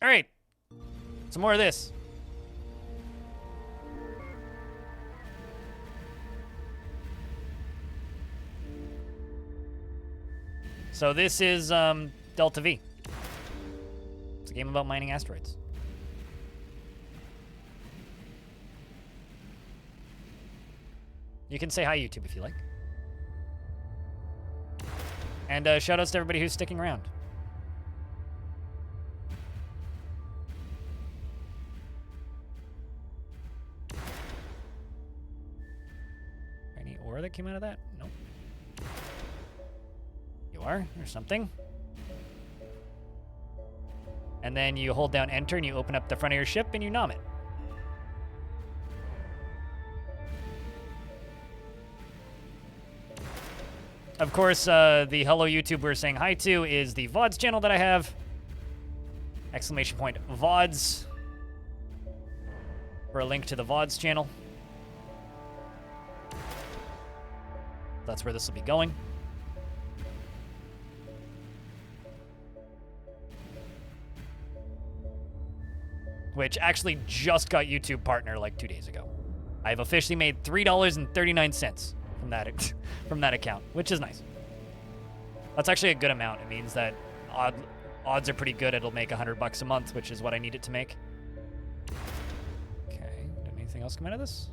All right. Some more of this. So this is Delta V. It's a game about mining asteroids. You can say hi, YouTube, if you like. And shout-outs to everybody who's sticking around. Any ore that came out of that? Nope. You are, or something. And then you hold down enter and you open up the front of your ship and you nom it. Of course, the hello YouTube we're saying hi to is the VODs channel that I have. Exclamation point VODs. For a link to the VODs channel. That's where this will be going. Which actually just got YouTube partner like 2 days ago. I've officially made $3.39 from that account, which is nice. That's actually a good amount. It means that odds are pretty good it'll make $100 a month, which is what I need it to make. Okay, did anything else come out of this?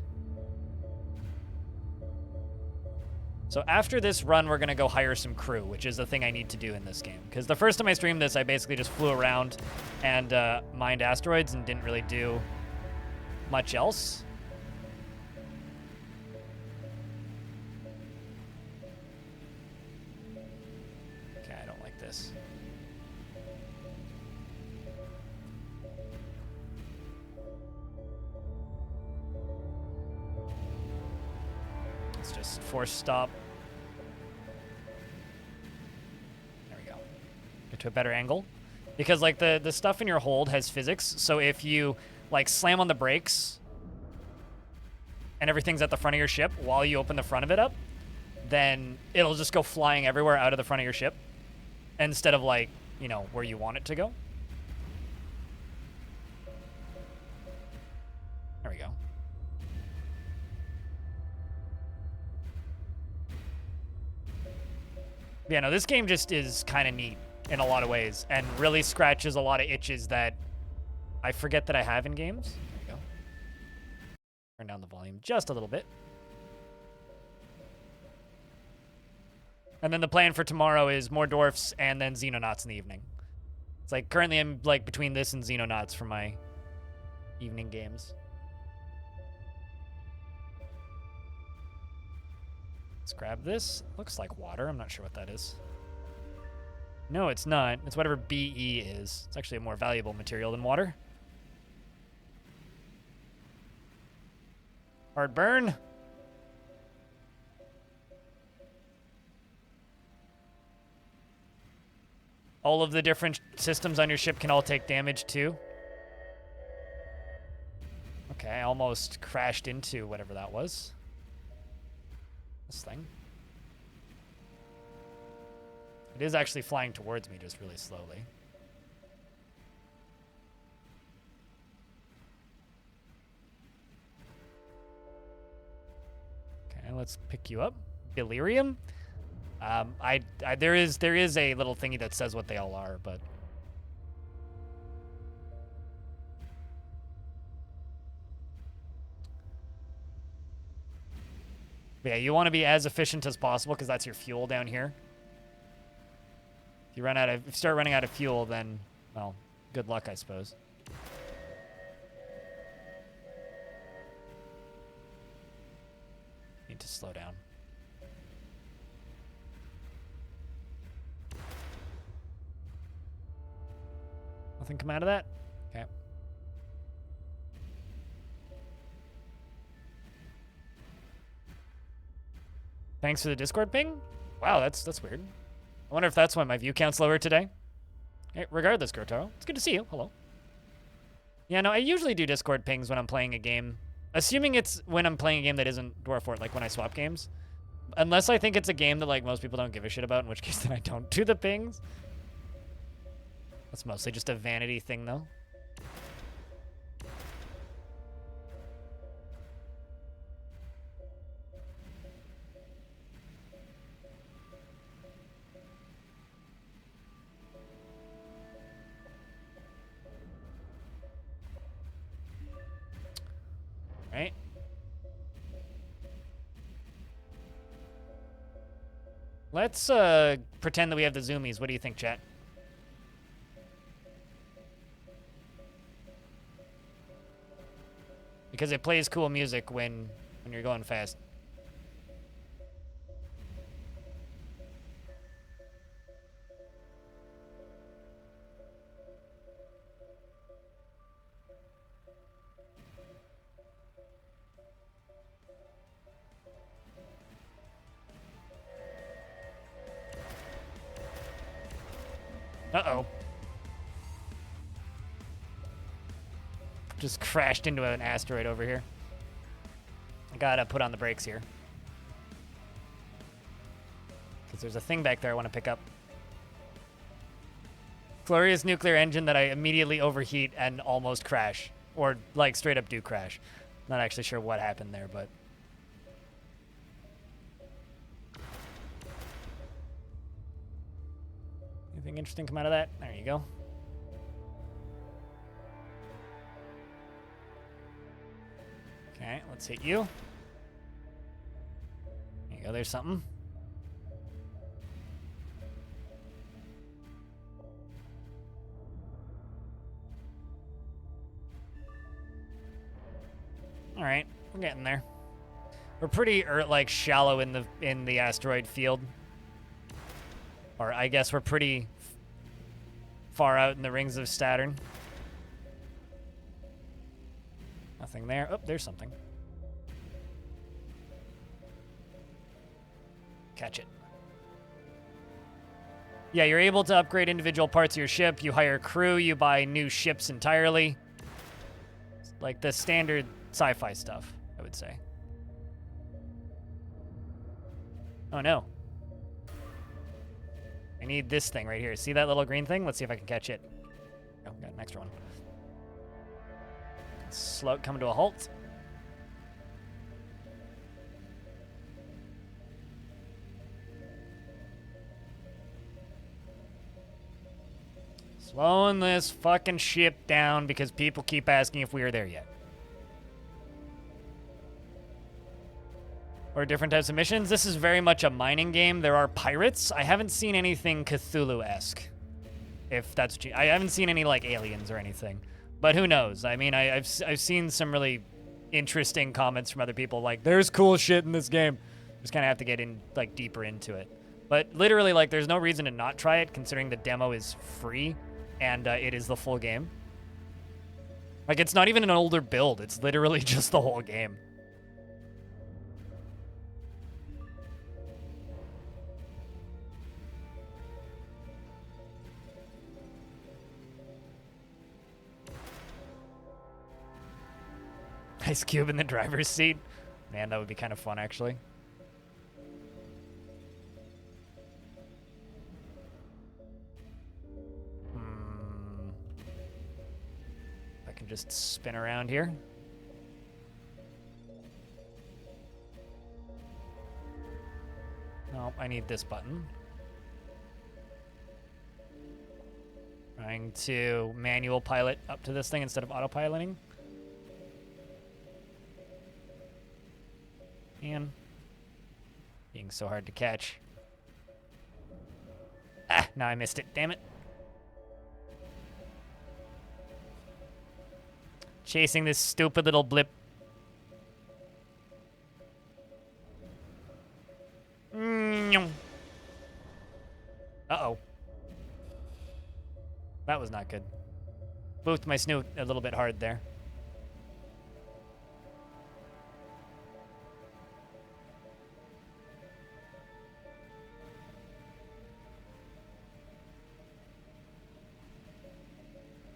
So after this run, we're gonna go hire some crew, which is the thing I need to do in this game. Because the first time I streamed this, I basically just flew around and mined asteroids and didn't really do much else. Okay, I don't like this. Let's just force stop. There we go. Get to a better angle. Because like the stuff in your hold has physics, so if you like slam on the brakes and everything's at the front of your ship while you open the front of it up, then it'll just go flying everywhere out of the front of your ship instead of like, you know, where you want it to go. There we go. Yeah, no, this game just is kind of neat in a lot of ways and really scratches a lot of itches that I forget that I have in games. There we go. Turn down the volume just a little bit. And then the plan for tomorrow is more dwarfs and then Xenonauts in the evening. It's like currently I'm like between this and Xenonauts for my evening games. Let's grab this. Looks like water. I'm not sure what that is. No, it's not. It's whatever BE is. It's actually a more valuable material than water. Hard burn. All of the different systems on your ship can all take damage too. Okay, I almost crashed into whatever that was. This thing. It is actually flying towards me just really slowly. Okay, let's pick you up. Delirium? There is a little thingy that says what they all are, but yeah, you want to be as efficient as possible because that's your fuel down here. If you start running out of fuel, then, well, good luck, I suppose. Need to slow down. Nothing come out of that? Okay. Thanks for the Discord ping? Wow, that's weird. I wonder if that's why my view count's lower today. Hey, regardless, Grotaro, it's good to see you. Hello. Yeah, no, I usually do Discord pings when I'm playing a game. Assuming it's when I'm playing a game that isn't Dwarf Fort, like when I swap games. Unless I think it's a game that like most people don't give a shit about, in which case then I don't do the pings. That's mostly just a vanity thing, though. Let's pretend that we have the zoomies. What do you think, chat? Because it plays cool music when you're going fast. Uh-oh. Just crashed into an asteroid over here. I gotta put on the brakes here. Because there's a thing back there I want to pick up. Glorious nuclear engine that I immediately overheat and almost crash. Or, like, straight up do crash. Not actually sure what happened there, but... Anything interesting come out of that? There you go. Okay, let's hit you. There you go, there's something. All right, we're getting there. We're pretty like shallow in the asteroid field. Or I guess we're pretty far out in the rings of Saturn. Nothing there. Oh, there's something. Catch it. Yeah, you're able to upgrade individual parts of your ship. You hire crew. You buy new ships entirely. Like the standard sci-fi stuff, I would say. Oh, no. I need this thing right here. See that little green thing? Let's see if I can catch it. Oh, got an extra one. Slow, coming to a halt. Slowing this fucking ship down because people keep asking if we are there yet. Or different types of missions. This is very much a mining game. There are pirates. I haven't seen anything Cthulhu-esque. If that's what I haven't seen any like aliens or anything. But who knows? I mean, I've seen some really interesting comments from other people like, there's cool shit in this game. Just kind of have to get in like deeper into it. But literally, like, there's no reason to not try it considering the demo is free and it is the full game. Like, it's not even an older build. It's literally just the whole game. Ice Cube in the driver's seat. Man, that would be kind of fun, actually. I can just spin around here. No, I need this button. Trying to manual pilot up to this thing instead of autopiloting. Man, being so hard to catch. Ah, now I missed it. Damn it. Chasing this stupid little blip. Uh-oh. That was not good. Boofed my snoot a little bit hard there.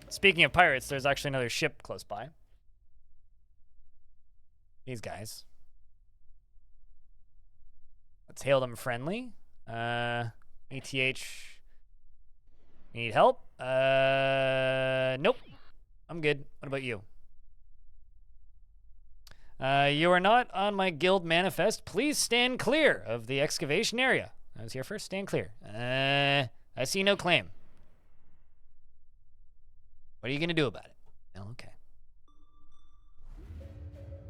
Speaking of pirates, there's actually another ship close by. These guys. Let's hail them friendly. ATH. Need help? Nope. I'm good. What about you? You are not on my guild manifest. Please stand clear of the excavation area. I was here first. Stand clear. I see no claim. What are you going to do about it? Oh, okay.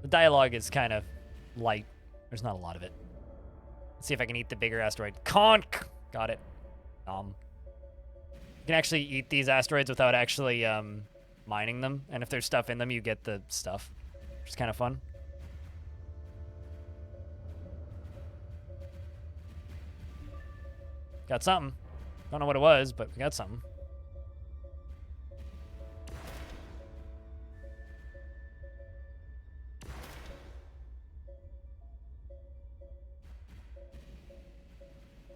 The dialogue is kind of light. There's not a lot of it. Let's see if I can eat the bigger asteroid. Conk! Got it. You can actually eat these asteroids without actually mining them. And if there's stuff in them, you get the stuff, which is kind of fun. Got something. Don't know what it was, but we got something.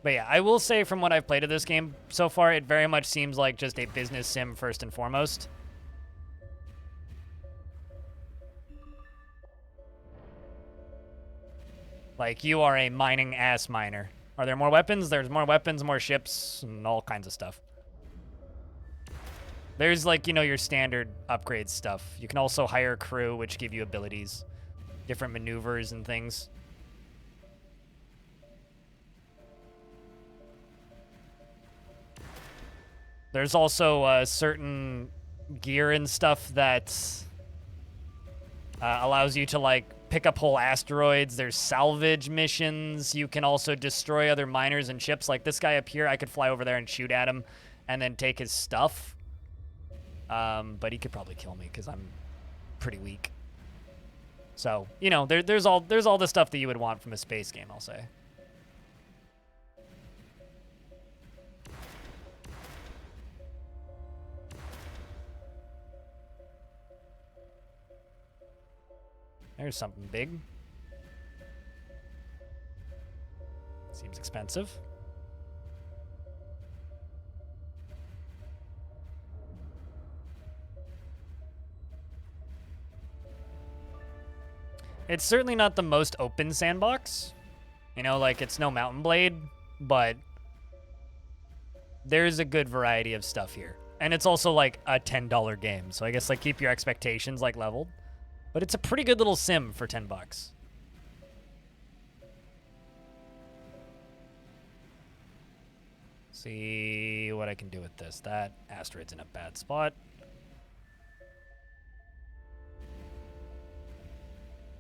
But yeah, I will say from what I've played of this game so far, it very much seems like just a business sim first and foremost. Like, you are a mining ass miner. Are there more weapons? There's more weapons, more ships, and all kinds of stuff. There's, like, you know, your standard upgrade stuff. You can also hire crew, which give you abilities, different maneuvers and things. There's also certain gear and stuff that allows you to, like, pick up whole asteroids. There's salvage missions. You can also destroy other miners and ships. Like this guy up here, I could fly over there and shoot at him and then take his stuff. But he could probably kill me because I'm pretty weak. So, you know, there's all the stuff that you would want from a space game, I'll say. There's something big. Seems expensive. It's certainly not the most open sandbox. You know, like, it's no Mountain Blade, but there's a good variety of stuff here. And it's also, like, a $10 game, so I guess, like, keep your expectations, like, leveled. But it's a pretty good little sim for 10 bucks. See what I can do with this. That asteroid's in a bad spot.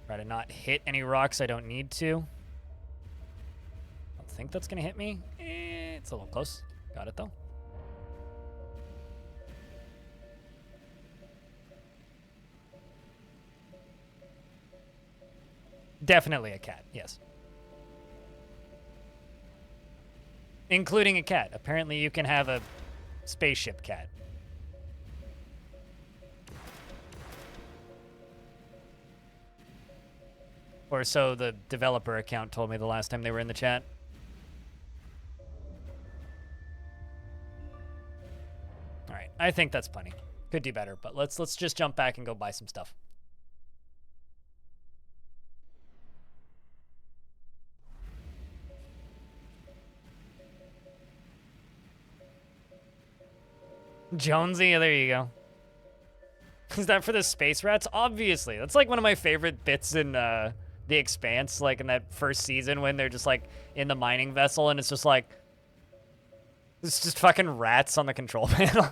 Try to not hit any rocks I don't need to. I don't think that's gonna hit me. It's a little close. Got it though. Definitely a cat, yes. Including a cat. Apparently you can have a spaceship cat. Or so the developer account told me the last time they were in the chat. All right, I think that's plenty. Could do better, but let's just jump back and go buy some stuff. Jonesy, there you go. Is that for the space rats? Obviously. That's like one of my favorite bits in The Expanse, like in that first season when they're just like in the mining vessel and it's just like, it's just fucking rats on the control panel.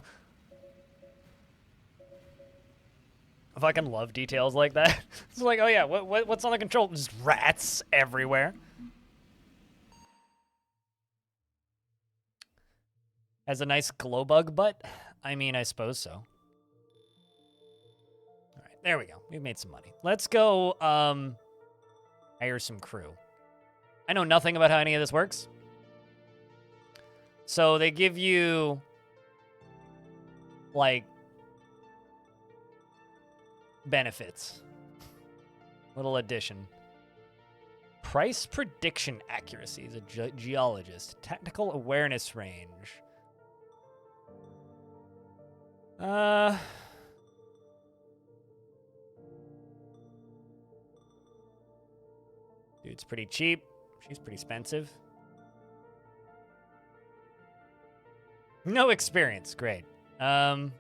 I fucking love details like that. It's like, oh yeah, what's on the control? Just rats everywhere. Has a nice glow bug butt? I mean, I suppose so. All right, there we go. We've made some money. Let's go hire some crew. I know nothing about how any of this works. So they give you like benefits. Little addition. Price prediction accuracy is a geologist. Technical awareness range. Dude's pretty cheap. She's pretty expensive. No experience. Great. I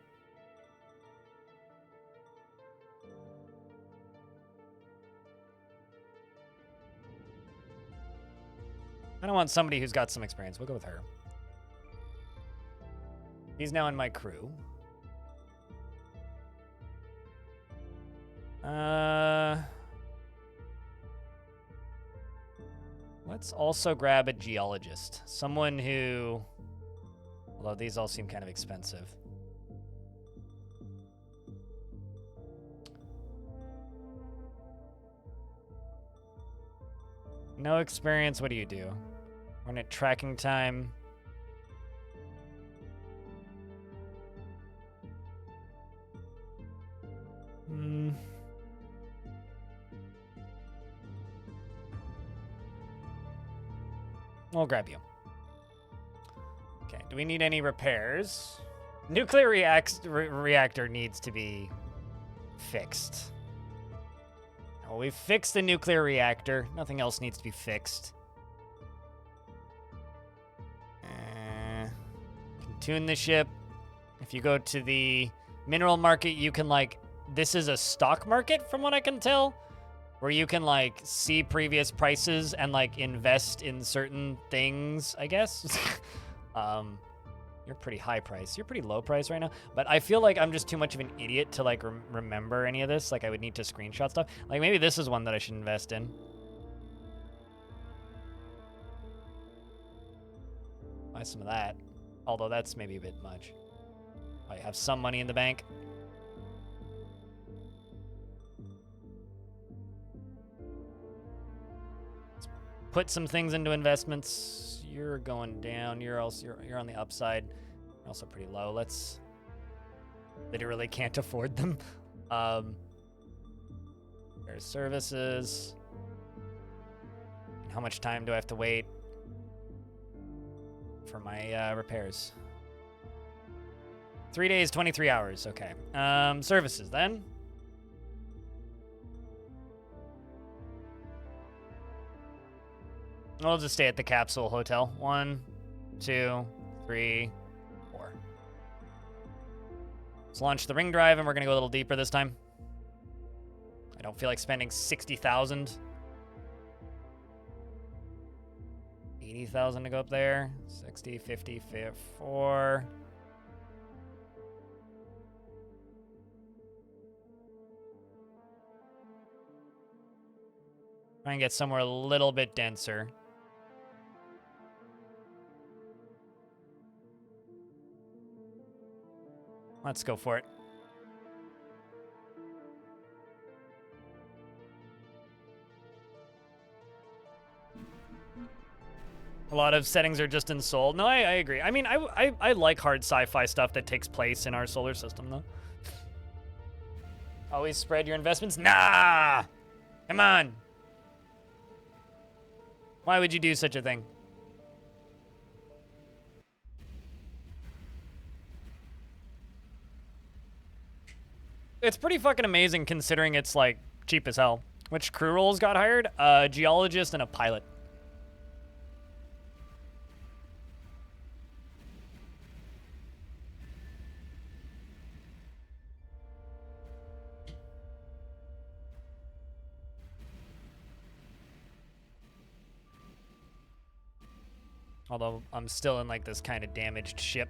don't want somebody who's got some experience. We'll go with her. He's now in my crew. Let's also grab a geologist. Someone who... Although these all seem kind of expensive. No experience, what do you do? Hornet tracking time. We'll grab you. Okay, do we need any repairs? Nuclear reactor needs to be fixed. Well, we've fixed the nuclear reactor. Nothing else needs to be fixed. Can tune the ship. If you go to the mineral market, you can, like... This is a stock market, from what I can tell, where you can, like, see previous prices and, like, invest in certain things, I guess. You're pretty high price. You're pretty low price right now. But I feel like I'm just too much of an idiot to, like, remember any of this. Like, I would need to screenshot stuff. Like, maybe this is one that I should invest in. Buy some of that. Although that's maybe a bit much. I have some money in the bank. Put some things into investments. You're going down. You're on the upside. You're also pretty low. Let's literally can't afford them. There's services. How much time do I have to wait for my repairs? 3 days, 23 hours. Okay. Services then. I'll just stay at the capsule hotel. 1, 2, 3, 4. Let's launch the ring drive, and we're gonna go a little deeper this time. I don't feel like spending 60,000. 80,000 to go up there. 60, 50, 4. Try and get somewhere a little bit denser. Let's go for it. A lot of settings are just in Sol. No, I agree. I mean, I like hard sci-fi stuff that takes place in our solar system, though. Always spread your investments? Nah! Come on! Why would you do such a thing? It's pretty fucking amazing considering it's, like, cheap as hell. Which crew roles got hired? A geologist and a pilot. Although I'm still in, like, this kind of damaged ship.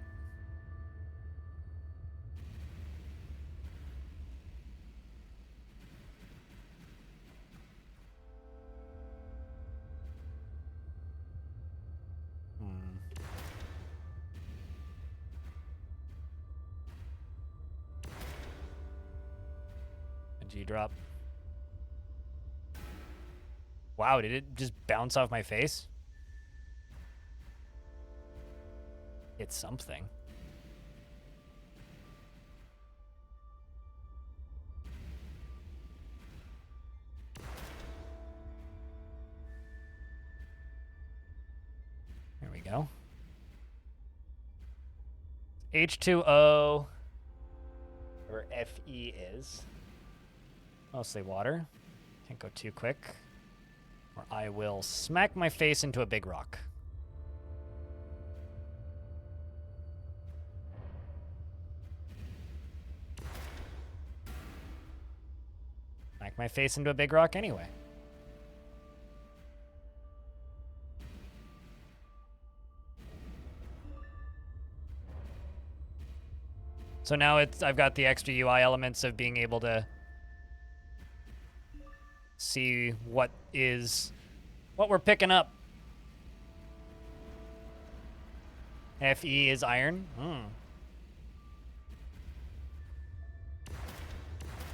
G-drop. Wow, did it just bounce off my face? It's something. There we go. H2O, where Fe is. Mostly water. Can't go too quick, or I will smack my face into a big rock. Smack my face into a big rock anyway. So now I've got the extra UI elements of being able to see what we're picking up. Fe is iron. Hmm.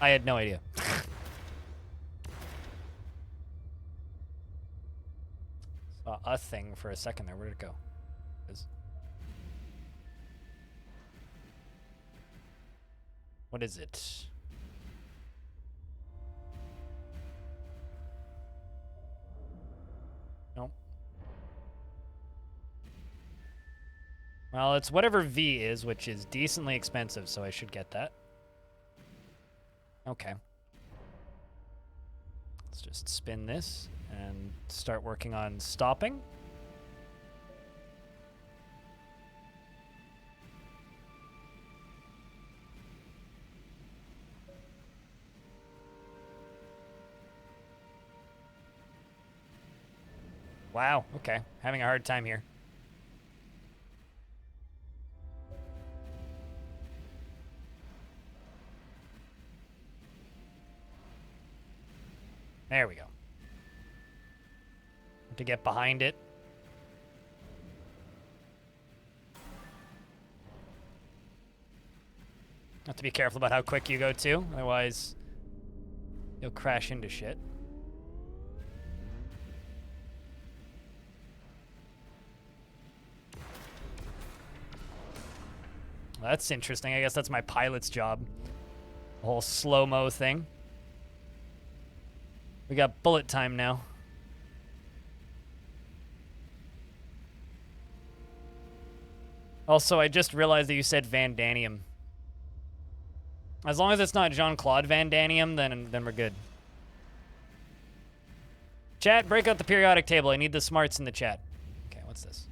I had no idea. Saw a thing for a second there. Where did it go? What is it? Nope. Well, it's whatever V is, which is decently expensive, so I should get that. Okay. Let's just spin this and start working on stopping. Wow, okay. Having a hard time here. There we go. To get behind it. Have to be careful about how quick you go too, otherwise you'll crash into shit. Well, that's interesting. I guess that's my pilot's job. The whole slow-mo thing. We got bullet time now. Also, I just realized that you said Van Danium. As long as it's not Jean-Claude Van Danium, then we're good. Chat, break out the periodic table. I need the smarts in the chat. Okay, what's this?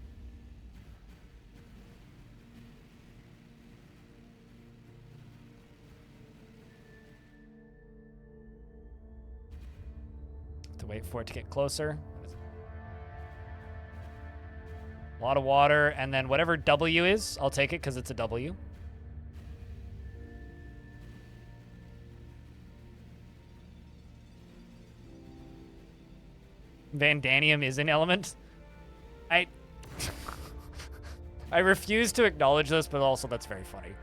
Have to wait for it to get closer. A lot of water, and then whatever W is, I'll take it because it's a W. Van Danium is an element. I refuse to acknowledge this, but also that's very funny.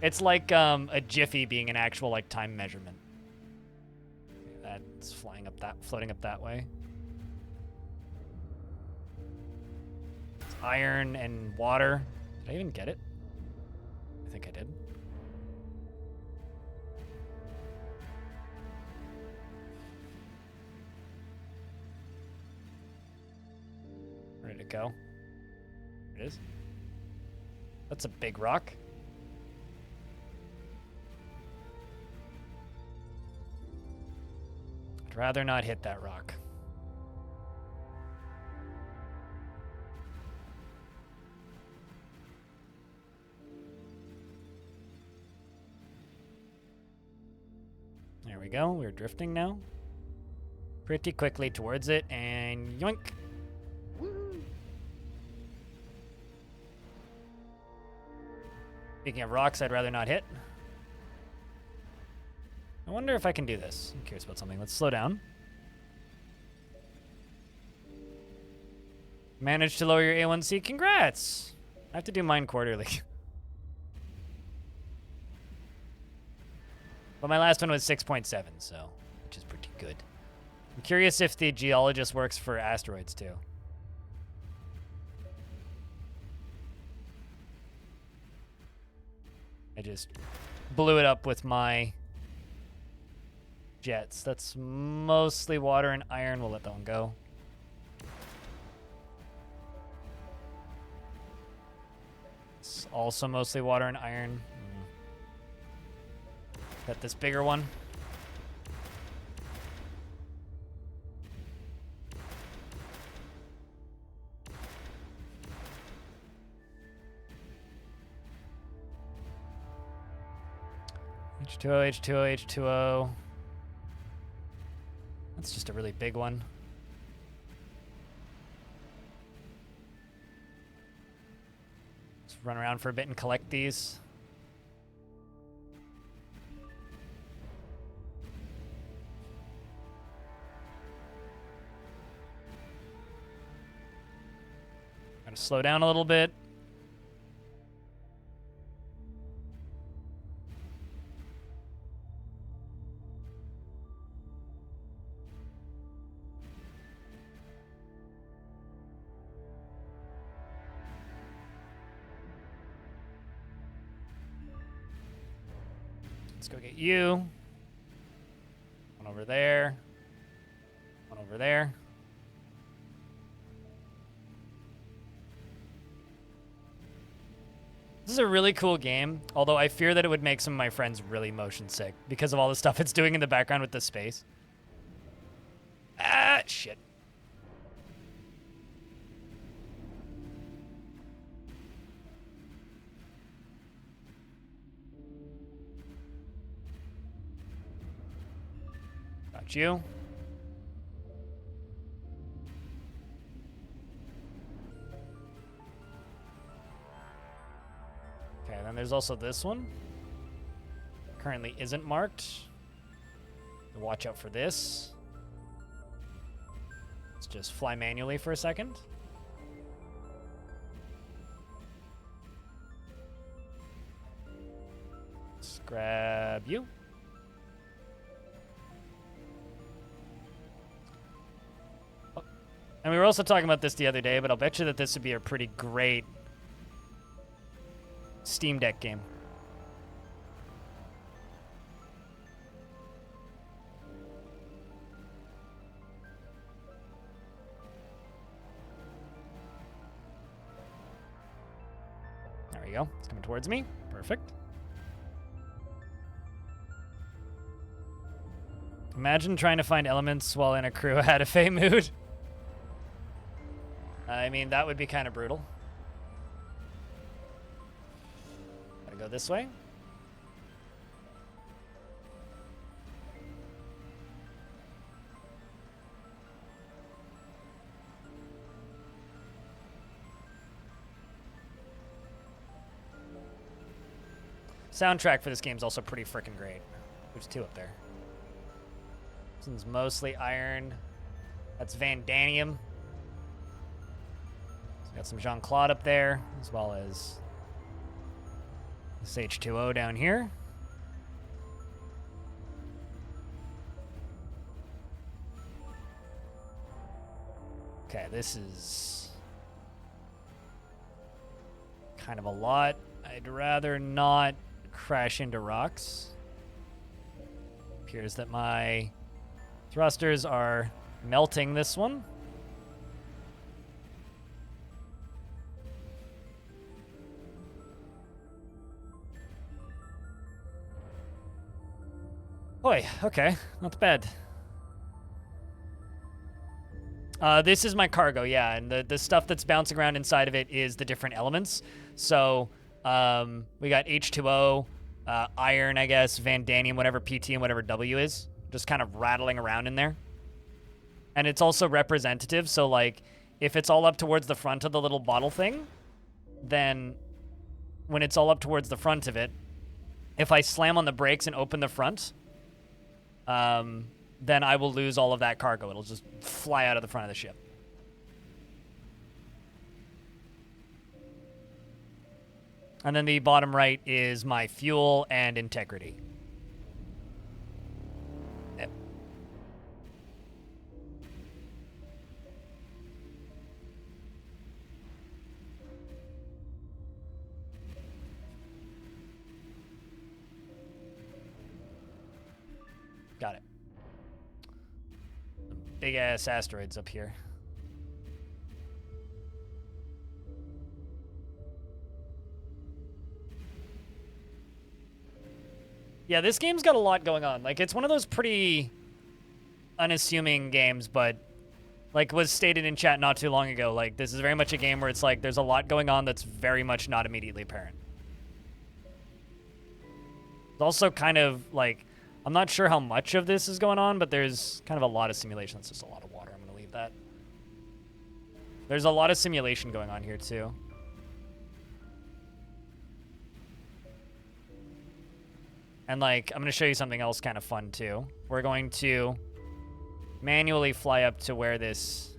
It's like a jiffy being an actual like time measurement. That's floating up that way. It's iron and water. Did I even get it? I think I did. Where did it go? There it is. That's a big rock. I'd rather not hit that rock. There we go. We're drifting now. Pretty quickly towards it, and yoink. Speaking of rocks, I'd rather not hit. I wonder if I can do this. I'm curious about something. Let's slow down. Managed to lower your A1C. Congrats! I have to do mine quarterly. But my last one was 6.7, so, which is pretty good. I'm curious if the geologist works for asteroids too. I just blew it up with my jets. That's mostly water and iron. We'll let that one go. It's also mostly water and iron. Got this bigger one. H2O, H2O, H2O. That's just a really big one. Let's run around for a bit and collect these. Gotta slow down a little bit. Let's go get you. One over there. One over there. This is a really cool game, although I fear that it would make some of my friends really motion sick because of all the stuff it's doing in the background with the space. Ah, shit. Got you. Okay, then there's also this one. Currently isn't marked. Watch out for this. Let's just fly manually for a second. Let's grab you. Oh. And we were also talking about this the other day, but I'll bet you that this would be a pretty great Steam Deck game. There we go. It's coming towards me. Perfect. Imagine trying to find elements while in a crew out of Fey mood. I mean, that would be kind of brutal. Gotta go this way. Soundtrack for this game is also pretty freaking great. There's two up there. This one's mostly iron. That's Vandanium. So got some Jean-Claude up there, as well as this H2O down here. Okay, this is kind of a lot. I'd rather not crash into rocks. Appears that my thrusters are melting this one. Boy, okay, not bad. This is my cargo, yeah, and the stuff that's bouncing around inside of it is the different elements. So we got H2O, iron, I guess, Vandanium, whatever PT and whatever W is, just kind of rattling around in there. And it's also representative, so like if it's all up towards the front of the little bottle thing, then when it's all up towards the front of it, if I slam on the brakes and open the front, then I will lose all of that cargo. It'll just fly out of the front of the ship. And then the bottom right is my fuel and integrity. Yep. Got it. Big ass asteroids up here. Yeah, this game's got a lot going on. Like, it's one of those pretty unassuming games, but like was stated in chat not too long ago, like, this is very much a game where it's like there's a lot going on that's very much not immediately apparent. It's also kind of like, I'm not sure how much of this is going on, but there's kind of a lot of simulation. That's just a lot of water. I'm going to leave that. There's a lot of simulation going on here, too. And, like, I'm going to show you something else kind of fun, too. We're going to manually fly up to where this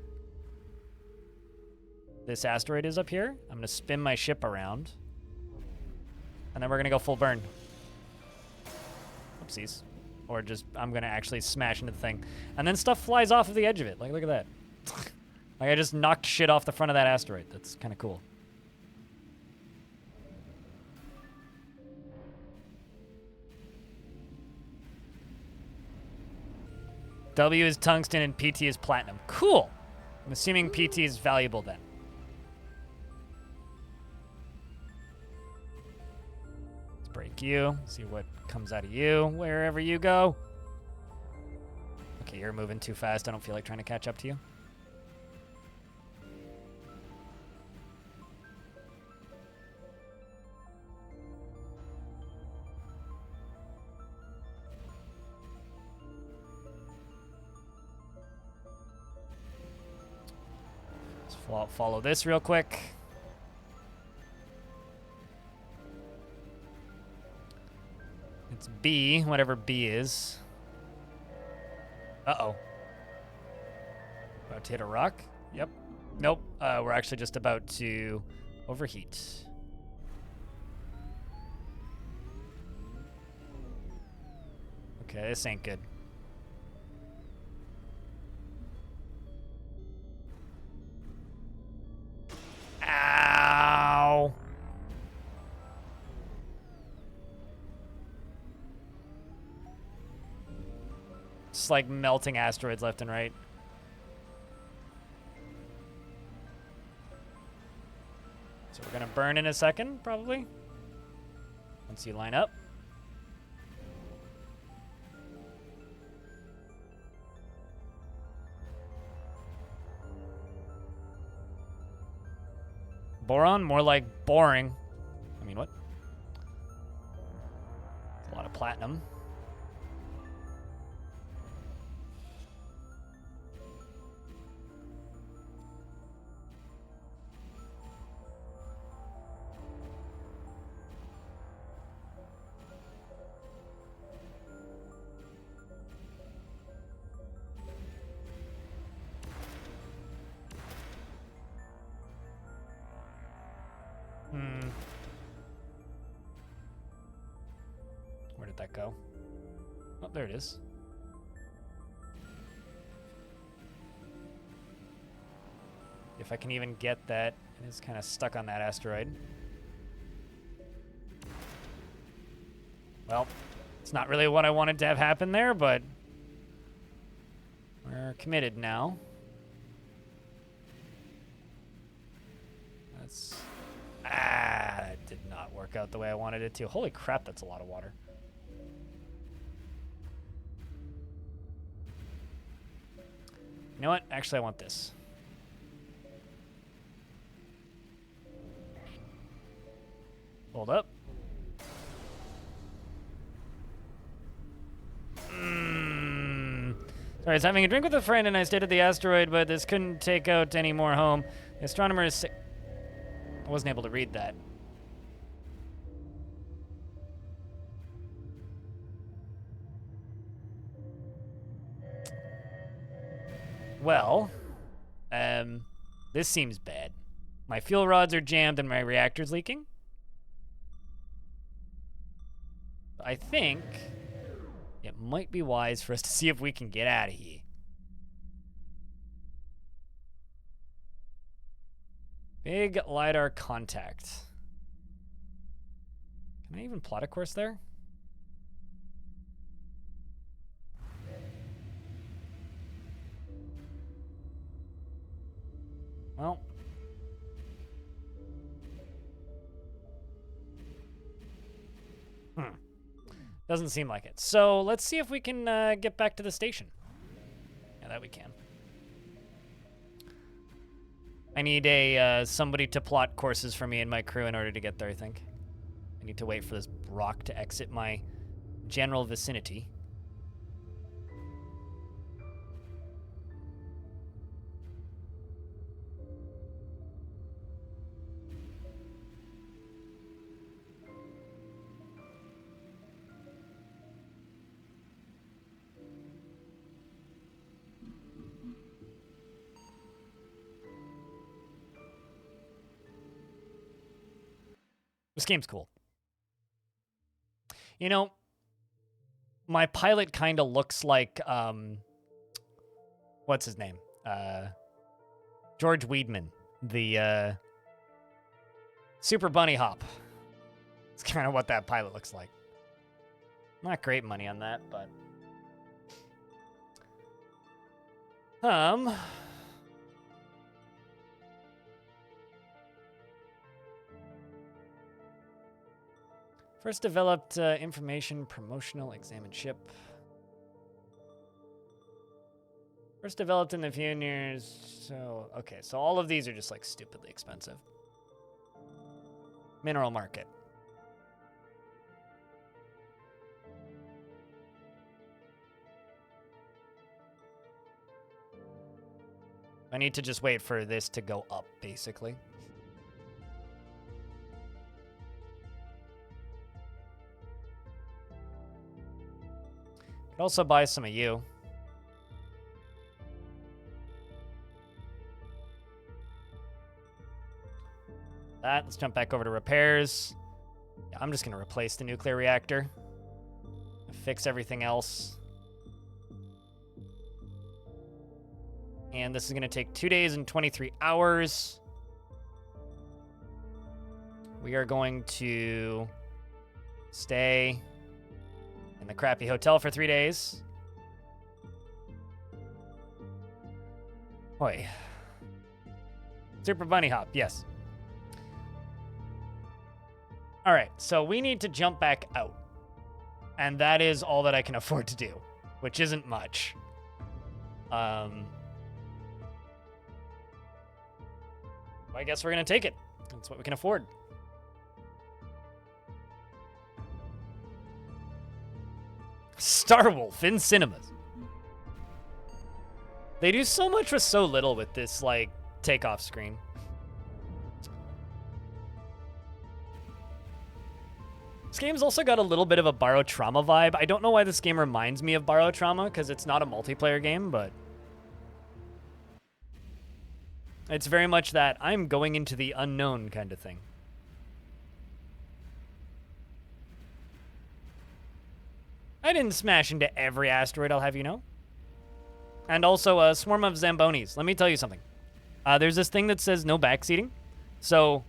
this asteroid is up here. I'm going to spin my ship around. And then we're going to go full burn. Oopsies. Or just, I'm going to actually smash into the thing. And then stuff flies off of the edge of it. Like, look at that. Like, I just knocked shit off the front of that asteroid. That's kind of cool. W is tungsten and PT is platinum. Cool. I'm assuming PT is valuable then. Let's break you. See what comes out of you wherever you go. Okay, you're moving too fast. I don't feel like trying to catch up to you. Follow this real quick. It's B, whatever B is. Uh-oh. About to hit a rock? Yep. Nope. We're actually just about to overheat. Okay, this ain't good. Ow. Just like melting asteroids left and right. So we're gonna burn in a second, probably. Once you line up. Boron? More like boring. I mean, what? It's a lot of platinum. Where did that go? Oh, there it is. If I can even get that, it is kind of stuck on that asteroid. Well, it's not really what I wanted to have happen there, but we're committed now. That's... that did not work out the way I wanted it to. Holy crap, that's a lot of water. You know what? Actually, I want this. Hold up. Sorry, I was having a drink with a friend and I stayed at the asteroid, but this couldn't take out any more home. The astronomer is sick. I wasn't able to read that. Well, this seems bad. My fuel rods are jammed and my reactor's leaking. I think it might be wise for us to see if we can get out of here. Big LiDAR contact. Can I even plot a course there? Well. Doesn't seem like it. So let's see if we can get back to the station. Yeah, that we can. I need a somebody to plot courses for me and my crew in order to get there, I think. I need to wait for this rock to exit my general vicinity. This game's cool. You know, my pilot kind of looks like, what's his name? George Weidman, the Super Bunny Hop. It's kind of what that pilot looks like. Not great money on that, but... First developed information promotional examined ship. First developed in the few years. So, okay, so all of these are just like stupidly expensive. Mineral market. I need to just wait for this to go up, basically. Could also buy some of you. Let's jump back over to repairs. Yeah, I'm just going to replace the nuclear reactor. Fix everything else. And this is going to take 2 days and 23 hours. We are going to stay in the crappy hotel for 3 days. Oi. Super Bunny Hop, yes. All right, so we need to jump back out. And that is all that I can afford to do, which isn't much. I guess we're going to take it. That's what we can afford. Starwolf in cinemas. They do so much with so little with this, like, takeoff screen. This game's also got a little bit of a Borrow Trauma vibe. I don't know why this game reminds me of Borrow Trauma, because it's not a multiplayer game, but... it's very much that I'm going into the unknown kind of thing. I didn't smash into every asteroid, I'll have you know. And also a swarm of Zambonis. Let me tell you something. There's this thing that says no backseating. So,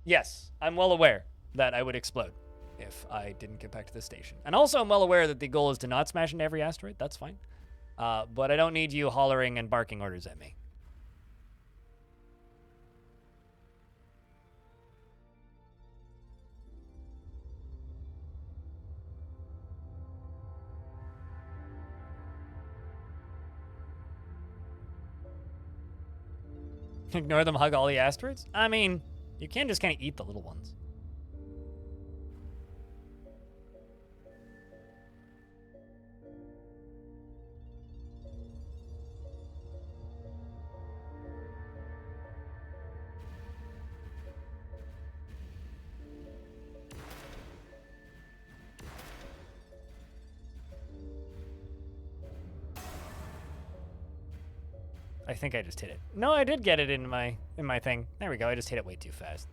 yes, I'm well aware that I would explode if I didn't get back to the station. And also I'm well aware that the goal is to not smash into every asteroid. That's fine. But I don't need you hollering and barking orders at me. Ignore them, hug all the asteroids? I mean, you can just kind of eat the little ones. I think I just hit it. No, I did get it in my thing. There we go. I just hit it way too fast.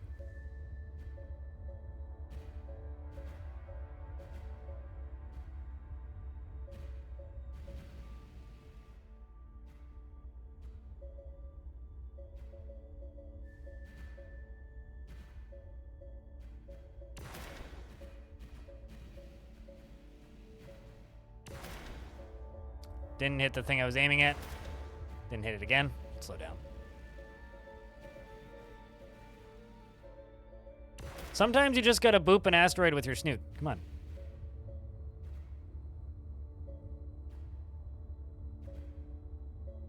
Didn't hit the thing I was aiming at. Didn't hit it again. Slow down. Sometimes you just gotta boop an asteroid with your snoot. Come on.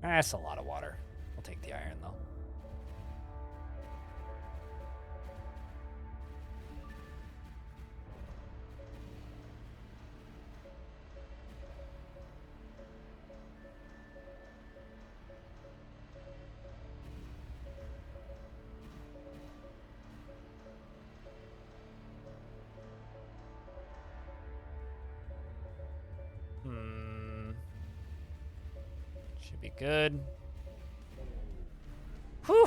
That's a lot of water. I'll take the iron, though. Should be good. Whew!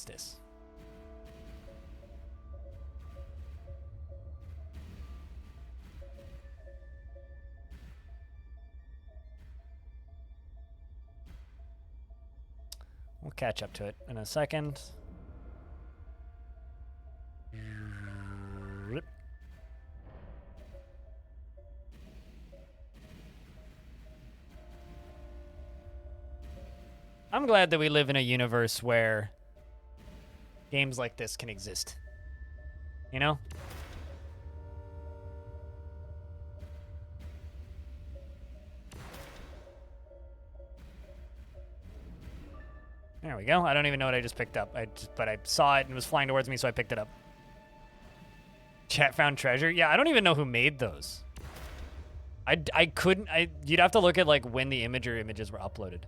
What's this? We'll catch up to it in a second. I'm glad that we live in a universe where games like this can exist. You know? There we go. I don't even know what I just picked up. But I saw it and it was flying towards me, so I picked it up. Chat found treasure? Yeah, I don't even know who made those. I couldn't... You'd have to look at, like, when the image or images were uploaded.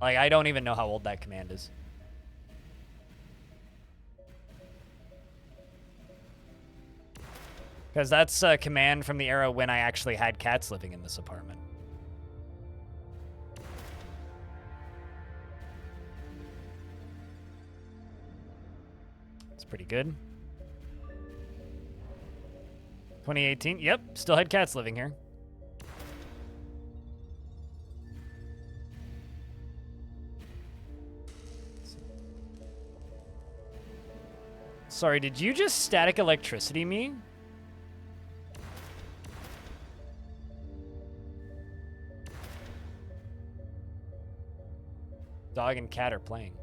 Like, I don't even know how old that command is. Because that's a command from the era when I actually had cats living in this apartment. It's pretty good. 2018. Yep, still had cats living here. Sorry, did you just static electricity me? Dog and cat are playing.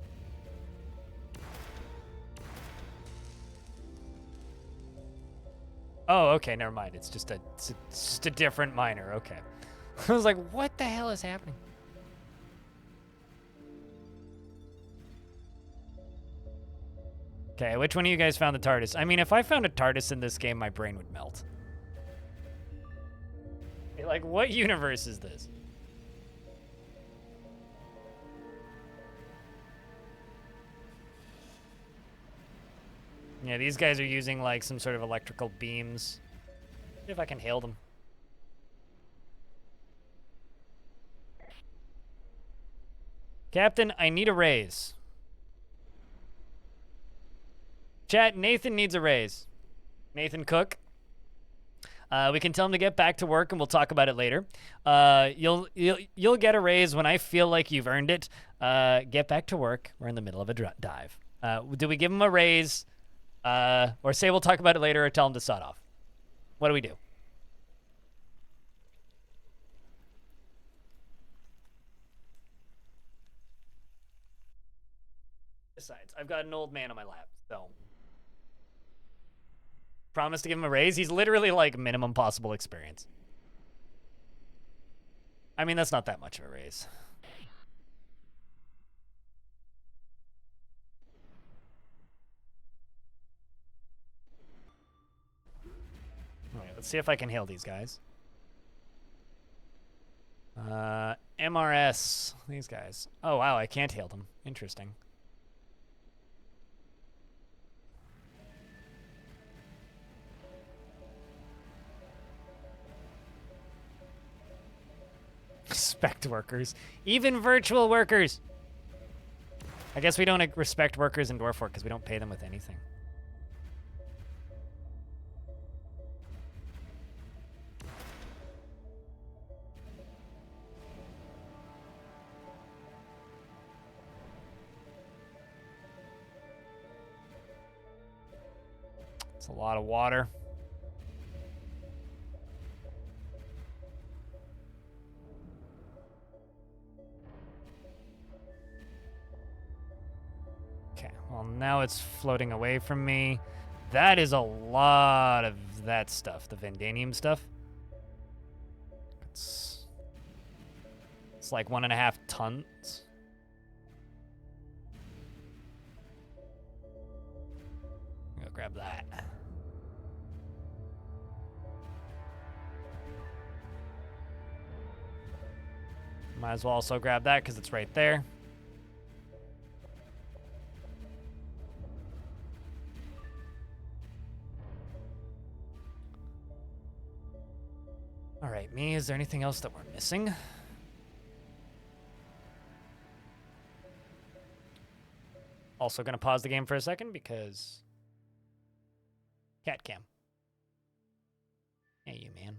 Oh, okay, never mind. It's just a different miner. Okay. I was like, what the hell is happening? Okay, which one of you guys found the TARDIS? I mean, if I found a TARDIS in this game, my brain would melt. Like, what universe is this? Yeah, these guys are using, like, some sort of electrical beams. See if I can hail them. Captain, I need a raise. Chat, Nathan needs a raise. Nathan Cook. We can tell him to get back to work, and we'll talk about it later. You'll get a raise when I feel like you've earned it. Get back to work. We're in the middle of a dive. Do we give him a raise? Or say we'll talk about it later, or tell him to sod off? What do we do? Besides, I've got an old man on my lap, so... Promise to give him a raise? He's literally like minimum possible experience. I mean, that's not that much of a raise. Alright, let's see if I can hail these guys. MRS. These guys. Oh, wow, I can't hail them. Interesting. Respect workers. Even virtual workers. I guess we don't respect workers in Dwarf Work because we don't pay them with anything. It's a lot of water. Well, now it's floating away from me. That is a lot of that stuff, the Vandanium stuff. It's like 1.5 tons. Go grab that. Might as well also grab that because it's right there. All right, me, is there anything else that we're missing? Also going to pause the game for a second because cat cam. Hey, you man.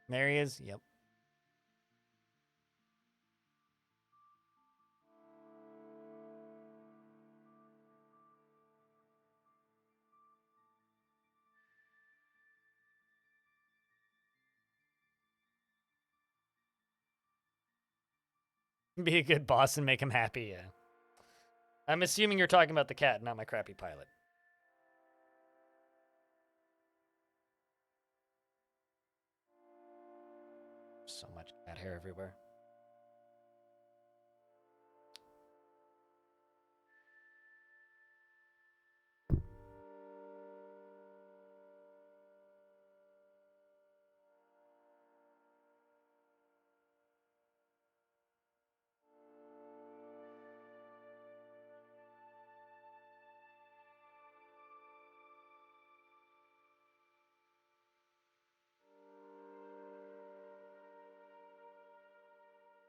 There he is. Yep. Be a good boss and make him happy, yeah. I'm assuming you're talking about the cat, not my crappy pilot. So much cat hair everywhere.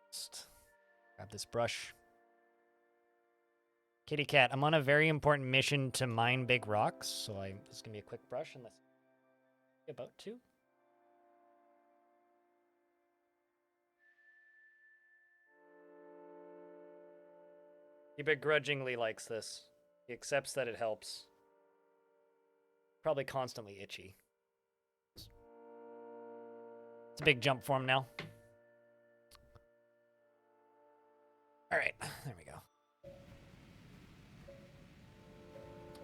Just grab this brush. Kitty cat, I'm on a very important mission to mine big rocks, so this is gonna be a quick brush and let's be about to. He begrudgingly likes this. He accepts that it helps. Probably constantly itchy. It's a big jump for him now. All right, there we go.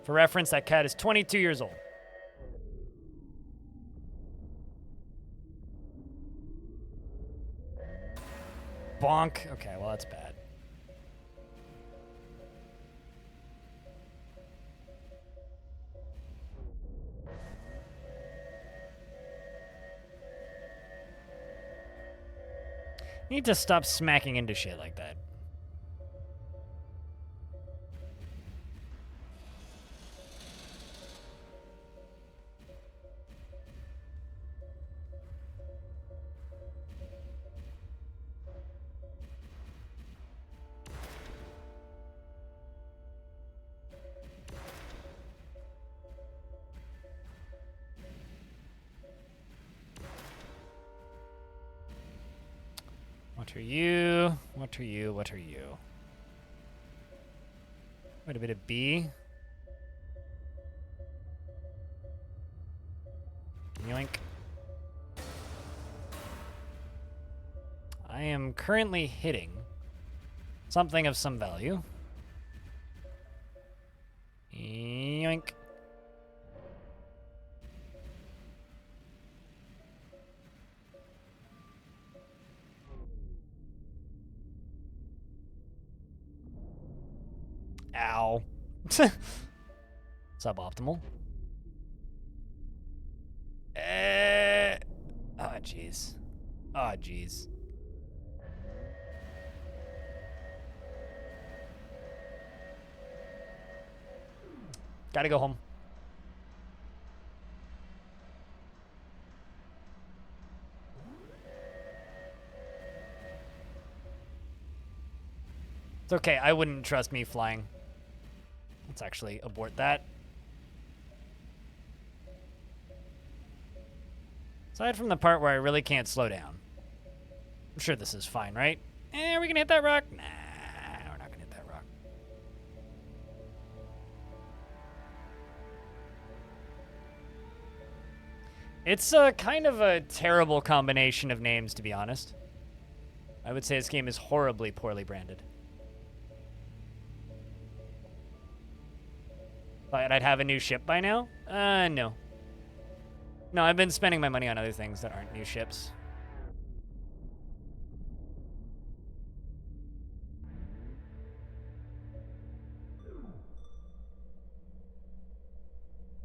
For reference, that cat is 22 years old. Bonk. Okay, well, that's bad. You need to stop smacking into shit like that. What are you? What are you? What are you? Wait a bit of B. Yoink. I am currently hitting something of some value. Yoink. Ow. Suboptimal. Oh, jeez. Oh, jeez. Gotta go home. It's okay. I wouldn't trust me flying. Let's actually abort that. Aside from the part where I really can't slow down. I'm sure this is fine, right? Are we gonna hit that rock? Nah, we're not gonna hit that rock. It's kind of a terrible combination of names, to be honest. I would say this game is horribly poorly branded. But I'd have a new ship by now? No. No, I've been spending my money on other things that aren't new ships.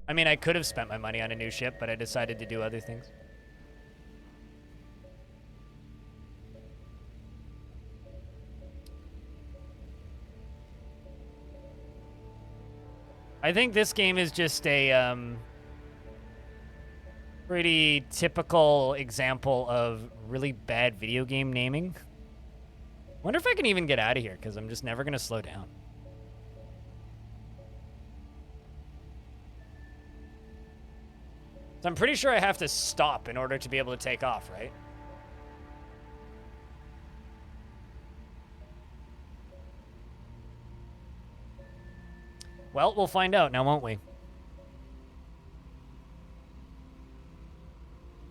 I mean, I could have spent my money on a new ship, but I decided to do other things. I think this game is just a pretty typical example of really bad video game naming. Wonder if I can even get out of here, because I'm just never going to slow down. So I'm pretty sure I have to stop in order to be able to take off, right? Well, we'll find out now, won't we?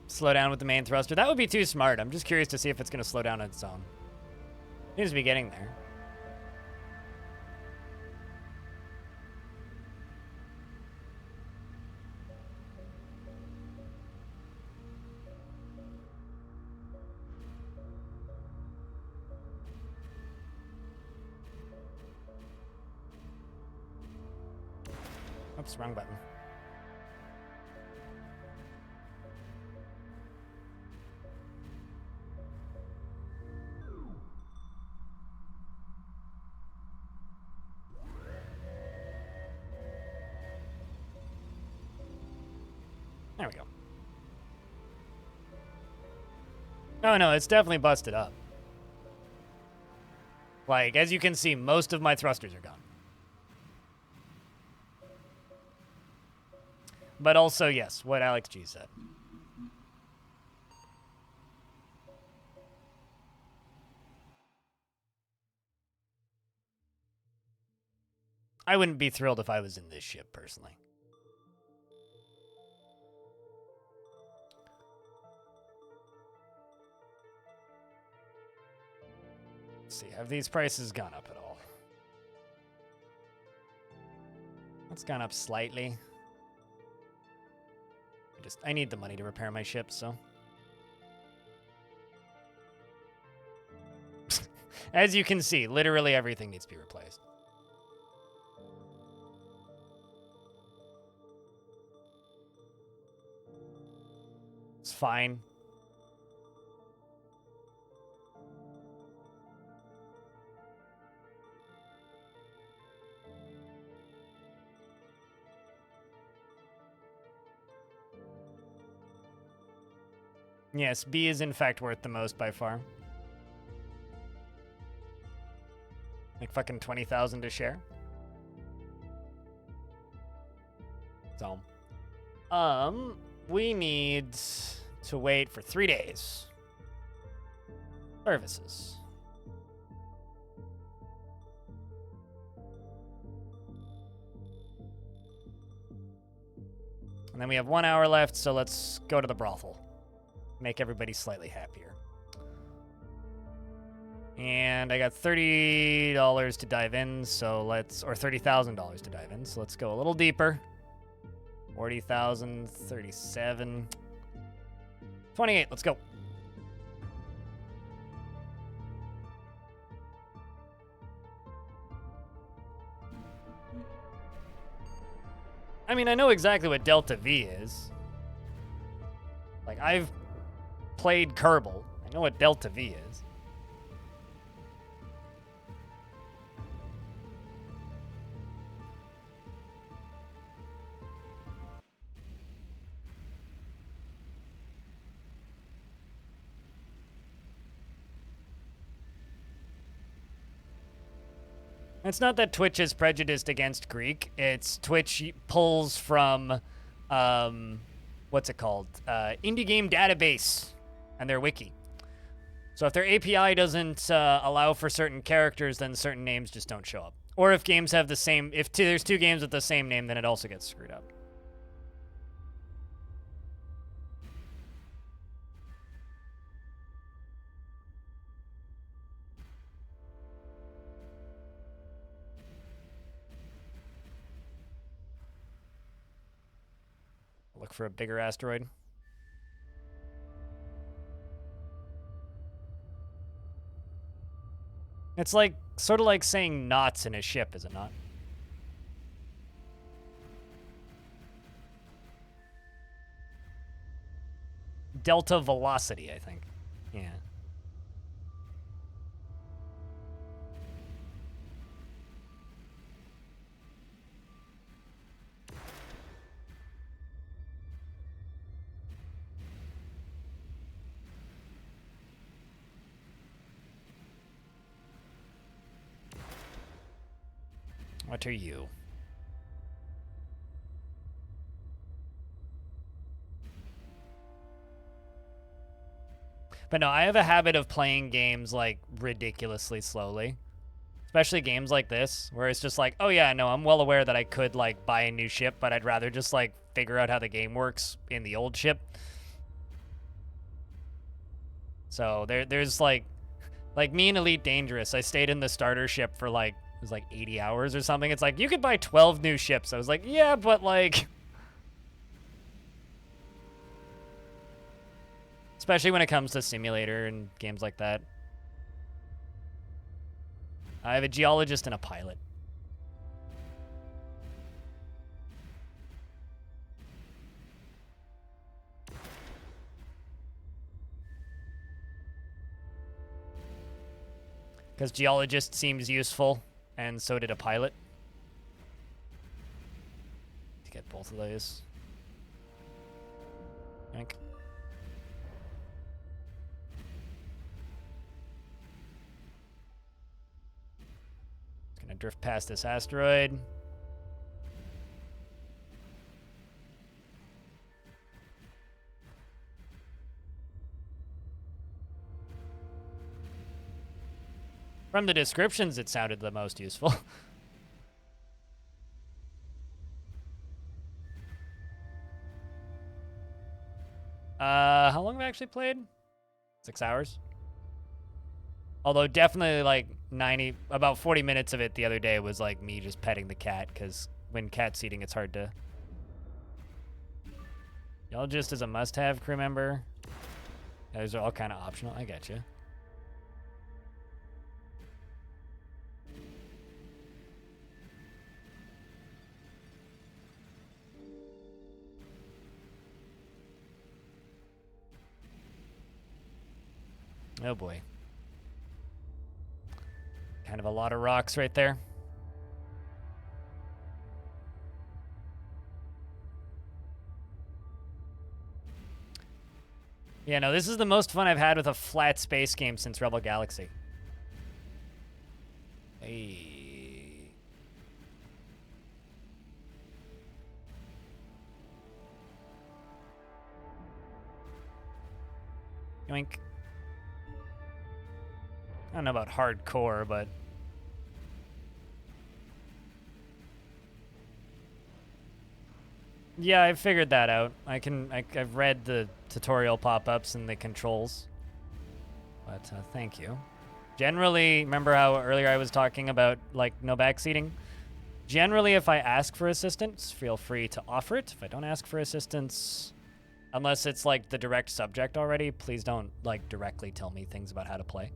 Slow down with the main thruster. That would be too smart. I'm just curious to see if it's going to slow down on its own. Seems to be getting there. Oops, wrong button. There we go. Oh no, it's definitely busted up. Like, as you can see, most of my thrusters are gone. But also, yes, what Alex G said. I wouldn't be thrilled if I was in this ship, personally. Let's see, have these prices gone up at all? It's gone up slightly. I need the money to repair my ship, so. As you can see, literally everything needs to be replaced. It's fine. Yes, B is in fact worth the most by far. Like fucking 20,000 to share. So, we need to wait for 3 days. Services. And then we have 1 hour left, so let's go to the brothel. Make everybody slightly happier. And I got $30 to dive in, so let's, or $30,000 to dive in, so let's go a little deeper. 40,000, 37, 28, let's go. I mean, I know exactly what Delta V is. Like, I've played Kerbal. I know what Delta V is. It's not that Twitch is prejudiced against Greek. It's Twitch pulls from, what's it called? Indie Game Database and their wiki. So if their API doesn't allow for certain characters, then certain names just don't show up. Or if games have the same, if there's 2 games with the same name, then it also gets screwed up. Look for a bigger asteroid. It's like, sort of like saying knots in a ship, is it not? Delta velocity, I think. Yeah. What are you? But no, I have a habit of playing games like ridiculously slowly. Especially games like this, where it's just like, oh yeah, no, I'm well aware that I could like buy a new ship, but I'd rather just like figure out how the game works in the old ship. So there's like me and Elite Dangerous, I stayed in the starter ship for like, it was like 80 hours or something. It's like, you could buy 12 new ships. I was like, yeah, but like, especially when it comes to simulator and games like that. I have a geologist and a pilot. Because geologist seems useful, and so did a pilot. To get both of those. Yoink. Gonna drift past this asteroid. From the descriptions, it sounded the most useful. How long have I actually played? 6 hours? Although definitely like about 40 minutes of it the other day was like me just petting the cat, because when cat seating, it's hard to... Y'all just as a must-have crew member. Those are all kind of optional. I get you. Oh boy. Kind of a lot of rocks right there. Yeah, no, this is the most fun I've had with a flat space game since Rebel Galaxy. Hey. Yoink. I don't know about hardcore, but... Yeah, I figured that out. I've read the tutorial pop-ups and the controls. But thank you. Generally, remember how earlier I was talking about, like, no backseating? Generally, if I ask for assistance, feel free to offer it. If I don't ask for assistance, unless it's, like, the direct subject already, please don't, like, directly tell me things about how to play.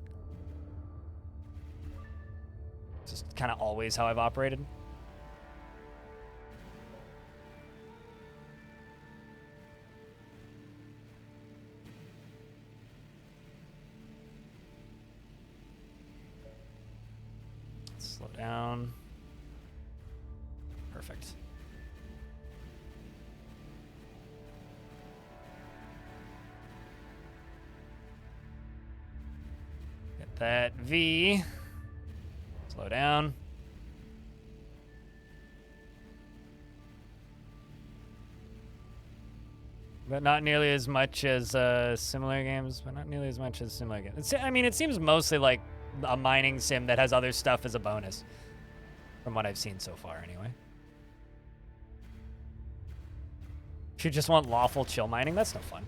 It's just kind of always how I've operated. Slow down. Perfect. Get that V. Slow down. But not nearly as much as similar games, but not nearly as much as similar games. I mean, it seems mostly like a mining sim that has other stuff as a bonus. From what I've seen so far, anyway. If you just want lawful chill mining, that's no fun.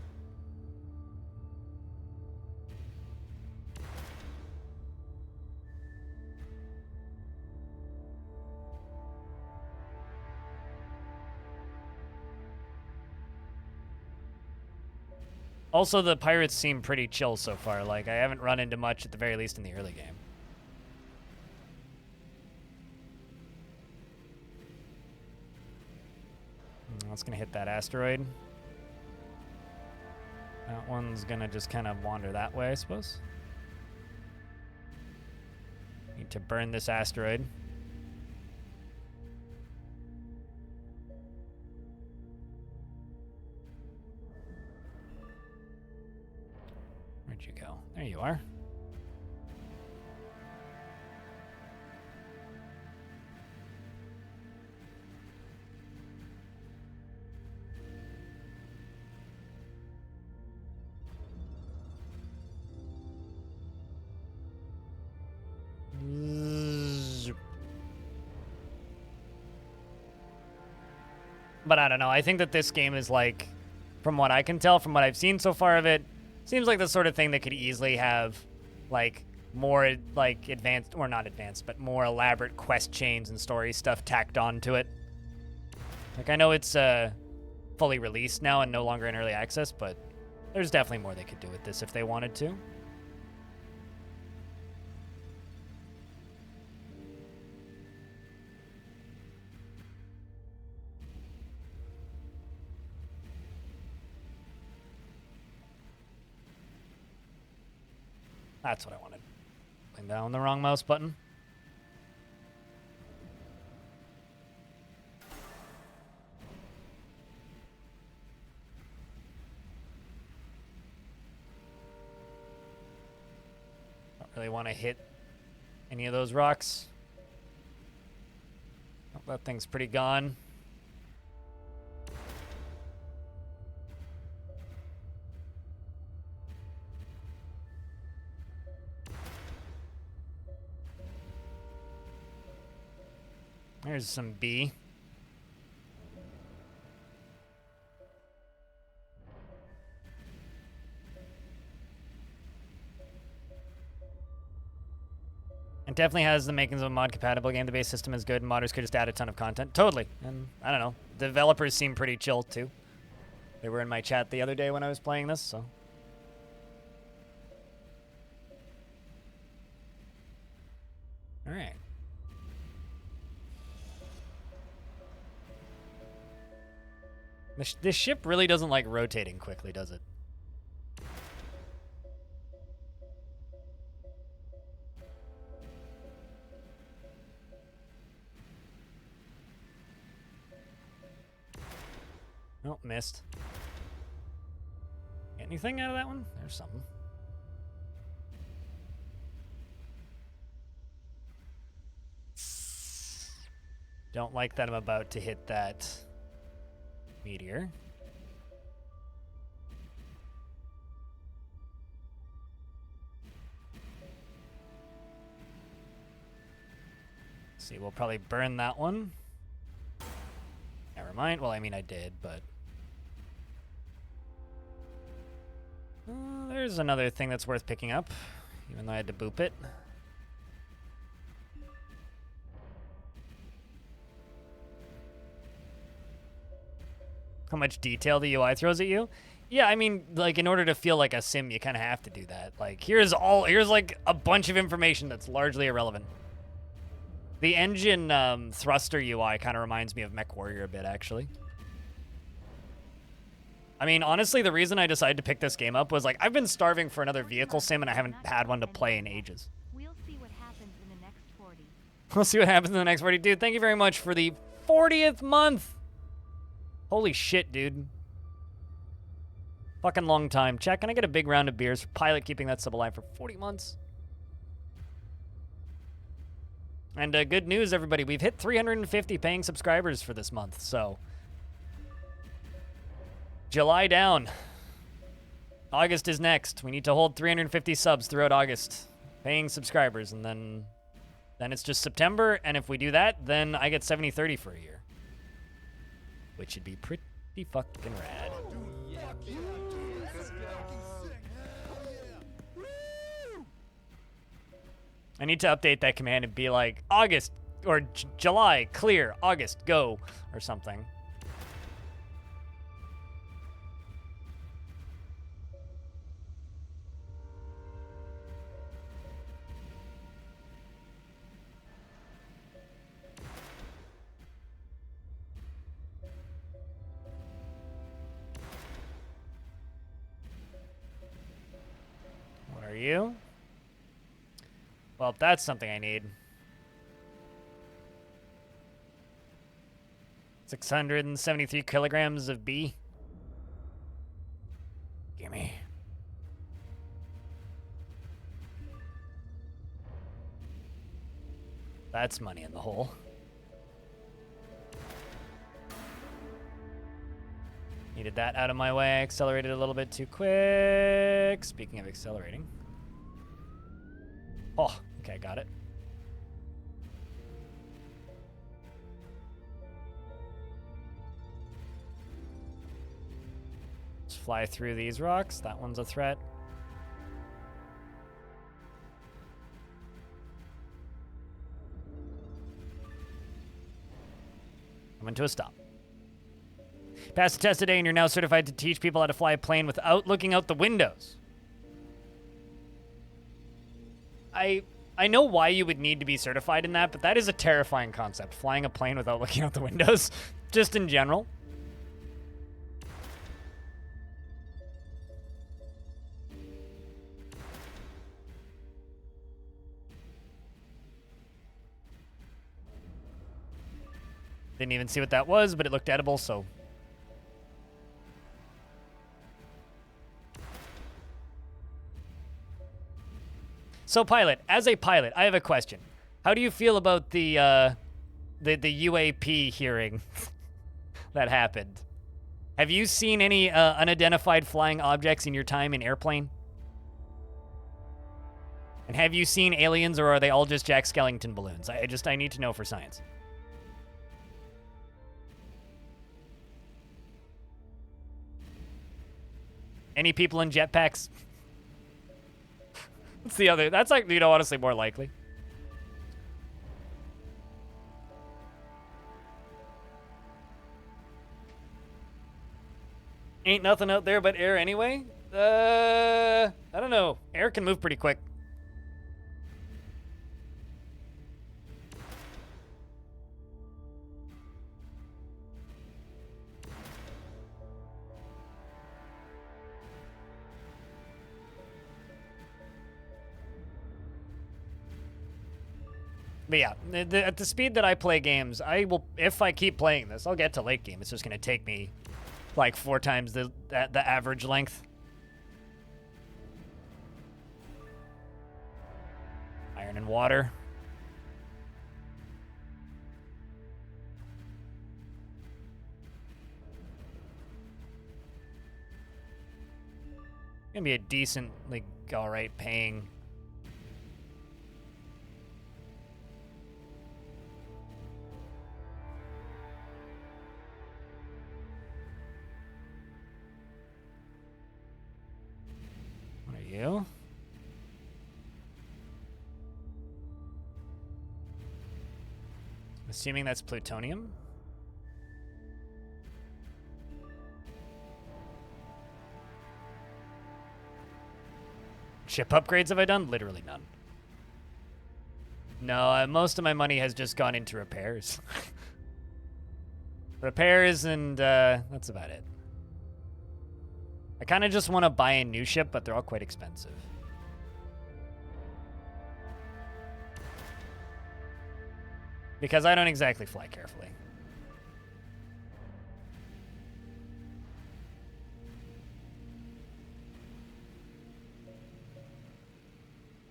Also, the pirates seem pretty chill so far. Like, I haven't run into much, at the very least, in the early game. That's gonna hit that asteroid. That one's gonna just kind of wander that way, I suppose. Need to burn this asteroid. Where'd you go? There you are. But I don't know. I think that this game is like, from what I can tell, from what I've seen so far of it, seems like the sort of thing that could easily have, like, more, like, advanced, or not advanced, but more elaborate quest chains and story stuff tacked onto it. Like, I know it's fully released now and no longer in early access, but there's definitely more they could do with this if they wanted to. That's what I wanted. Putting down the wrong mouse button. Don't really want to hit any of those rocks. Oh, that thing's pretty gone. There's some B. It definitely has the makings of a mod-compatible game. The base system is good, and modders could just add a ton of content. Totally. And I don't know. Developers seem pretty chill, too. They were in my chat the other day when I was playing this, so... Alright. This ship really doesn't like rotating quickly, does it? Oh, missed. Get anything out of that one? There's something. Don't like that I'm about to hit that meteor. See, we'll probably burn that one. Never mind. Well, I mean, I did, but... there's another thing that's worth picking up, even though I had to boop it. How much detail the UI throws at you? Yeah, I mean, like, in order to feel like a sim, you kind of have to do that. Like, here's like a bunch of information that's largely irrelevant. The engine thruster UI kind of reminds me of MechWarrior a bit, actually. I mean, honestly, the reason I decided to pick this game up was, like, I've been starving for another vehicle sim, and I haven't had one to play in ages. We'll see what happens in the next 40. We'll see what happens in the next 40. Dude, thank you very much for the 40th month. Holy shit, dude. Fucking long time. Chat, can I get a big round of beers for Pilot keeping that sub alive for 40 months? And good news, everybody. We've hit 350 paying subscribers for this month, so... July down. August is next. We need to hold 350 subs throughout August. Paying subscribers, and then it's just September, and if we do that, then I get 70-30 for a year. Which should be pretty fucking rad. I need to update that command and be like, August, or July, clear, August, go, or something. What are you? Well, that's something I need. 673 kilograms of B. Gimme. That's money in the hole. Needed that out of my way. I accelerated a little bit too quick. Speaking of accelerating. Oh, okay, got it. Let's fly through these rocks. That one's a threat. Coming to a stop. Passed the test today and you're now certified to teach people how to fly a plane without looking out the windows. I know why you would need to be certified in that, but that is a terrifying concept, flying a plane without looking out the windows, just in general. Didn't even see what that was, but it looked edible, so... So, pilot, as a pilot, I have a question. How do you feel about the UAP hearing that happened? Have you seen any unidentified flying objects in your time in airplane? And have you seen aliens, or are they all just Jack Skellington balloons? I need to know for science. Any people in jetpacks? That's the other. That's like, honestly more likely. Ain't nothing out there but air anyway? I don't know. Air can move pretty quick. But yeah, at the speed that I play games, I will, if I keep playing this, I'll get to late game. It's just going to take me like 4 times the average length. Iron and water. Gonna be a decent, like, alright paying. What are you? Assuming that's plutonium. Ship upgrades have I done? Literally none. No, most of my money has just gone into repairs. Repairs and that's about it. I kind of just want to buy a new ship, but they're all quite expensive. Because I don't exactly fly carefully.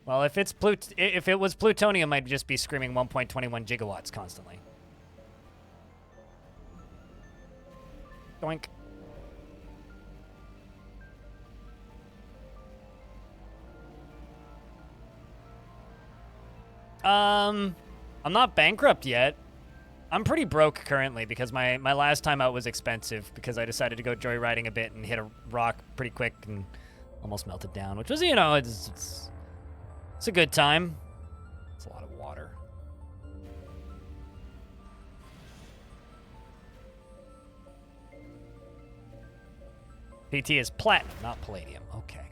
Well, if it was plutonium, I'd just be screaming 1.21 gigawatts constantly. Doink. I'm not bankrupt yet. I'm pretty broke currently because my last time out was expensive because I decided to go joyriding a bit and hit a rock pretty quick and almost melted down, which was, you know, it's a good time. It's a lot of water. PT is platinum, not palladium. Okay.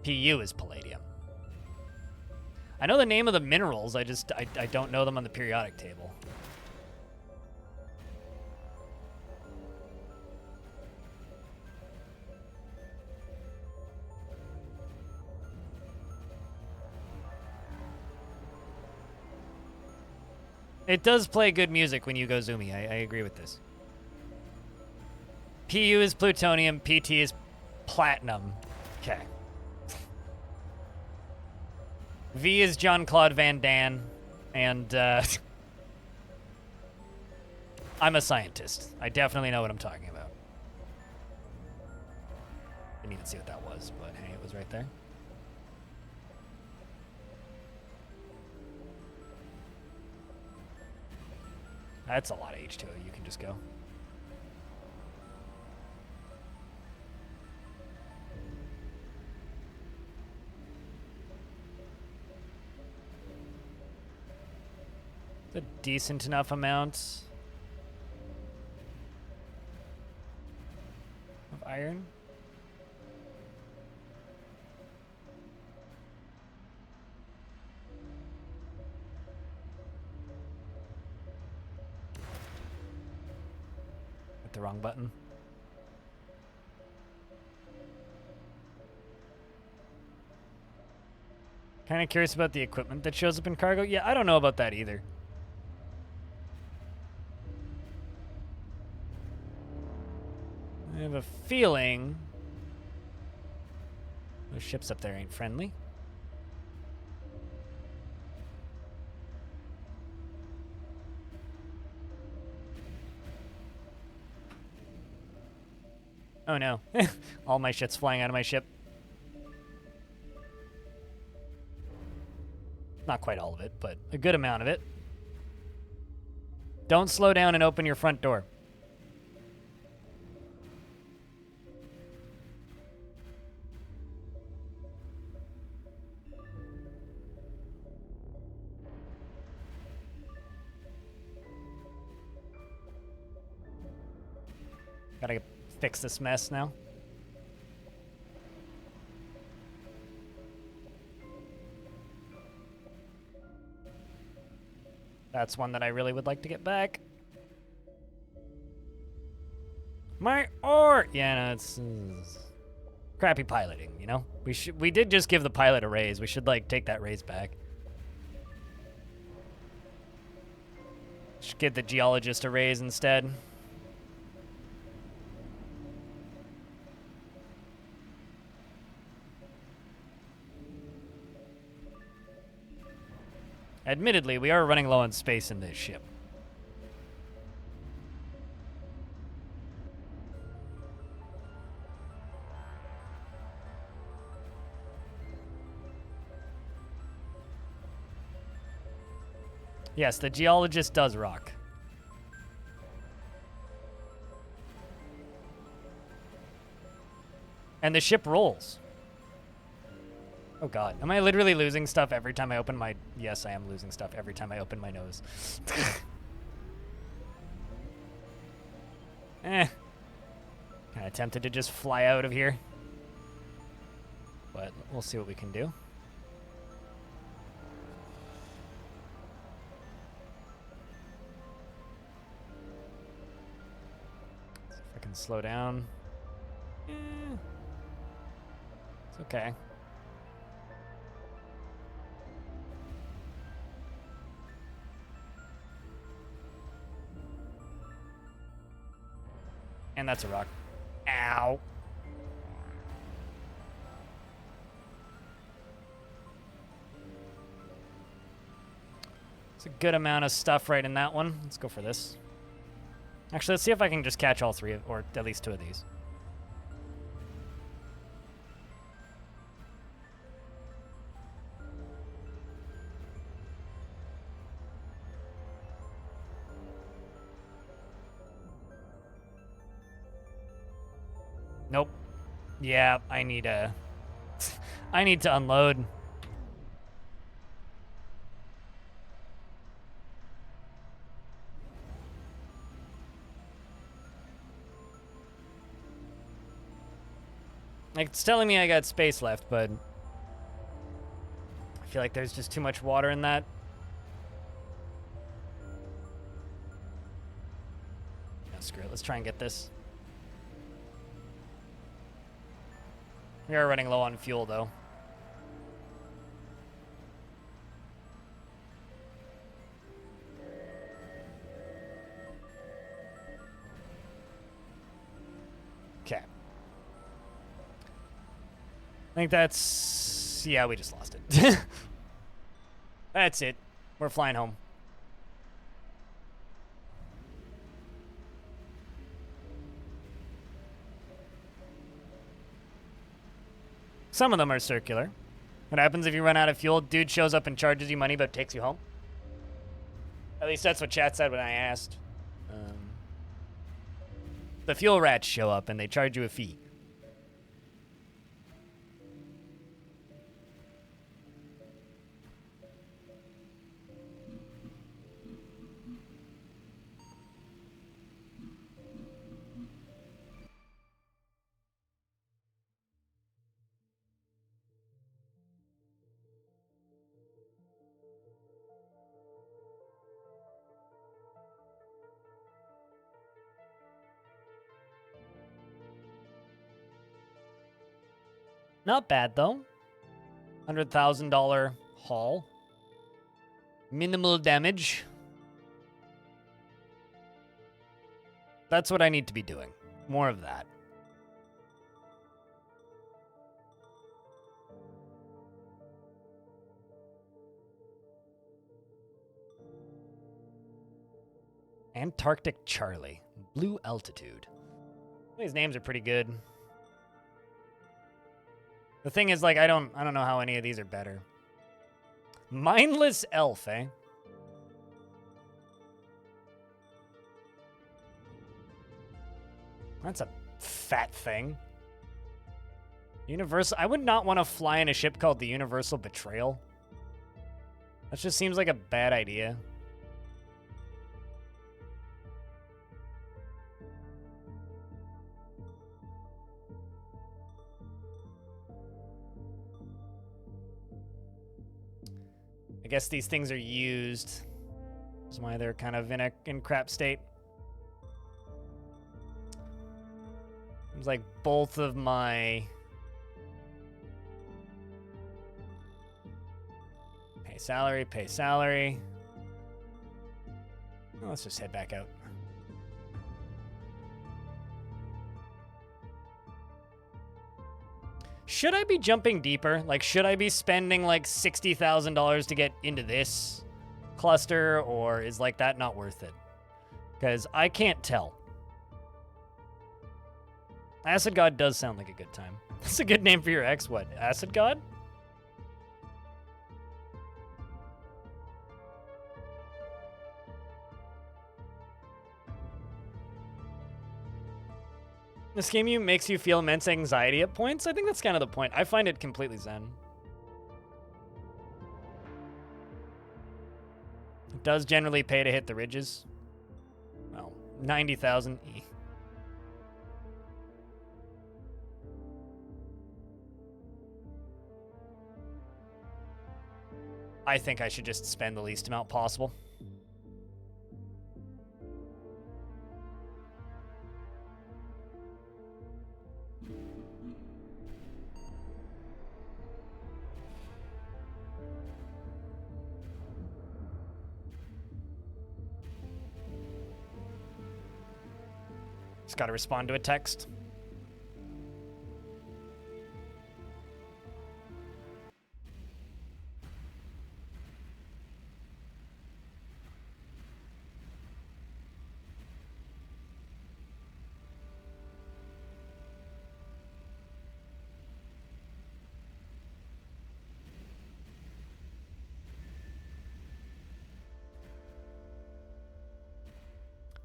PU is palladium. I know the name of the minerals, I don't know them on the periodic table. It does play good music when you go zoomy. I agree with this. PU is plutonium, PT is platinum. Okay. V is Jean-Claude Van Damme, and I'm a scientist. I definitely know what I'm talking about. Didn't even see what that was, but hey, it was right there. That's a lot of H2O. You can just go. a decent enough amount of iron. Hit the wrong button. Kind of curious about the equipment that shows up in cargo. Yeah, I don't know about that either. I have a feeling those ships up there ain't friendly. Oh no. All my shit's flying out of my ship. Not quite all of it, but a good amount of it. Don't slow down and open your front door. Gotta fix this mess now. That's one that I really would like to get back. My ore! Yeah, no, it's crappy piloting, you know? We did just give the pilot a raise. We should, like, take that raise back. Should give the geologist a raise instead. Admittedly, we are running low on space in this ship. Yes, the geologist does rock. And the ship rolls. Oh god, am I literally losing stuff every time I open my... Yes, I am losing stuff every time I open my nose. Kinda tempted to just fly out of here. But we'll see what we can do. See if I can slow down. It's okay. And that's a rock. Ow. It's a good amount of stuff right in that one. Let's go for this. Actually, let's see if I can just catch all three, or at least two of these. Nope. Yeah, I need to unload. Like, it's telling me I got space left, but I feel like there's just too much water in that. No, screw it. Let's try and get this. We are running low on fuel, though. Okay. I think that's... Yeah, we just lost it. That's it. We're flying home. Some of them are circular. What happens if you run out of fuel? Dude shows up and charges you money but takes you home. At least that's what chat said when I asked. The fuel rats show up and they charge you a fee. Not bad, though. $100,000 haul. Minimal damage. That's what I need to be doing. More of that. Antarctic Charlie. Blue Altitude. These names are pretty good. The thing is, like, I don't know how any of these are better. Mindless Elf, eh? That's a fat thing. Universal. I would not want to fly in a ship called the Universal Betrayal. That just seems like a bad idea. I guess these things are used. That's why they're kind of in crap state. Seems like both of my pay salary. Well, let's just head back out. Should I be jumping deeper? Like, should I be spending like $60,000 to get into this cluster, or is like that not worth it? Because I can't tell. Acid God does sound like a good time. That's a good name for your ex. What? Acid God? This game makes you feel immense anxiety at points. I think that's kind of the point. I find it completely zen. It does generally pay to hit the ridges. Well, 90,000. I think I should just spend the least amount possible. Just gotta respond to a text.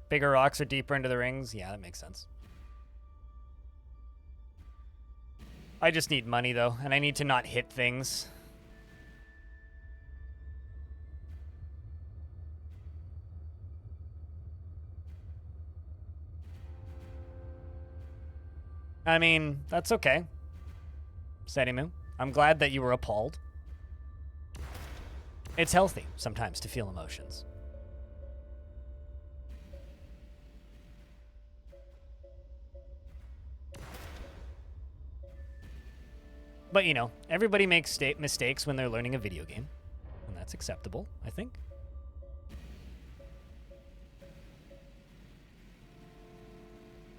Bigger rocks are deeper into the rings. Yeah, that makes sense. I just need money, though, and I need to not hit things. I mean, that's okay. Sedimu, I'm glad that you were appalled. It's healthy sometimes to feel emotions. But, you know, everybody makes mistakes when they're learning a video game. And that's acceptable, I think.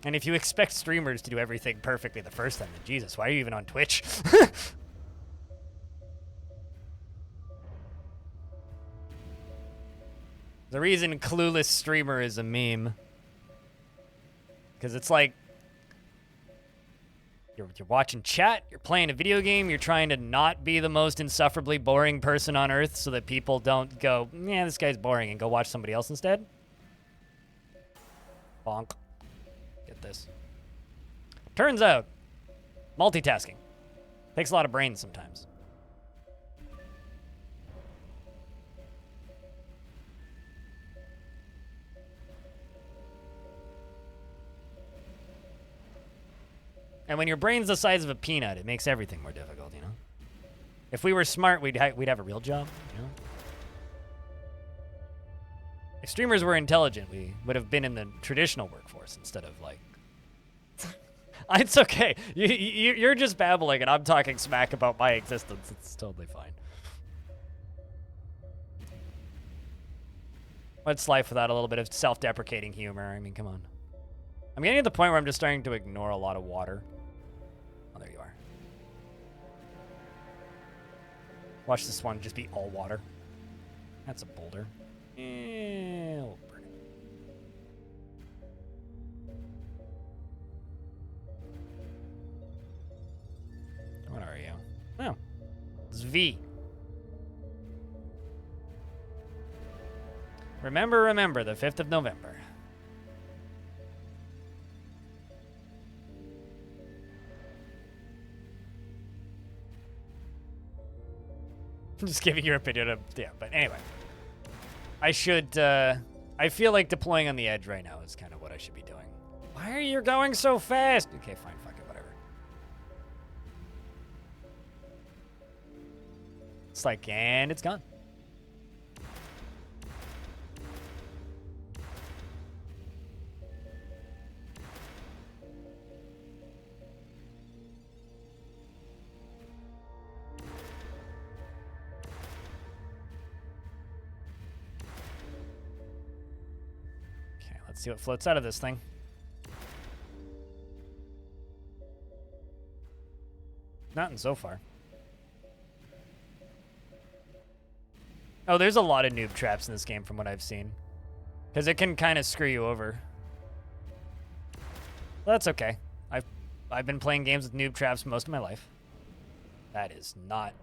And if you expect streamers to do everything perfectly the first time, then Jesus, why are you even on Twitch? The reason Clueless Streamer is a meme. Because it's like, You're watching chat, you're playing a video game, you're trying to not be the most insufferably boring person on earth so that people don't go, yeah, this guy's boring, and go watch somebody else instead. Bonk. Get this. Turns out, multitasking takes a lot of brains sometimes. And when your brain's the size of a peanut, it makes everything more difficult, you know? If we were smart, we'd have a real job, you know? If streamers were intelligent, we would have been in the traditional workforce instead of, like, It's okay. You're just babbling, and I'm talking smack about my existence. It's totally fine. What's life without a little bit of self-deprecating humor? I mean, come on. I'm getting to the point where I'm just starting to ignore a lot of water. Oh, there you are. Watch this one just be all water. That's a boulder. We'll burn it. What are you? Oh, it's V. Remember, the 5th of November. I'm just giving your opinion of, yeah, but anyway. I feel like deploying on the edge right now is kind of what I should be doing. Why are you going so fast? Okay, fine, fuck it, whatever. It's like, and it's gone. Let's see what floats out of this thing. Nothing so far. Oh, there's a lot of noob traps in this game from what I've seen. Because it can kind of screw you over. That's okay. I've been playing games with noob traps most of my life. That is not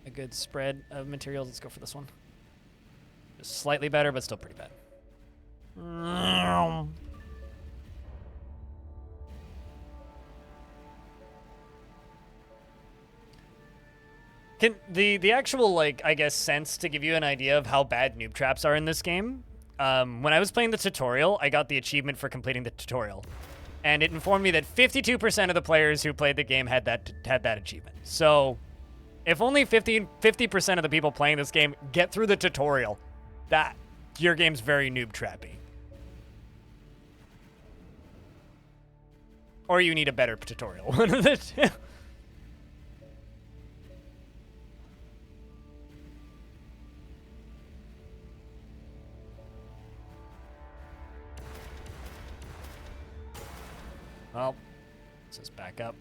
a good spread of materials. Let's go for this one. Just slightly better, but still pretty bad. Can the actual, like, I guess, sense to give you an idea of how bad noob traps are in this game? When I was playing the tutorial, I got the achievement for completing the tutorial. And it informed me that 52% of the players who played the game had that achievement. So, if only 50% of the people playing this game get through the tutorial, your game's very noob trappy. Or you need a better tutorial. One of the two. Well, let's just back up.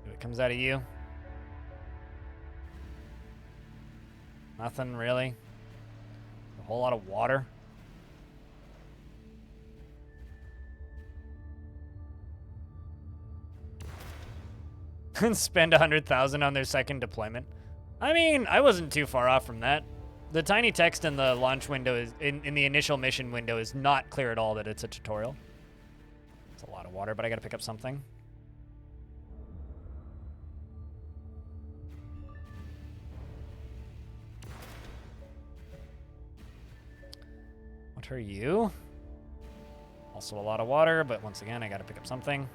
If it comes out of you. Nothing really. A whole lot of water. And spend 100,000 on their second deployment. I mean, I wasn't too far off from that. The tiny text in the launch window is in the initial mission window is not clear at all that it's a tutorial. It's a lot of water, but I gotta pick up something. What are you? Also a lot of water, but once again, I gotta pick up something.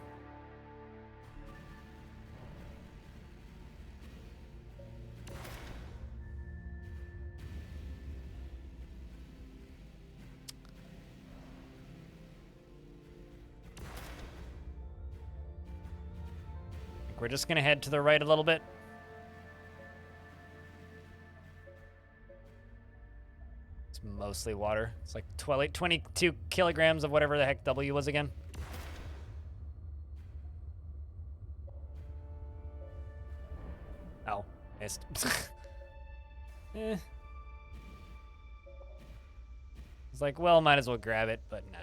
We're just gonna head to the right a little bit. It's mostly water. It's like 22 kilograms of whatever the heck W was again. Oh, missed. Eh. It's like, well, might as well grab it, but nah.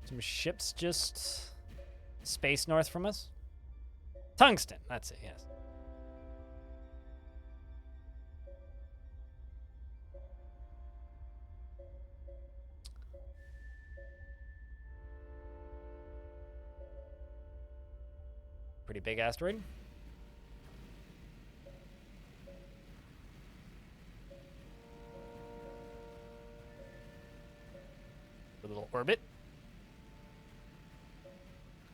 Some ships just space north from us. Tungsten, that's it, yes. Pretty big asteroid. A little orbit.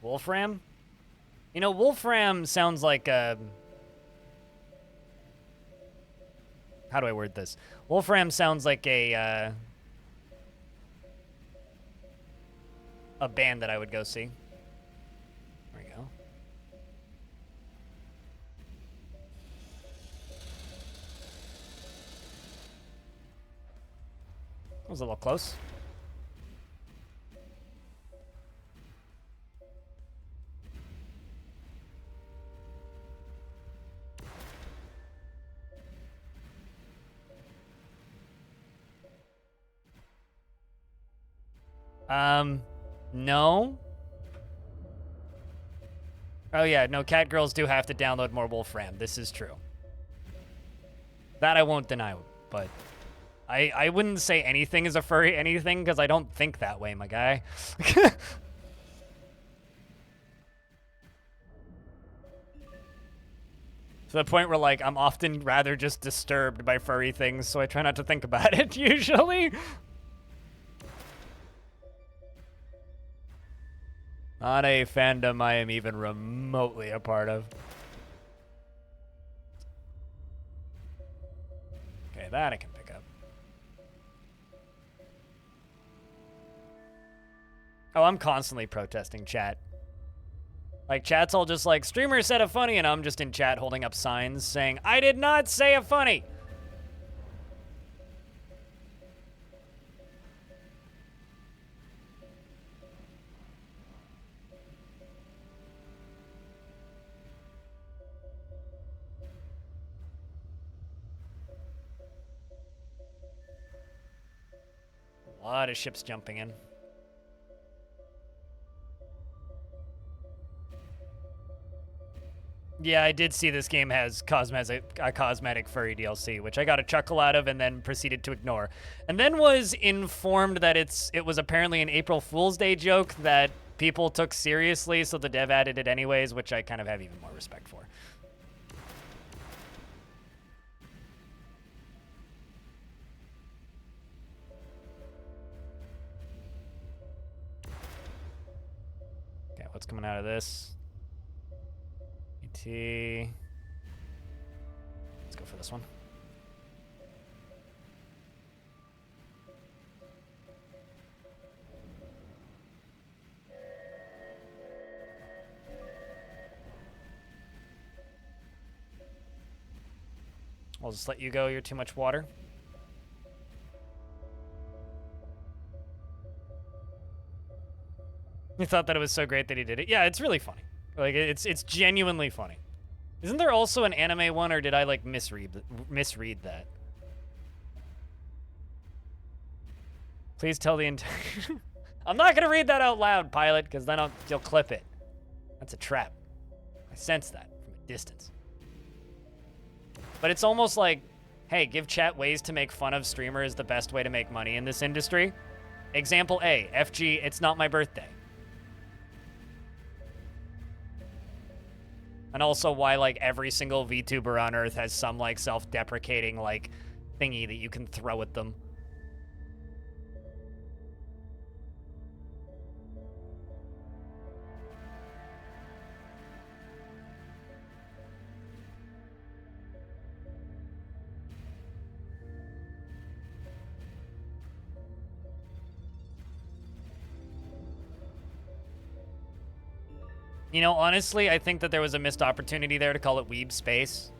Wolfram? You know, Wolfram sounds like a... How do I word this? Wolfram sounds like a band that I would go see. There we go. That was a little close. No. Oh yeah, no, cat girls do have to download more Wolfram. This is true. That I won't deny, but I wouldn't say anything is a furry anything because I don't think that way, my guy. To the point where, like, I'm often rather just disturbed by furry things, so I try not to think about it, usually. Not a fandom I am even remotely a part of. Okay, that I can pick up. Oh, I'm constantly protesting chat. Like, chat's all just like, streamer said a funny, and I'm just in chat holding up signs saying, I did not say a funny! A lot of ships jumping in. Yeah, I did see this game has a cosmetic furry DLC, which I got a chuckle out of and then proceeded to ignore. And then was informed that it was apparently an April Fool's Day joke that people took seriously, so the dev added it anyways, which I kind of have even more respect for. Okay, what's coming out of this? ET. Let's go for this one. I'll just let you go. You're too much water. You thought that it was so great that he did it. Yeah, it's really funny. Like, it's genuinely funny. Isn't there also an anime one, or did I, like, misread that? Please tell the entire... I'm not gonna read that out loud, pilot, because then you'll clip it. That's a trap. I sense that from a distance. But it's almost like, hey, give chat ways to make fun of streamers the best way to make money in this industry. Example A, FG, it's not my birthday. And also why, like, every single VTuber on Earth has some, like, self-deprecating, like, thingy that you can throw at them. You know, honestly, I think that there was a missed opportunity there to call it Weeb Space.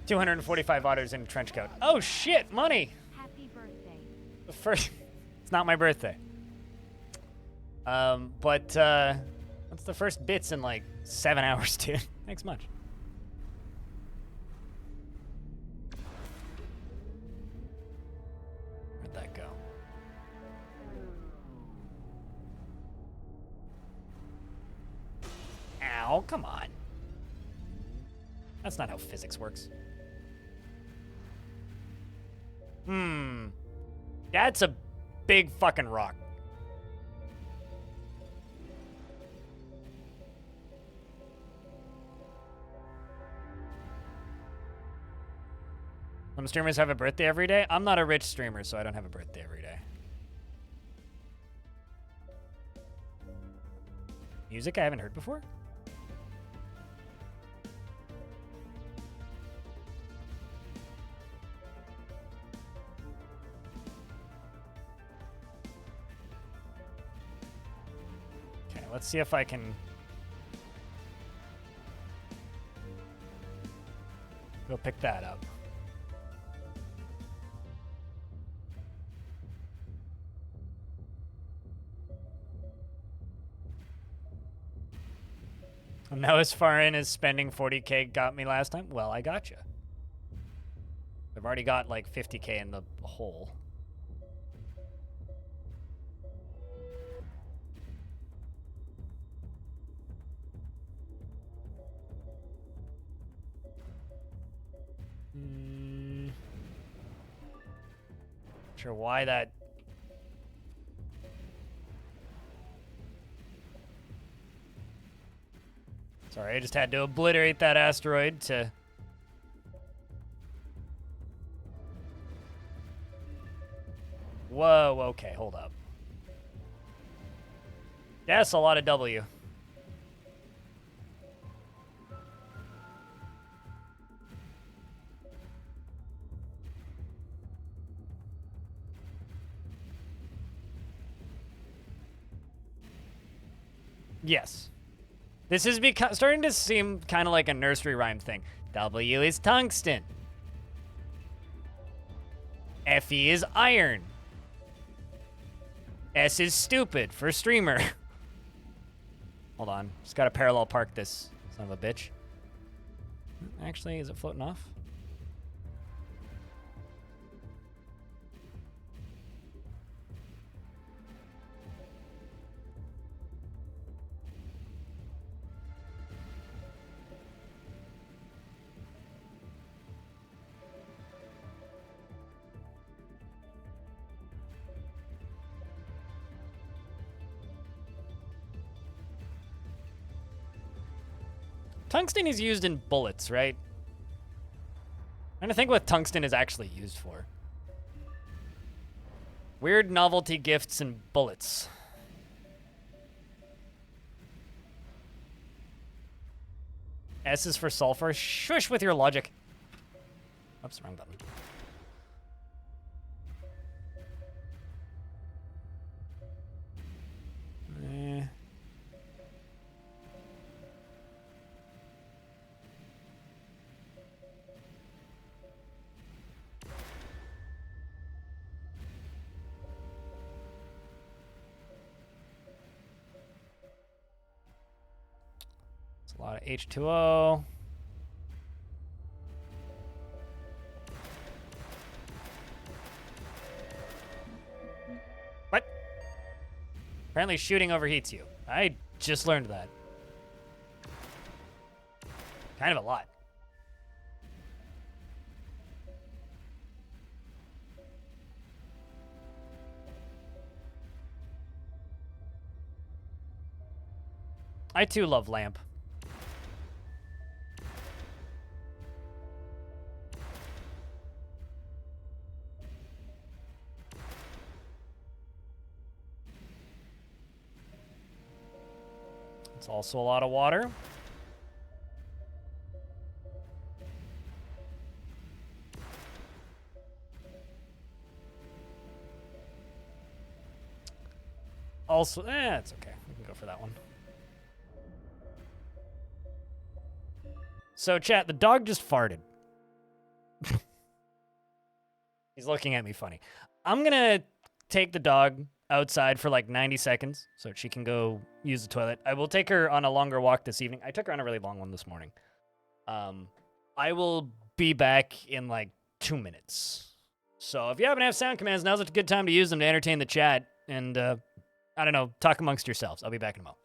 245 otters in a trench coat. Oh shit, money! Happy birthday. The first... It's not my birthday. But that's the first bits in like 7 hours, dude. Thanks much. Where'd that go? Ow, come on. That's not how physics works. That's a big fucking rock. Some streamers have a birthday every day. I'm not a rich streamer, so I don't have a birthday every day. Music I haven't heard before? Okay, let's see if I can go pick that up. I'm now as far in as spending 40K got me last time. Well, I gotcha. I've already got like 50K in the hole. Sure why that. Sorry, I just had to obliterate that asteroid to. Whoa, okay, hold up. That's a lot of W. Yes. This is starting to seem kind of like a nursery rhyme thing. W is tungsten. Fe is iron. S is stupid for streamer. Hold on. Just gotta parallel park this son of a bitch. Actually, is it floating off? Tungsten is used in bullets, right? I'm trying to think what tungsten is actually used for. Weird novelty gifts and bullets. S is for sulfur. Shush with your logic. Oops, wrong button. It's a lot of H2O. What? Apparently shooting overheats you. I just learned that. Kind of a lot. I too love lamp. It's also a lot of water. Also, it's okay. We can go for that one. So, chat, the dog just farted. He's looking at me funny. I'm gonna take the dog outside for like 90 seconds so she can go use the toilet. I will take her on a longer walk this evening. I took her on a really long one this morning. I will be back in like 2 minutes. So if you happen to have sound commands, now's a good time to use them to entertain the chat and, I don't know, talk amongst yourselves. I'll be back in a moment.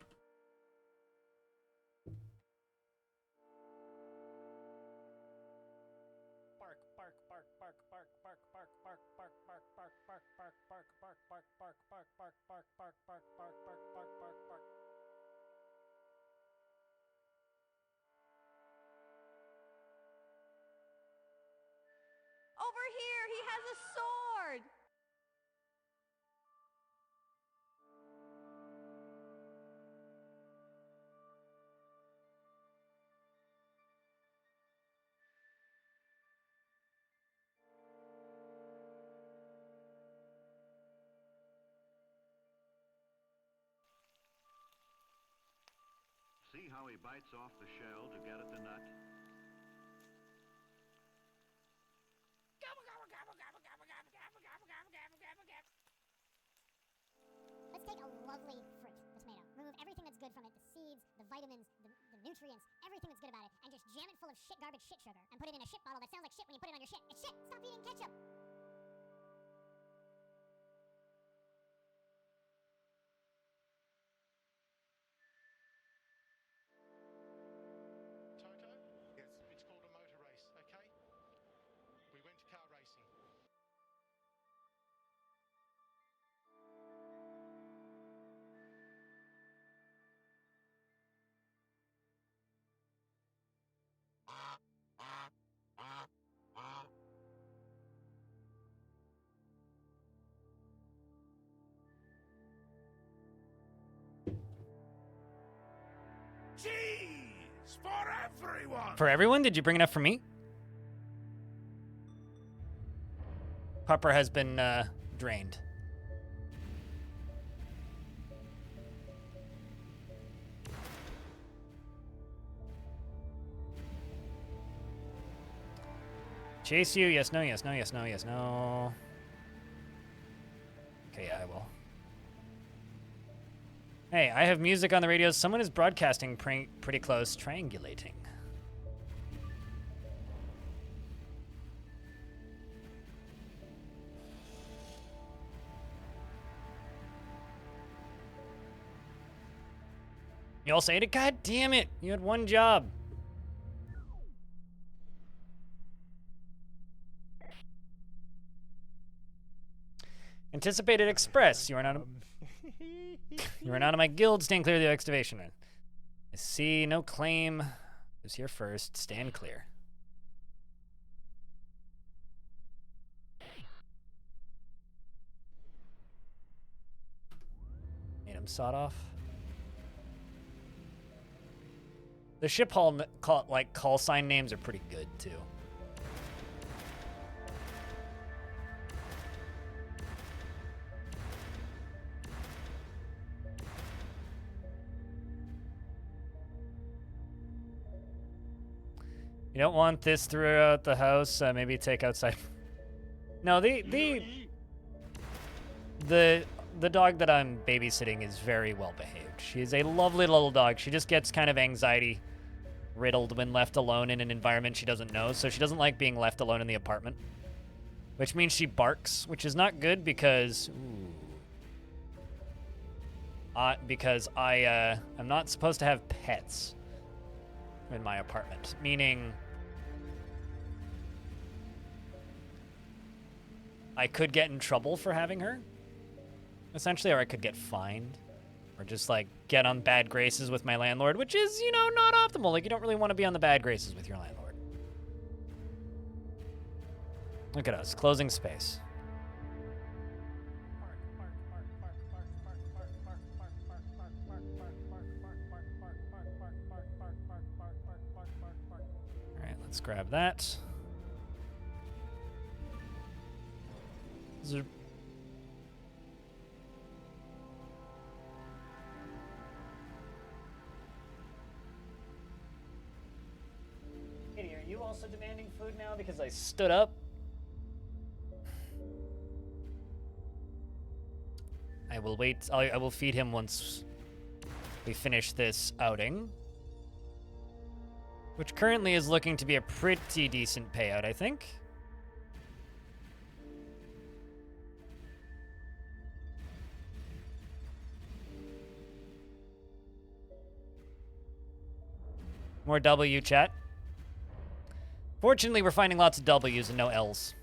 Over here, he has a sword! See how he bites off the shell to get at the nut? Let's take a lovely fruit, the tomato. Remove everything that's good from it, the seeds, the vitamins, the nutrients, everything that's good about it, and just jam it full of shit garbage shit sugar and put it in a shit bottle that sounds like shit when you put it on your shit. It's shit! Stop eating ketchup! Toto? Yes. It's called a motor race, okay? We went car racing. Cheese for everyone! For everyone? Did you bring enough for me? Pupper has been drained. Chase you? Yes, no, yes, no, yes, no, yes, no. Okay, yeah, I will. Hey, I have music on the radio. Someone is broadcasting pretty close, triangulating. You all say it? God damn it! You had one job. Anticipated Express. You are not. You are not in my guild. Stand clear of the excavation. I see no claim. Who's here first? Stand clear. Made him sawed off. The ship hall call sign names are pretty good too. You don't want this throughout the house. Maybe take outside. No, the dog that I'm babysitting is very well behaved. She is a lovely little dog. She just gets kind of anxiety riddled when left alone in an environment she doesn't know. So she doesn't like being left alone in the apartment, which means she barks, which is not good because I'm not supposed to have pets in my apartment, meaning I could get in trouble for having her, essentially, or I could get fined, or just, like, get on bad graces with my landlord, which is, you know, not optimal. Like, you don't really want to be on the bad graces with your landlord. Look at us, closing space. All right, let's grab that. Katie, are you also demanding food now because I stood up? I will wait. I will feed him once we finish this outing, which currently is looking to be a pretty decent payout, I think. More W, chat. Fortunately, we're finding lots of W's and no L's.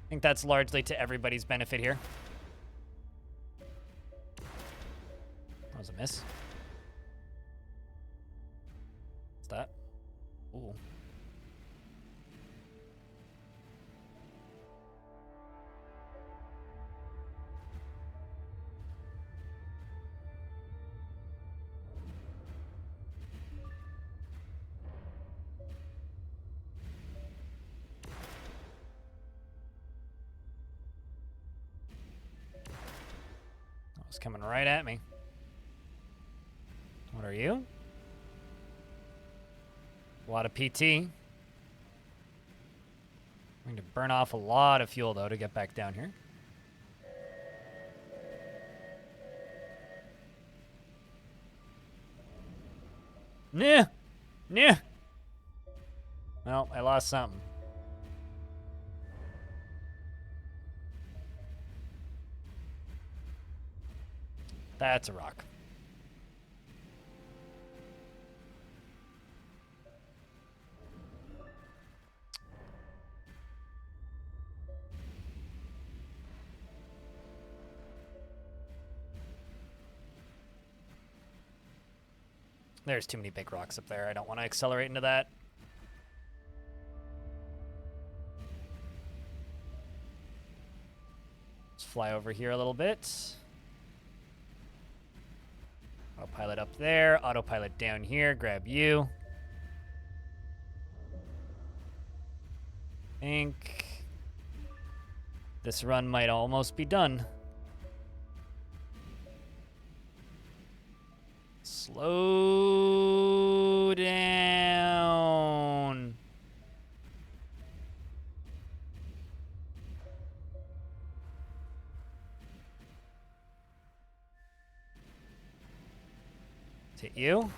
I think that's largely to everybody's benefit here. That was a miss. What's that? Ooh. coming right at me. What are you? A lot of PT. I'm going to burn off a lot of fuel, though, to get back down here. Nah! Nah! Well, I lost something. That's a rock. There's too many big rocks up there. I don't want to accelerate into that. Let's fly over here a little bit. Autopilot up there. Autopilot down here. Grab you. I think this run might almost be done. Slow down. Let's hit you.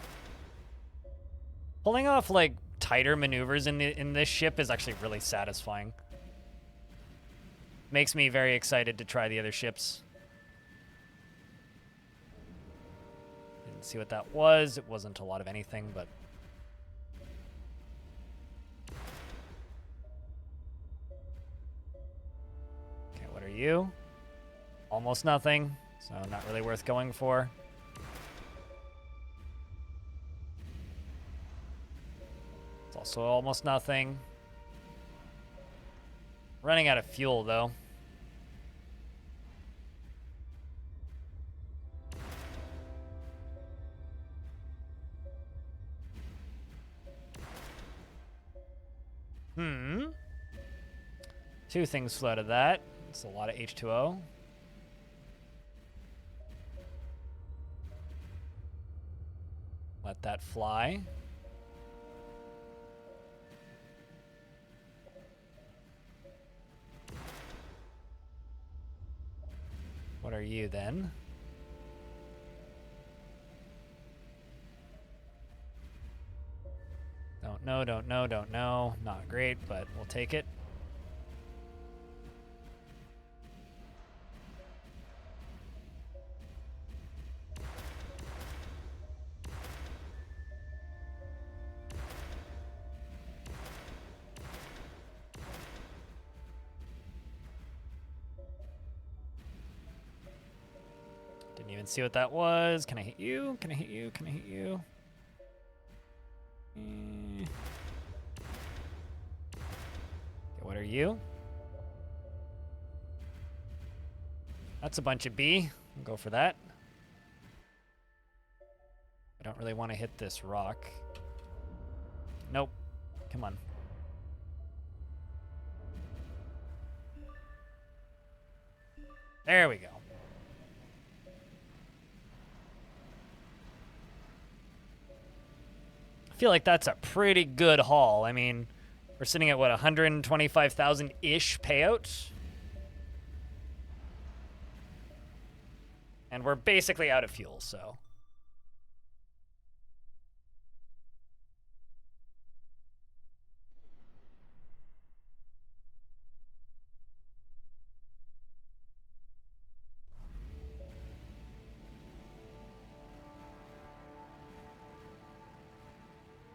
Pulling off like tighter maneuvers in this ship is actually really satisfying. Makes me very excited to try the other ships. Didn't see what that was. It wasn't a lot of anything, but... Okay, what are you? Almost nothing, so not really worth going for. It's also almost nothing. Running out of fuel, though. Two things flew out of that. It's a lot of H2O. Let that fly. What are you then? Don't know, don't know, don't know. Not great, but we'll take it. Didn't even see what that was. Can I hit you? Can I hit you? Can I hit you? Okay, what are you? That's a bunch of B. I'll go for that. I don't really want to hit this rock. Nope. Come on. There we go. I feel like that's a pretty good haul. I mean, we're sitting at, what, 125,000-ish payout? And we're basically out of fuel, so...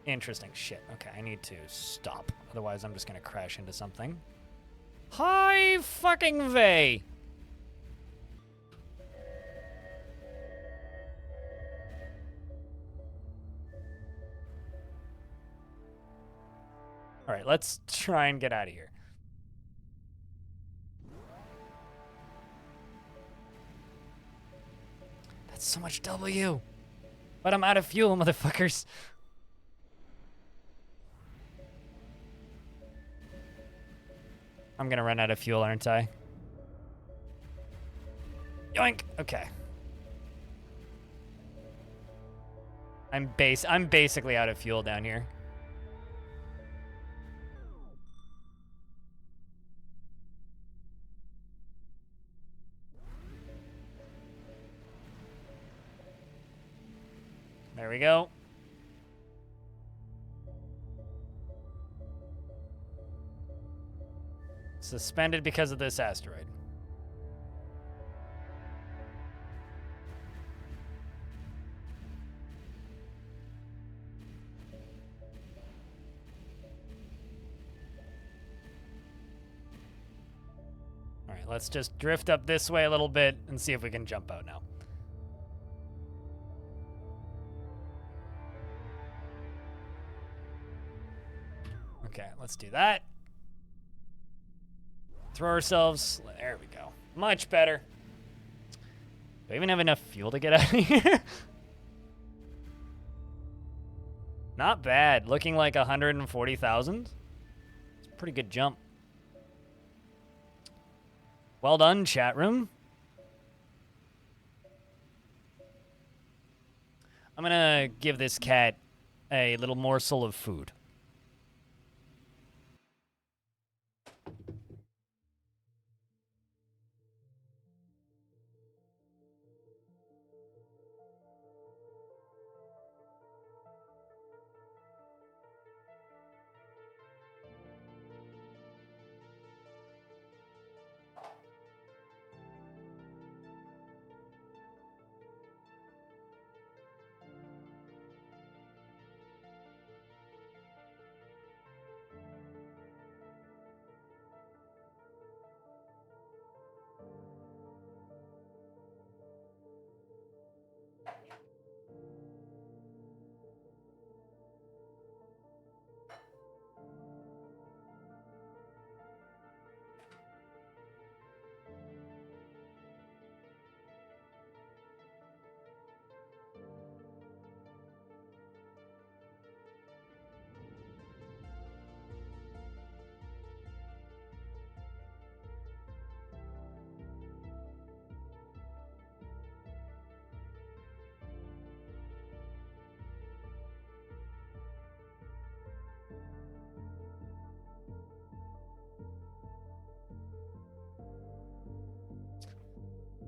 Interesting shit. Okay, I need to stop. Otherwise, I'm just gonna crash into something. Hi fucking vey! Alright, let's try and get out of here. That's so much W! But I'm out of fuel, motherfuckers! I'm gonna run out of fuel, aren't I? Yoink! Okay. I'm basically out of fuel down here. There we go. Suspended because of this asteroid. All right, let's just drift up this way a little bit and see if we can jump out now. Okay, let's do that. Throw ourselves. There we go. Much better. Do I even have enough fuel to get out of here? Not bad. Looking like 140,000. It's a pretty good jump. Well done, chat room. I'm gonna give this cat a little morsel of food.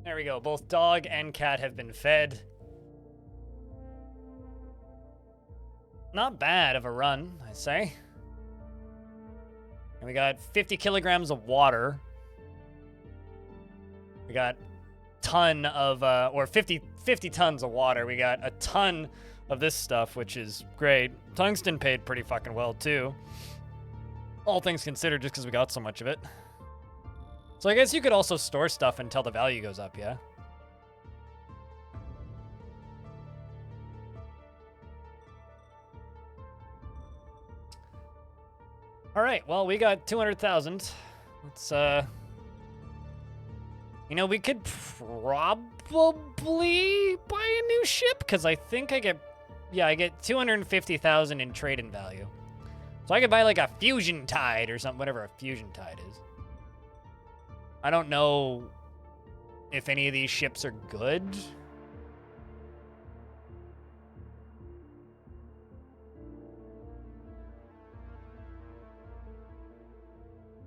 There we go. Both dog and cat have been fed. Not bad of a run, I say. And we got 50 kilograms of water. We got ton of, or 50 tons of water. We got a ton of this stuff, which is great. Tungsten paid pretty fucking well, too. All things considered, just because we got so much of it. So I guess you could also store stuff until the value goes up, yeah? All right, well, we got 200,000. Let's, you know, we could probably buy a new ship, because I think I get 250,000 in trade-in value. So I could buy, like, a fusion tide or something, whatever a fusion tide is. I don't know if any of these ships are good.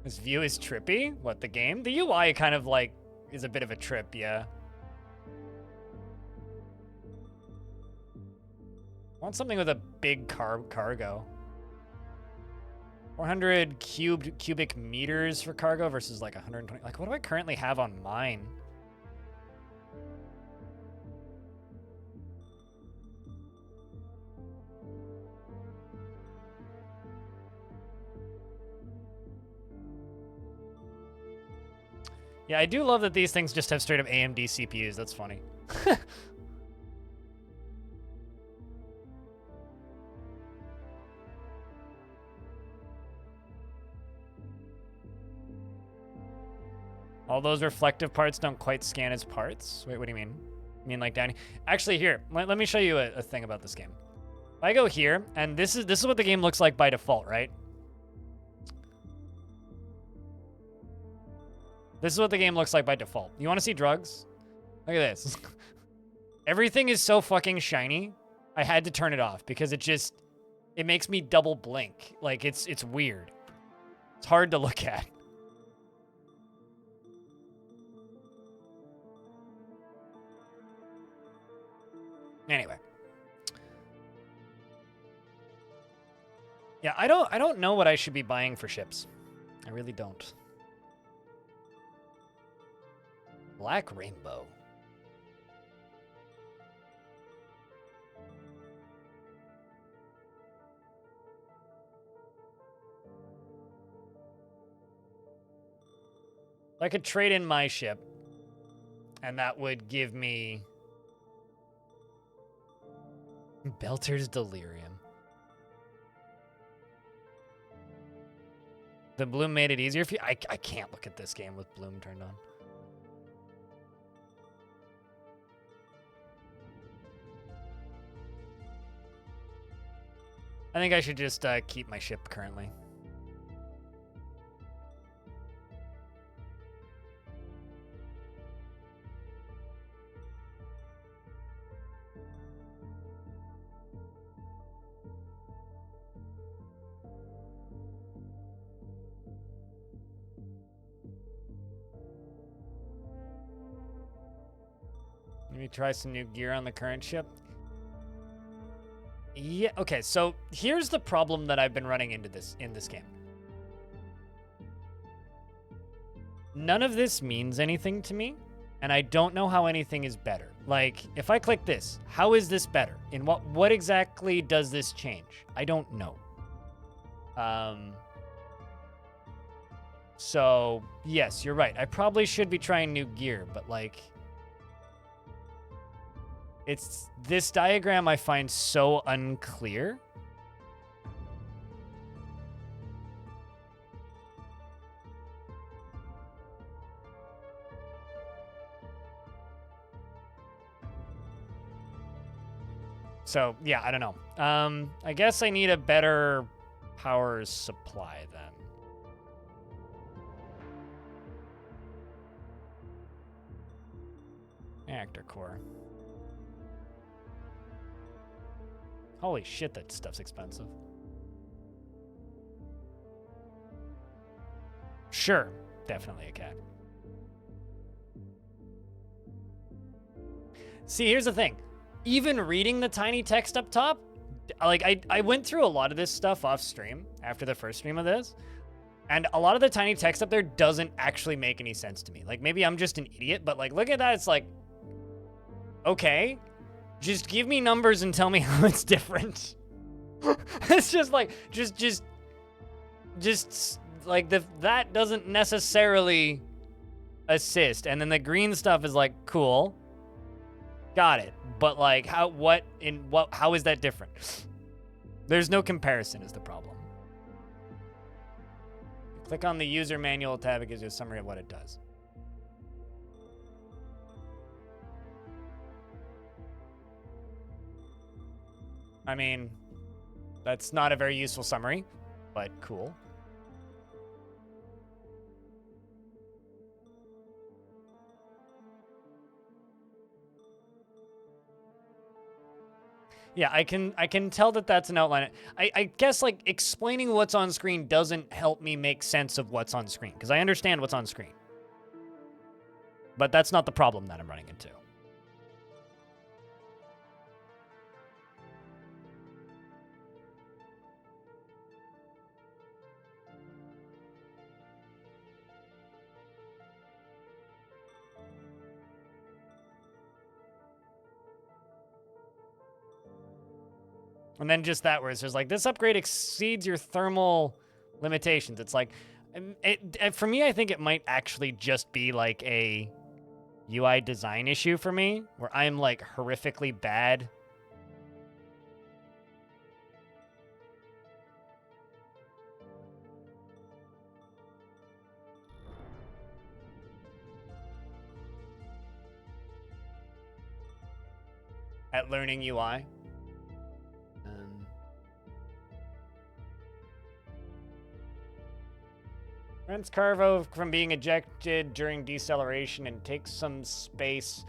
This view is trippy? What, the game? The UI kind of, like, is a bit of a trip, yeah. I want something with a big cargo. 400 cubic meters for cargo versus like 120. Like, what do I currently have on mine? Yeah, I do love that these things just have straight up AMD CPUs. That's funny. All those reflective parts don't quite scan as parts? Wait, what do you mean? You mean like down here? Actually, here, let me show you a thing about this game. If I go here, and this is what the game looks like by default, right? This is what the game looks like by default. You want to see drugs? Look at this. Everything is so fucking shiny. I had to turn it off because it makes me double blink. Like, it's weird. It's hard to look at. Anyway. Yeah, I don't know what I should be buying for ships. I really don't. Black Rainbow. I could trade in my ship, and that would give me Belter's Delirium. The bloom made it easier for you? I can't look at this game with bloom turned on. I think I should just keep my ship currently. Maybe try some new gear on the current ship. Yeah, okay, so here's the problem that I've been running into in this game. None of this means anything to me, and I don't know how anything is better. Like, if I click this, how is this better? In what exactly does this change? I don't know. So, yes, you're right. I probably should be trying new gear, but like... It's this diagram I find so unclear. So, yeah, I don't know. I guess I need a better power supply then. Reactor core. Holy shit, that stuff's expensive. Sure, definitely a cat. See, here's the thing. Even reading the tiny text up top, like, I went through a lot of this stuff off stream after the first stream of this, and a lot of the tiny text up there doesn't actually make any sense to me. Like, maybe I'm just an idiot, but, like, look at that. It's like, okay, just give me numbers and tell me how it's different. It's just like, just like that doesn't necessarily assist. And then the green stuff is like, cool. Got it. But like, how is that different? There's no comparison is the problem. Click on the user manual tab, it gives you a summary of what it does. I mean, that's not a very useful summary, but cool. Yeah, I can tell that that's an outline. I guess, like, explaining what's on screen doesn't help me make sense of what's on screen, because I understand what's on screen. But that's not the problem that I'm running into. And then just that, where it's just like, this upgrade exceeds your thermal limitations. It's like, for me, I think it might actually just be like a UI design issue for me, where I'm like horrifically bad. At learning UI. Prevents cargo from being ejected during deceleration and takes some space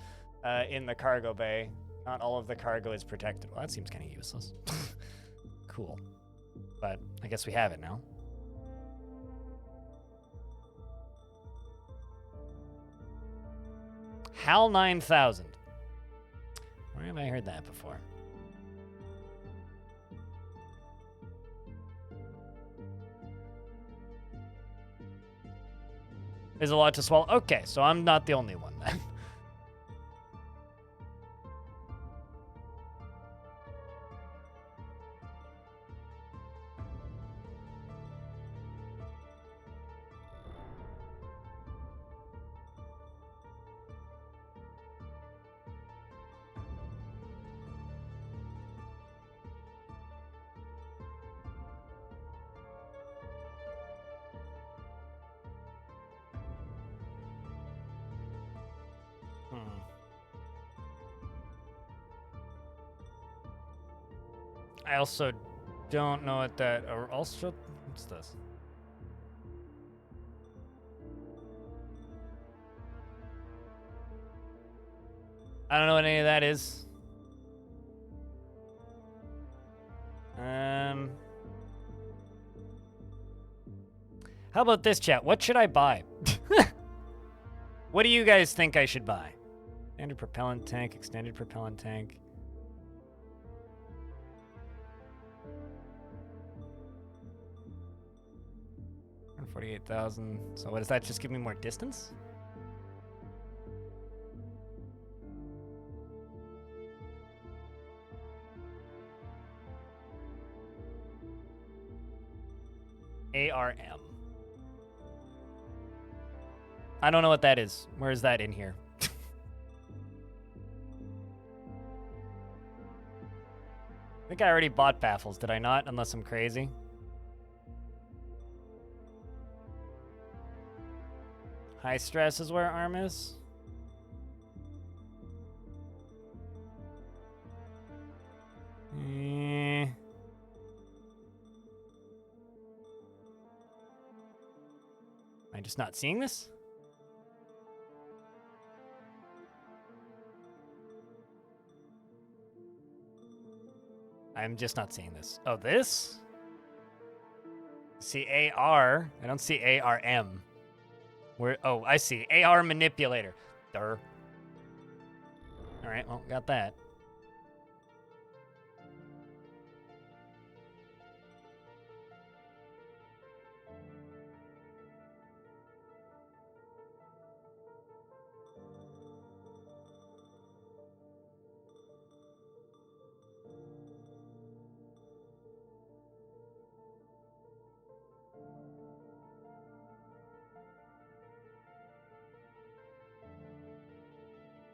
in the cargo bay. Not all of the cargo is protected. Well, that seems kind of useless. Cool. But I guess we have it now. HAL 9000. Where have I heard that before? There's a lot to swallow. Okay, so I'm not the only one then. I also don't know what that. Or also, what's this? I don't know what any of that is. How about this, chat? What should I buy? What do you guys think I should buy? Standard propellant tank, extended propellant tank. $48,000. So what does that just give me more distance? ARM. I don't know what that is. Where is that in here? I think I already bought baffles, did I not? Unless I'm crazy. High stress is where arm is. Am I just not seeing this? I'm just not seeing this. Oh, this? See AR. I don't see ARM. Where? Oh, I see. AR manipulator. Durr. All right, well, got that.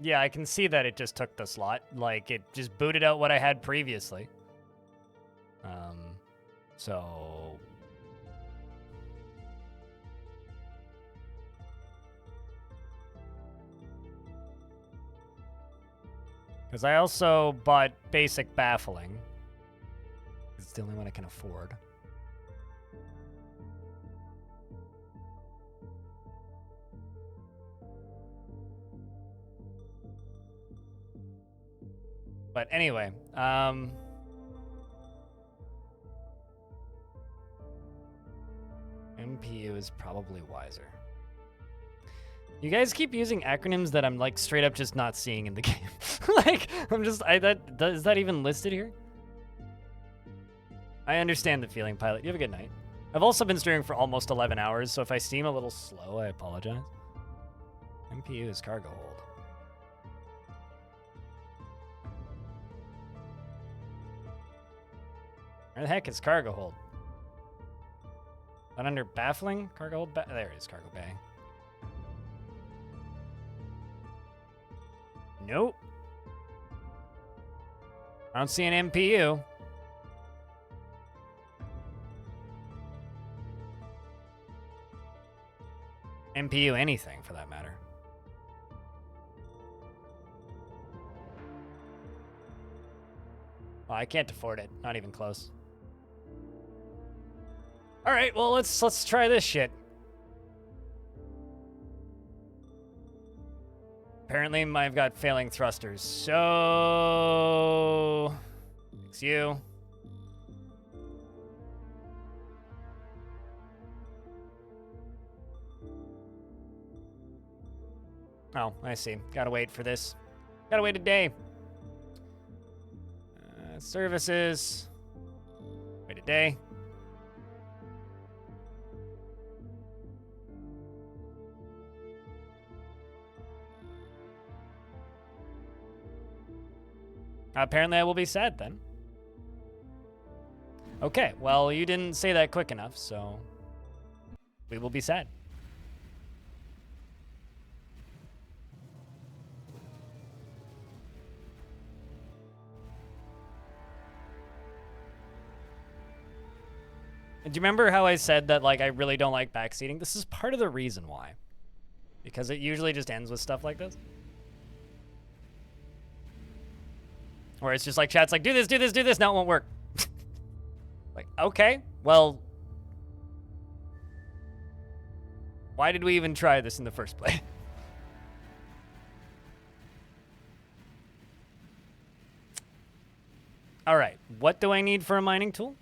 Yeah, I can see that it just took the slot. Like, it just booted out what I had previously. So... Because I also bought basic baffling. It's the only one I can afford. But anyway, MPU is probably wiser. You guys keep using acronyms that I'm like straight up just not seeing in the game. Like, I'm just, is that even listed here? I understand the feeling, Pilot. You have a good night. I've also been streaming for almost 11 hours, so if I seem a little slow, I apologize. MPU is cargo hold. Where the heck is cargo hold? Not under baffling? Cargo hold? There it is, cargo bay. Nope. I don't see an MPU. MPU anything, for that matter. Well, I can't afford it. Not even close. All right, well, let's try this shit. Apparently, I've got failing thrusters. So, it's you. Oh, I see. Gotta wait for this. Gotta wait a day. Services. Wait a day. Apparently I will be sad then. Okay, well, you didn't say that quick enough, so we will be sad. Do you remember how I said that, like, I really don't like backseating? This is part of the reason why. Because it usually just ends with stuff like this. Where it's just like, chat's like, do this, do this, do this. Now it won't work. Like, okay, well, why did we even try this in the first place? All right, what do I need for a mining tool?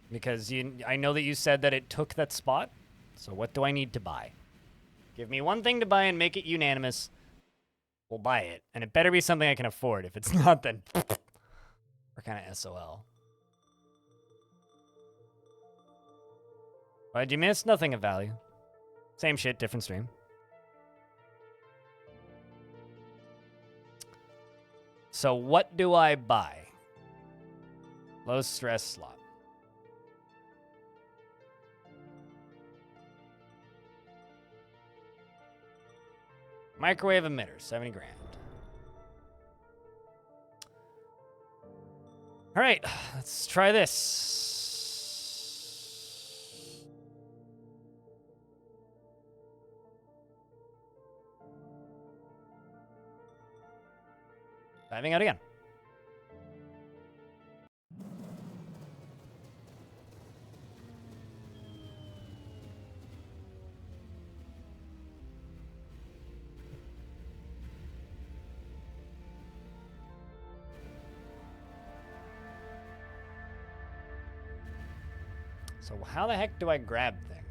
Because I know that you said that it took that spot. So what do I need to buy? Give me one thing to buy and make it unanimous. We'll buy it. And it better be something I can afford. If it's not, then we're kind of SOL. What'd you miss? Nothing of value. Same shit, different stream. So what do I buy? Low stress slot. Microwave emitter, 70 grand. All right, let's try this. Diving out again. So how the heck do I grab thing?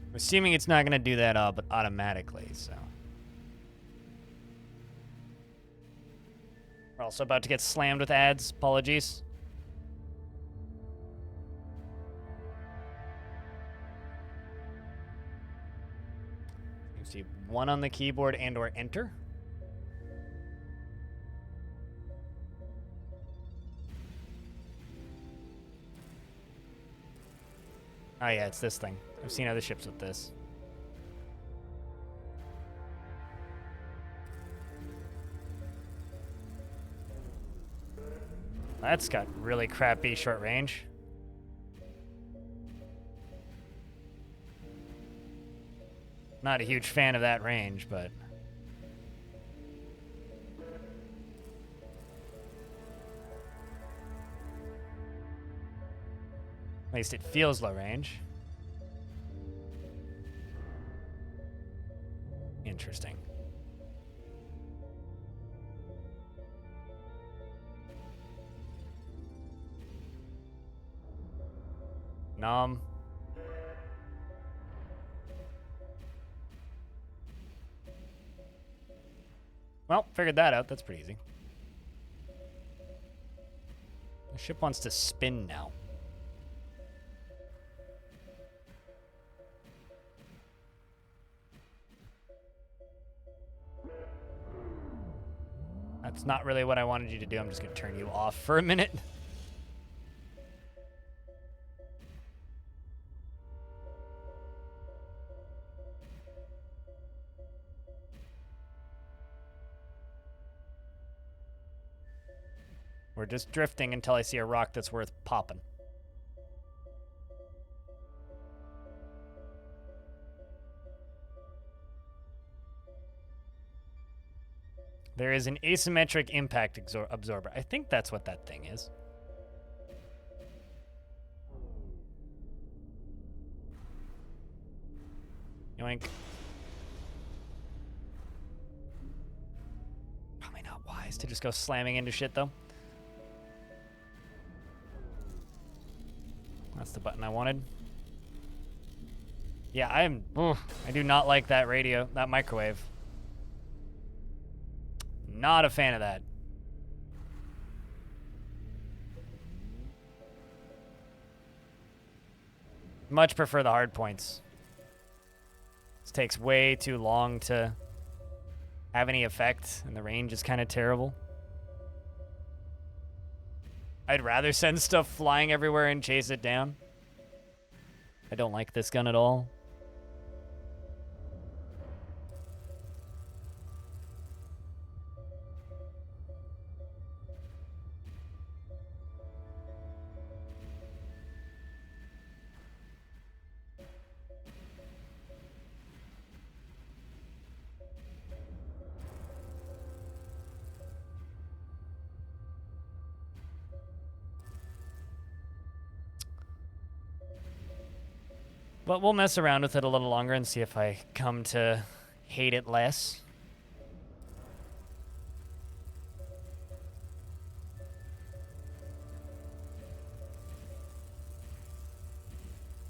I'm assuming it's not going to do that but automatically, so. We're also about to get slammed with ads. Apologies. You see one on the keyboard and or enter. Oh yeah, it's this thing. I've seen other ships with this. That's got really crappy short range. Not a huge fan of that range, but... At least it feels low range. Interesting. Nom. Well, figured that out. That's pretty easy. The ship wants to spin now. That's not really what I wanted you to do. I'm just going to turn you off for a minute. We're just drifting until I see a rock that's worth popping. There is an asymmetric impact absorber. I think that's what that thing is. Yoink. Nice to just go slamming into shit, though. That's the button I wanted. Yeah, I do not like that radio, that microwave. Not a fan of that. Much prefer the hard points. This takes way too long to have any effect, and the range is kind of terrible. I'd rather send stuff flying everywhere and chase it down. I don't like this gun at all. But we'll mess around with it a little longer and see if I come to hate it less.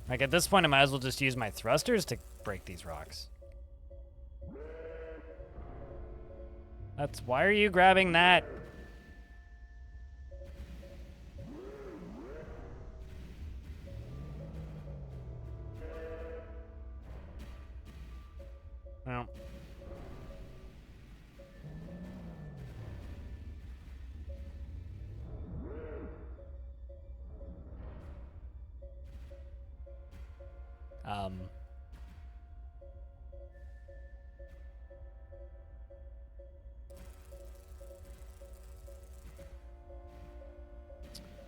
Like, at this point, I might as well just use my thrusters to break these rocks. Why are you grabbing that? Well.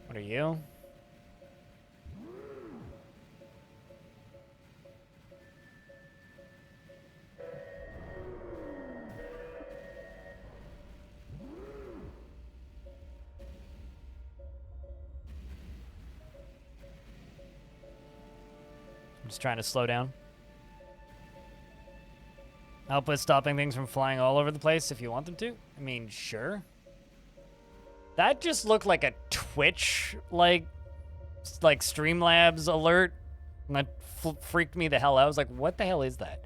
What are you? I'm just trying to slow down. Help with stopping things from flying all over the place if you want them to. I mean, sure. That just looked like a Twitch, like Streamlabs alert. And that freaked me the hell out. I was like, what the hell is that?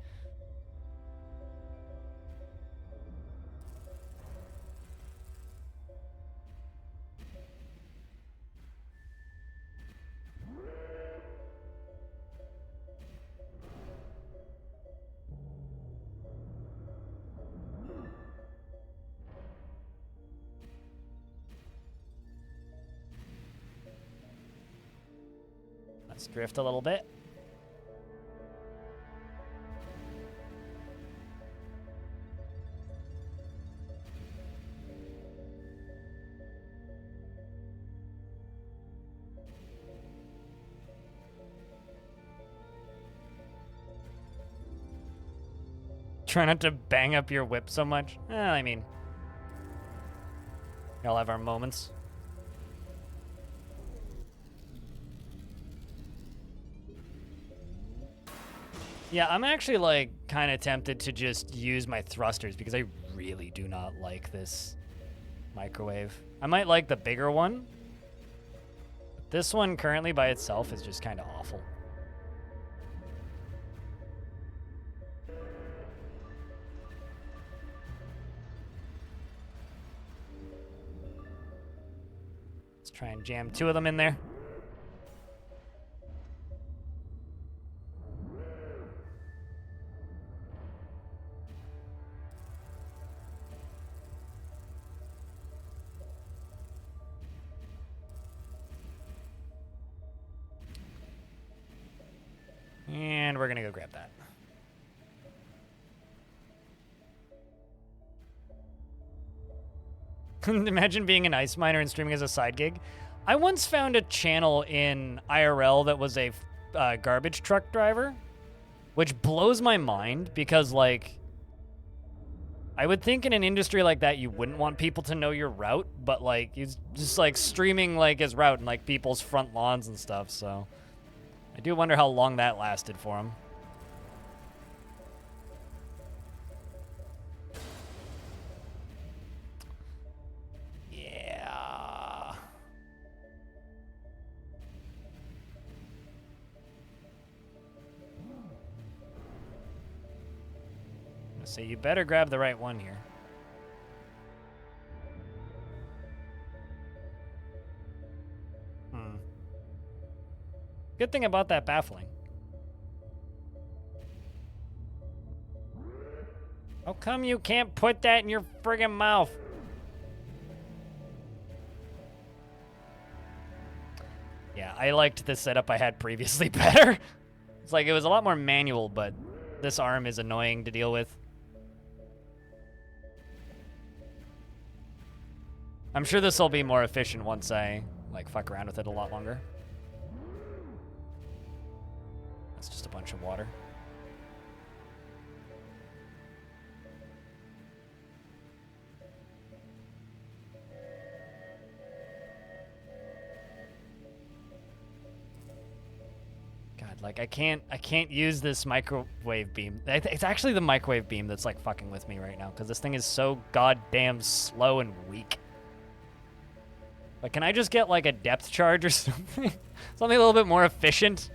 Let's drift a little bit. Try not to bang up your whip so much. I mean, we all have our moments. Yeah, I'm actually, like, kind of tempted to just use my thrusters because I really do not like this microwave. I might like the bigger one. But this one currently by itself is just kind of awful. Let's try and jam 2 of them in there. And we're gonna go grab that. Imagine being an ice miner and streaming as a side gig. I once found a channel in IRL that was a garbage truck driver, which blows my mind because, like, I would think in an industry like that you wouldn't want people to know your route, but, like, he's just, like, streaming, like, his route in, like, people's front lawns and stuff, so I do wonder how long that lasted for him. So you better grab the right one here. Good thing about that baffling. How come you can't put that in your friggin' mouth? Yeah, I liked the setup I had previously better. It's like it was a lot more manual, but this arm is annoying to deal with. I'm sure this will be more efficient once I like fuck around with it a lot longer. That's just a bunch of water. God, like I can't use this microwave beam. It's actually the microwave beam that's like fucking with me right now because this thing is so goddamn slow and weak. Like, can I just get like a depth charge or something? Something a little bit more efficient?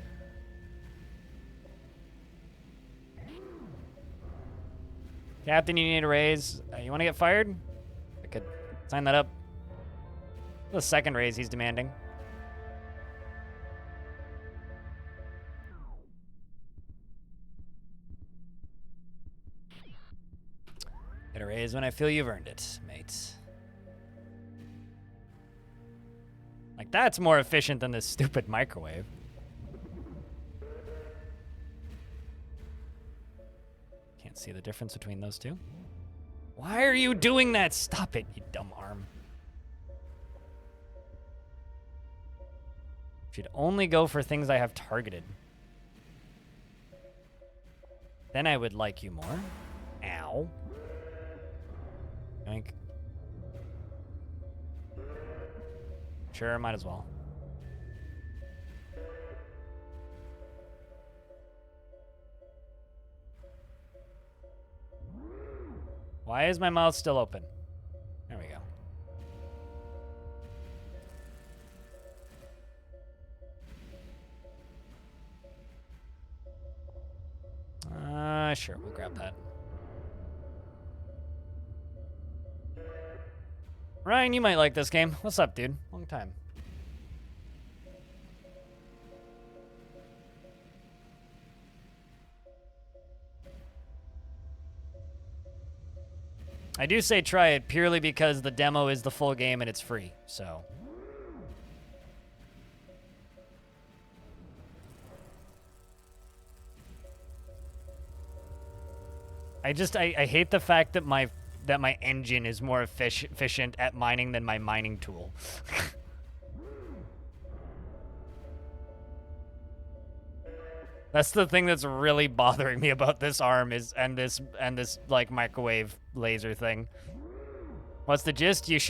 Captain, you need a raise. You want to get fired? I could sign that up. The second raise he's demanding. Get a raise when I feel you've earned it, mate. Like, that's more efficient than this stupid microwave. Can't see the difference between those two. Why are you doing that? Stop it, you dumb arm. Should only go for things I have targeted. Then I would like you more. Ow. Yoink. Sure, might as well. Why is my mouth still open? There we go. Sure, we'll grab that. Ryan, you might like this game. What's up, dude? Long time. I do say try it purely because the demo is the full game and it's free, so. I hate the fact that my engine is more efficient at mining than my mining tool. That's the thing that's really bothering me about this arm and this like microwave laser thing. What's the gist? You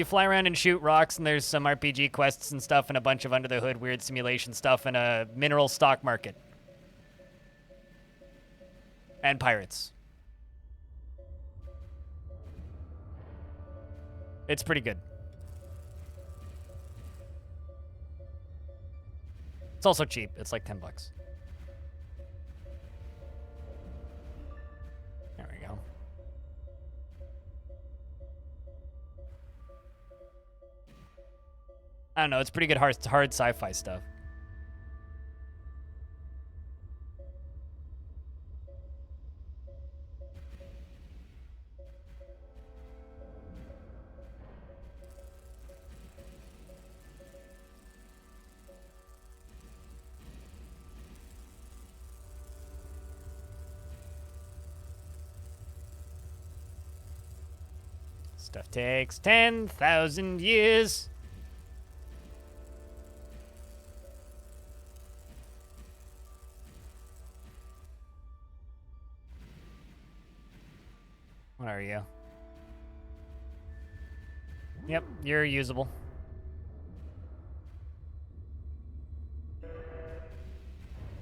fly around and shoot rocks, and there's some RPG quests and stuff, and a bunch of under the hood weird simulation stuff, and a mineral stock market, and pirates. It's pretty good. It's also cheap. It's like $10. There we go. I don't know. It's pretty good hard sci-fi stuff. Stuff takes 10,000 years. What are you? Yep, you're usable.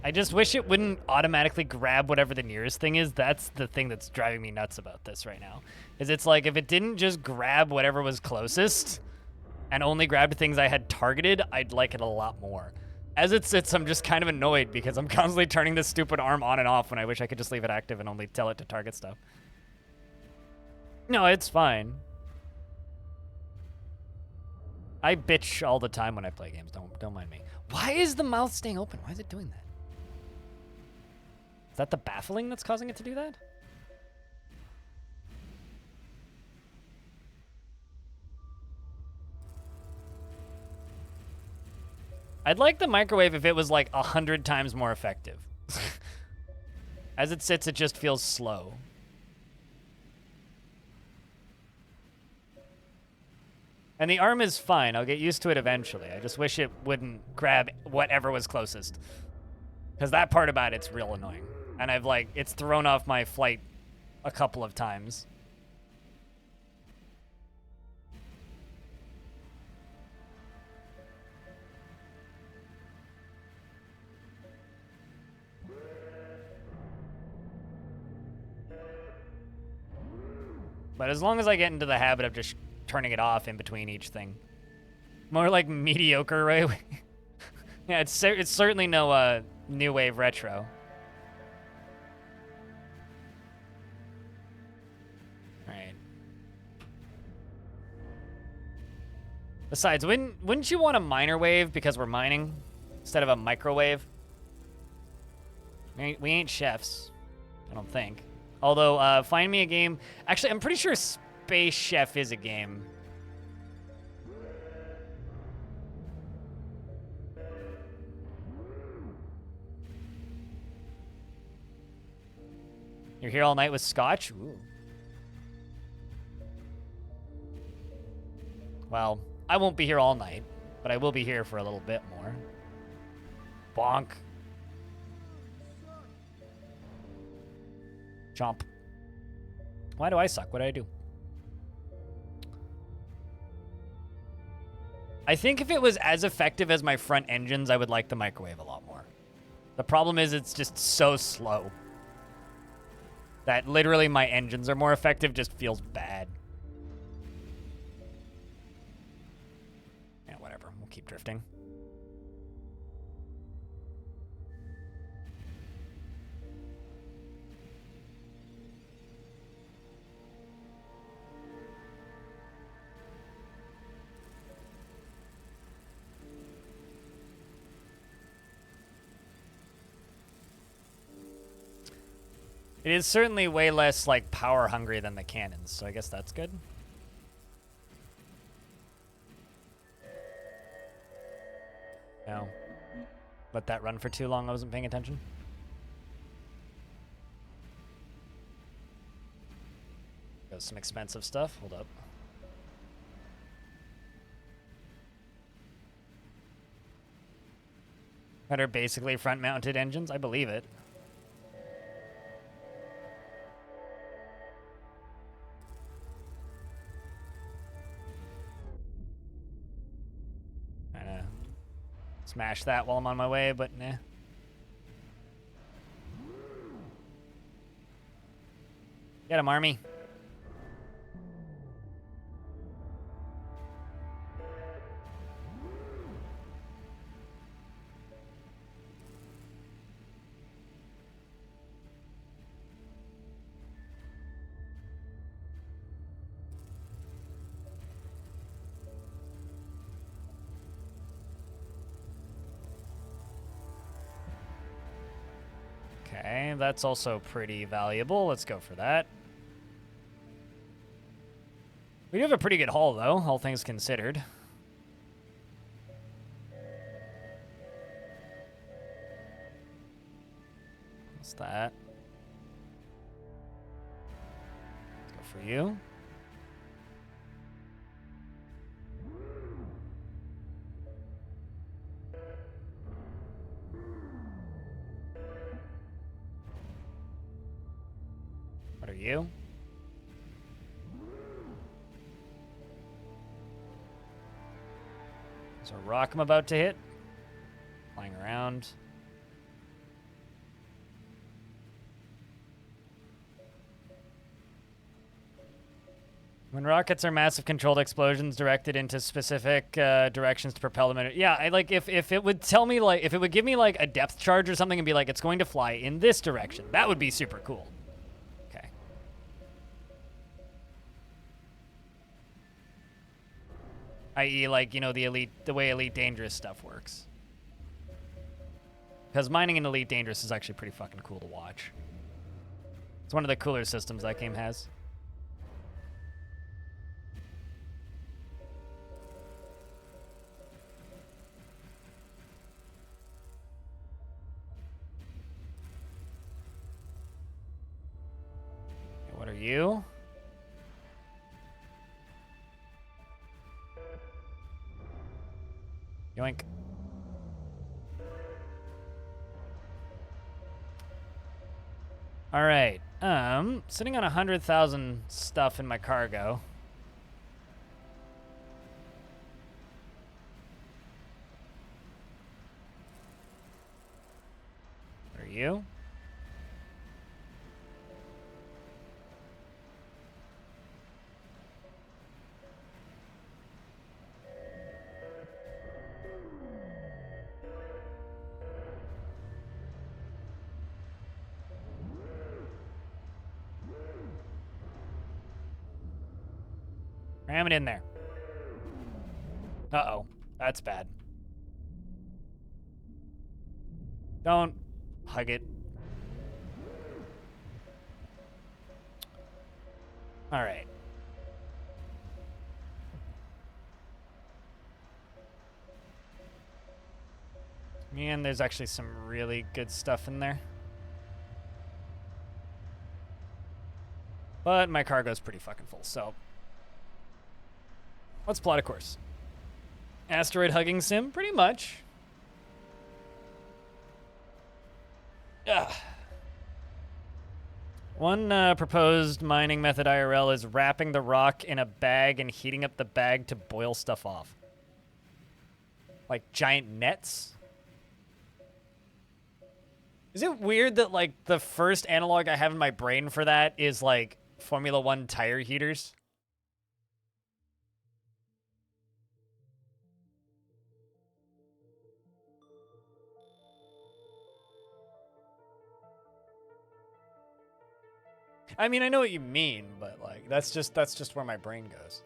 I just wish it wouldn't automatically grab whatever the nearest thing is. That's the thing that's driving me nuts about this right now. Is it's like if it didn't just grab whatever was closest and only grabbed things I had targeted, I'd like it a lot more. As it sits, I'm just kind of annoyed because I'm constantly turning this stupid arm on and off when I wish I could just leave it active and only tell it to target stuff. No, it's fine. I bitch all the time when I play games. Don't mind me. Why is the mouth staying open? Why is it doing that? Is that the baffling that's causing it to do that? I'd like the microwave if it was like 100 times more effective. As it sits, it just feels slow. And the arm is fine. I'll get used to it eventually. I just wish it wouldn't grab whatever was closest. Because that part about it's real annoying. And I've like, it's thrown off my flight a couple of times. But as long as I get into the habit of just turning it off in between each thing. More like mediocre, right? Yeah, it's certainly no new wave retro. Right. Besides, wouldn't you want a minor wave because we're mining instead of a microwave? We ain't chefs, I don't think. Although, find me a game. Actually, I'm pretty sure Space Chef is a game. You're here all night with scotch? Ooh. Well, I won't be here all night, but I will be here for a little bit more. Bonk. Chomp. Why do I suck? What did I do? I think if it was as effective as my front engines, I would like the microwave a lot more. The problem is it's just so slow. That literally my engines are more effective just feels bad. Yeah, whatever. We'll keep drifting. It is certainly way less, like, power hungry than the cannons, so I guess that's good. No. Let that run for too long, I wasn't paying attention. Got some expensive stuff, hold up. That are basically front-mounted engines, I believe it. Smash that while I'm on my way, but nah. Get him, Army. Okay, that's also pretty valuable. Let's go for that. We do have a pretty good haul, though, all things considered. What's that? Let's go for you. What are you? There's a rock I'm about to hit. Flying around. When rockets are massive controlled explosions directed into specific directions to propel them in. Yeah, I like if it would tell me like if it would give me like a depth charge or something and be like it's going to fly in this direction. That would be super cool. Okay. i.e., like, you know, the way Elite Dangerous stuff works. Because mining in Elite Dangerous is actually pretty fucking cool to watch. It's one of the cooler systems that game has. What are you? Yoink. All right. Sitting on 100,000 stuff in my cargo. What are you? Ram it in there. Uh-oh. That's bad. Don't hug it. All right. Man, there's actually some really good stuff in there. But my cargo's pretty fucking full, so let's plot a course. Asteroid hugging sim, pretty much. Ugh. One proposed mining method IRL is wrapping the rock in a bag and heating up the bag to boil stuff off. Like giant nets? Is it weird that, like, the first analog I have in my brain for that is, like, Formula 1 tire heaters? I mean, I know what you mean, but, like, that's just where my brain goes.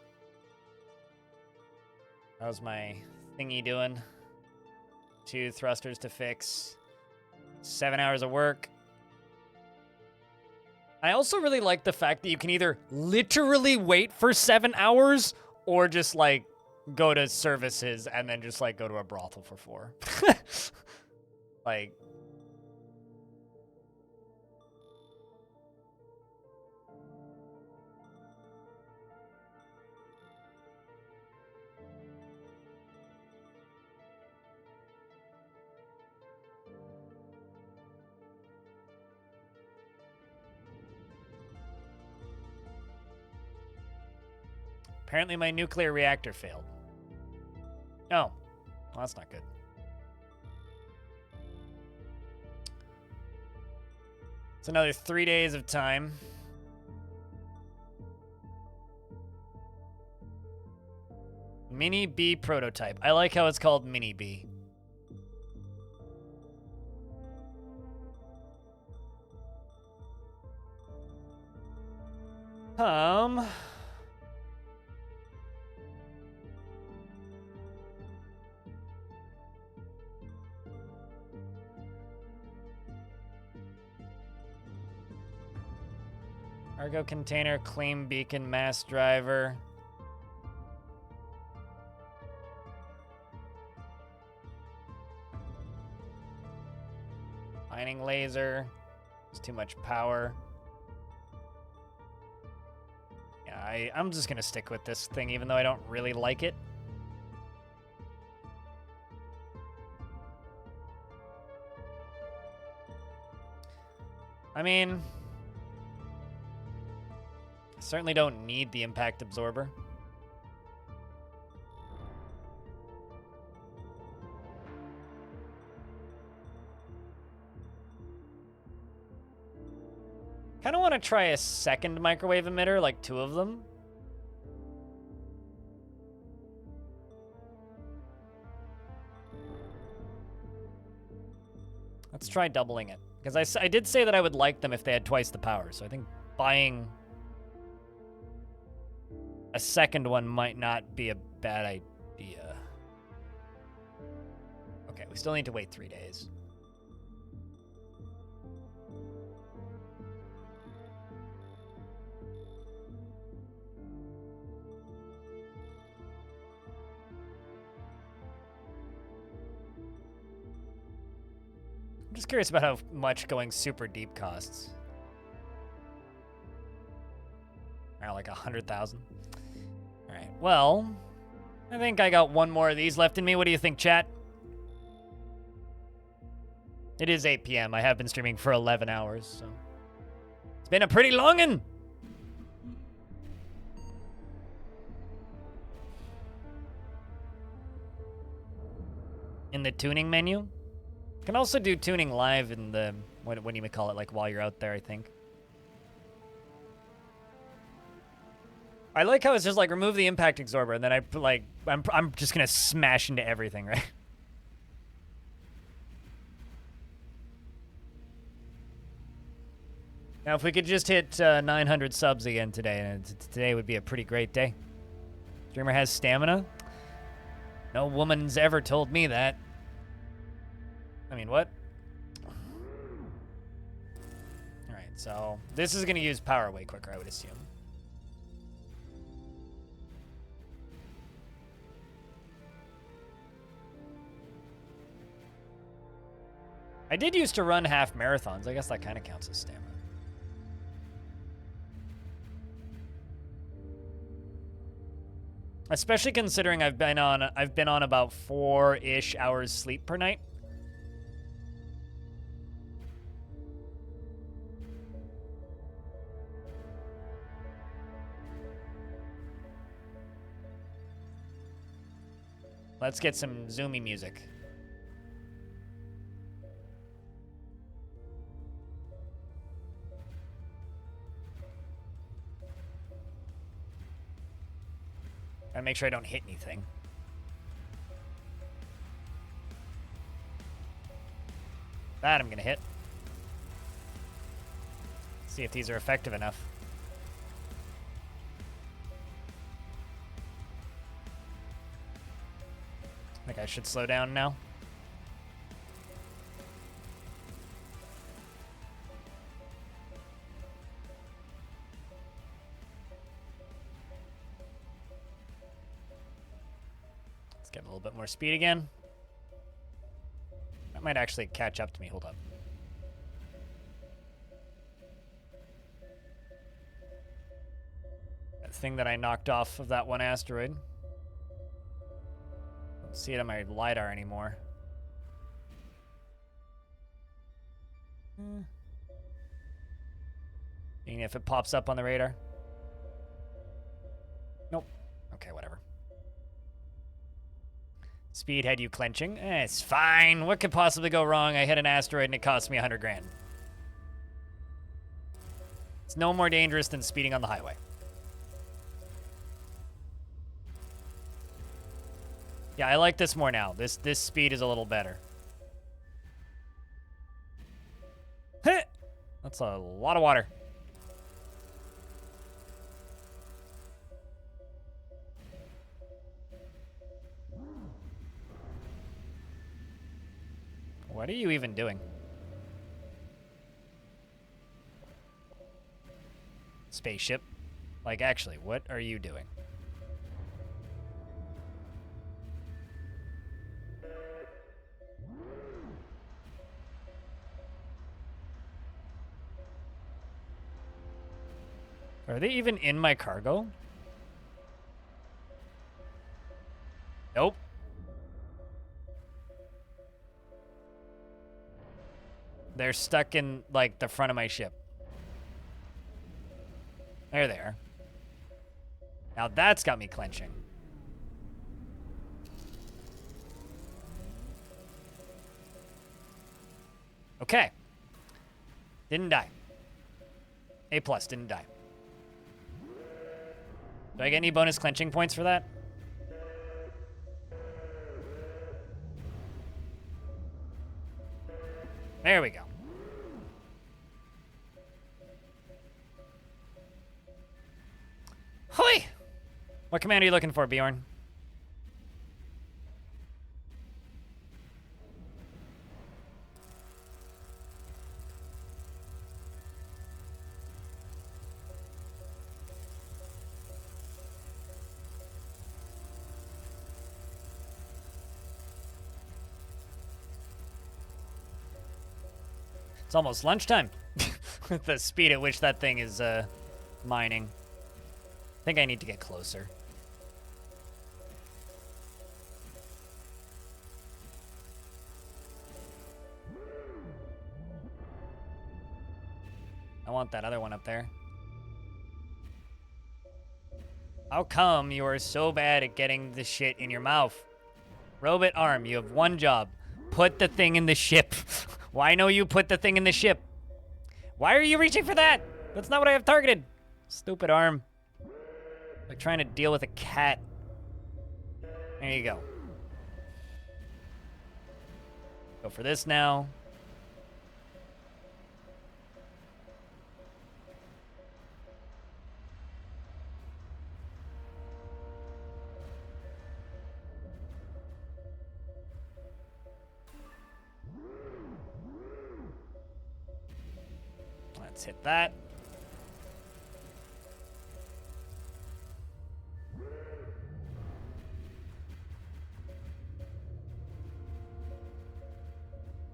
How's my thingy doing? 2 thrusters to fix. 7 hours of work. I also really like the fact that you can either literally wait for 7 hours or just, like, go to services and then just, like, go to a brothel for 4. Like, apparently my nuclear reactor failed. Oh, well, that's not good. It's another 3 days of time. Mini B prototype. I like how it's called Mini B. Cargo container, claim beacon, mass driver. Mining laser. It's too much power. Yeah, I'm just gonna stick with this thing even though I don't really like it. I mean, I certainly don't need the impact absorber. Kind of want to try a second microwave emitter, like 2 of them. Let's try doubling it. Because I did say that I would like them if they had twice the power, so I think buying a second one might not be a bad Okay, we still need to wait 3 days. I'm just curious about how much going super deep costs. Around like 100,000. All right, well, I think I got one more of these left in me. What do you think, chat? It is 8 p.m. I have been streaming for 11 hours, so it's been a pretty long one. In the tuning menu, you can also do tuning live in the what do you call it? Like while you're out there, I think. I like how it's just like remove the impact absorber, and then I'm just gonna smash into everything, right? Now, if we could just hit 900 subs again today, and today would be a pretty great day. Streamer has stamina. No woman's ever told me that. I mean, what? All right, so this is gonna use power way quicker, I would assume. I did used to run half marathons. I guess that kind of counts as stamina. Especially considering I've been on about 4-ish hours sleep per night. Let's get some zoomy music. Gotta make sure I don't hit anything. That I'm gonna hit. See if these are effective enough. I think I should slow down now. Get a little bit more speed again. That might actually catch up to me. Hold up. That thing that I knocked off of that one asteroid. Don't see it on my LiDAR anymore. Even if it pops up on the radar. Nope. Okay, whatever. Speed had you clenching. It's fine. What could possibly go wrong? I hit an asteroid and it cost me 100 grand. It's no more dangerous than speeding on the highway. Yeah, I like this more now. This speed is a little better. That's a lot of water. What are you even doing? Spaceship? Like, actually, what are you doing? Are they even in my cargo? Nope. They're stuck in, like, the front of my ship. There they are. Now that's got me clenching. Okay. Didn't die. A+, didn't die. Do I get any bonus clenching points for that? There we go. Hoi! What command are you looking for, Bjorn? It's almost lunchtime with the speed at which that thing is mining. I think I need to get closer. I want that other one up there. How come you are so bad at getting the shit in your mouth? Robot arm, you have one job. Put the thing in the ship. Why no you put the thing in the ship? Why are you reaching for that? That's not what I have targeted. Stupid arm. Like trying to deal with a cat. There you go. Go for this now. Let's hit that.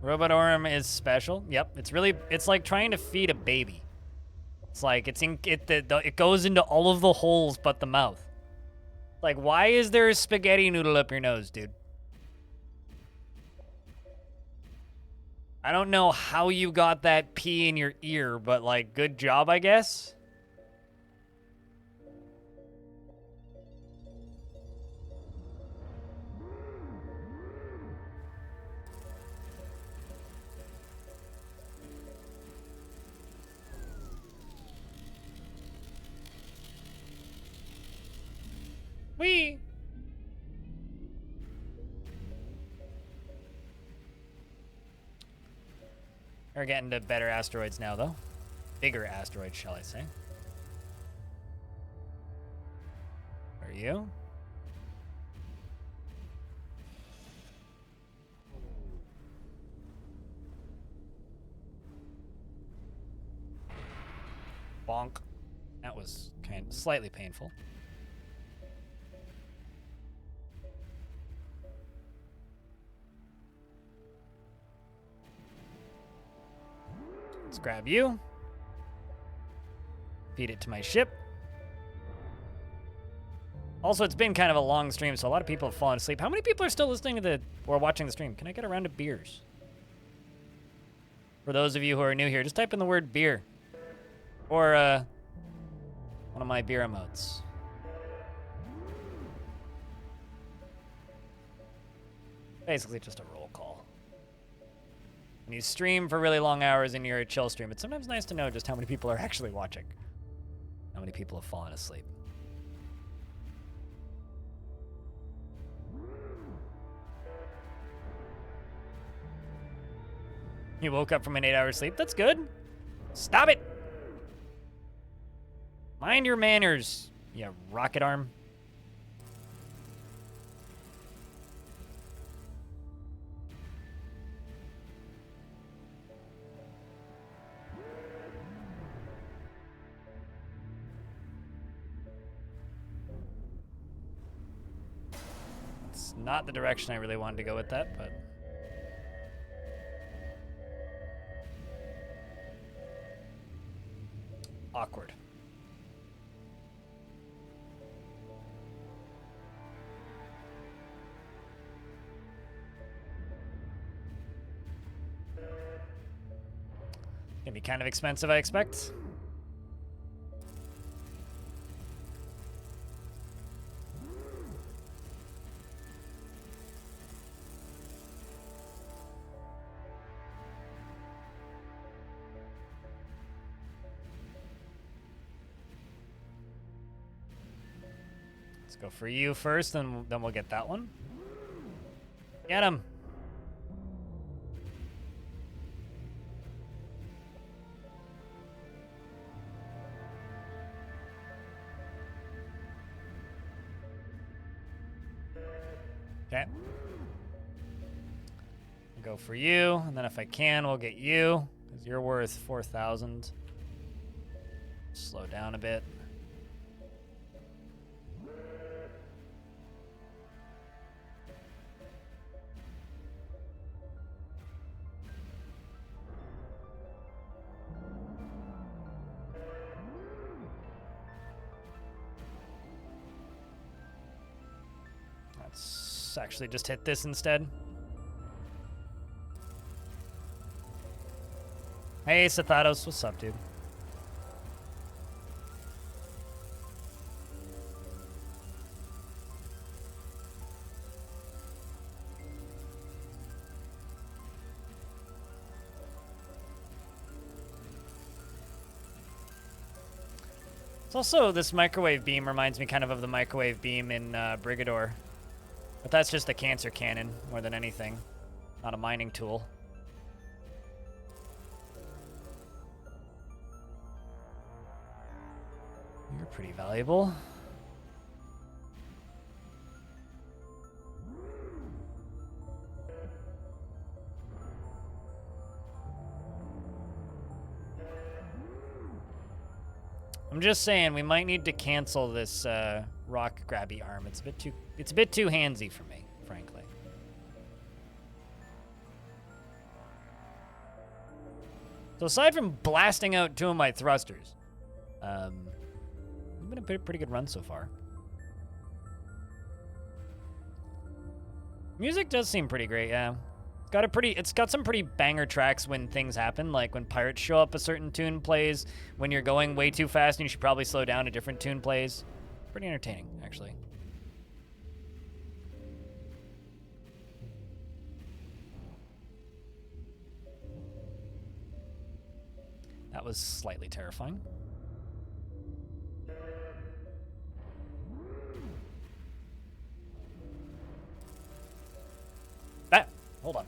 Robot arm is special. Yep, it's like trying to feed a baby. It's like it goes into all of the holes but the mouth. Like, why is there a spaghetti noodle up your nose, dude? I don't know how you got that pee in your ear, but like, good job, I guess. Whee! We're getting to better asteroids now, though. Bigger asteroids, shall I say. Are you? Bonk. That was kind of slightly painful. Let's grab you. Feed it to my ship. Also, it's been kind of a long stream, so a lot of people have fallen asleep. How many people are still listening to the or watching the stream? Can I get a round of beers? For those of you who are new here, just type in the word beer. Or one of my beer emotes. Basically just a roll call. When you stream for really long hours and you're a chill stream, it's sometimes nice to know just how many people are actually watching. How many people have fallen asleep. You woke up from an 8-hour sleep? That's good. Stop it! Mind your manners, you rocket arm. It's not the direction I really wanted to go with that, but... awkward. Gonna be kind of expensive, I expect. Let's go for you first, and then we'll get that one. Get him. Okay. Go for you, and then if I can, we'll get you, because you're worth 4,000. Slow down a bit. Let's actually just hit this instead. Hey, Sathatos, what's up, dude? It's also, this microwave beam reminds me kind of the microwave beam in Brigador. But that's just a cancer cannon more than anything, not a mining tool. You're pretty valuable. I'm just saying we might need to cancel this rock grabby arm. It's a bit too handsy for me, frankly. So aside from blasting out 2 of my thrusters, it's been a pretty good run so far. Music does seem pretty great, yeah. It's got some pretty banger tracks when things happen, like when pirates show up, a certain tune plays. When you're going way too fast and you should probably slow down, a different tune plays. Pretty entertaining, actually. That was slightly terrifying. Hold on.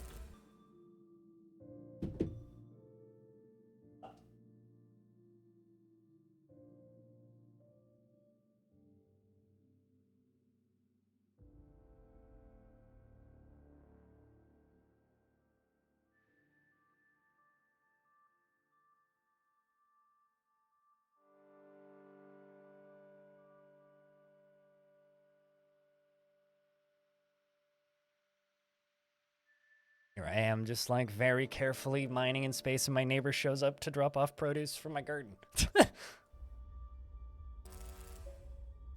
Here I am, just like very carefully mining in space, and my neighbor shows up to drop off produce from my garden.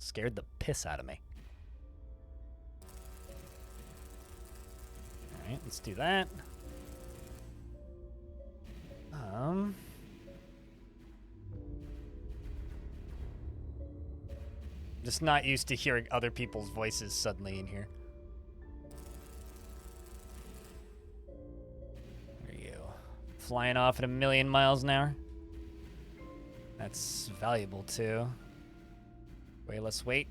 Scared the piss out of me. Alright, let's do that. Just not used to hearing other people's voices suddenly in here. Flying off at 1,000,000 miles an hour. That's valuable too. Wait, let's wait.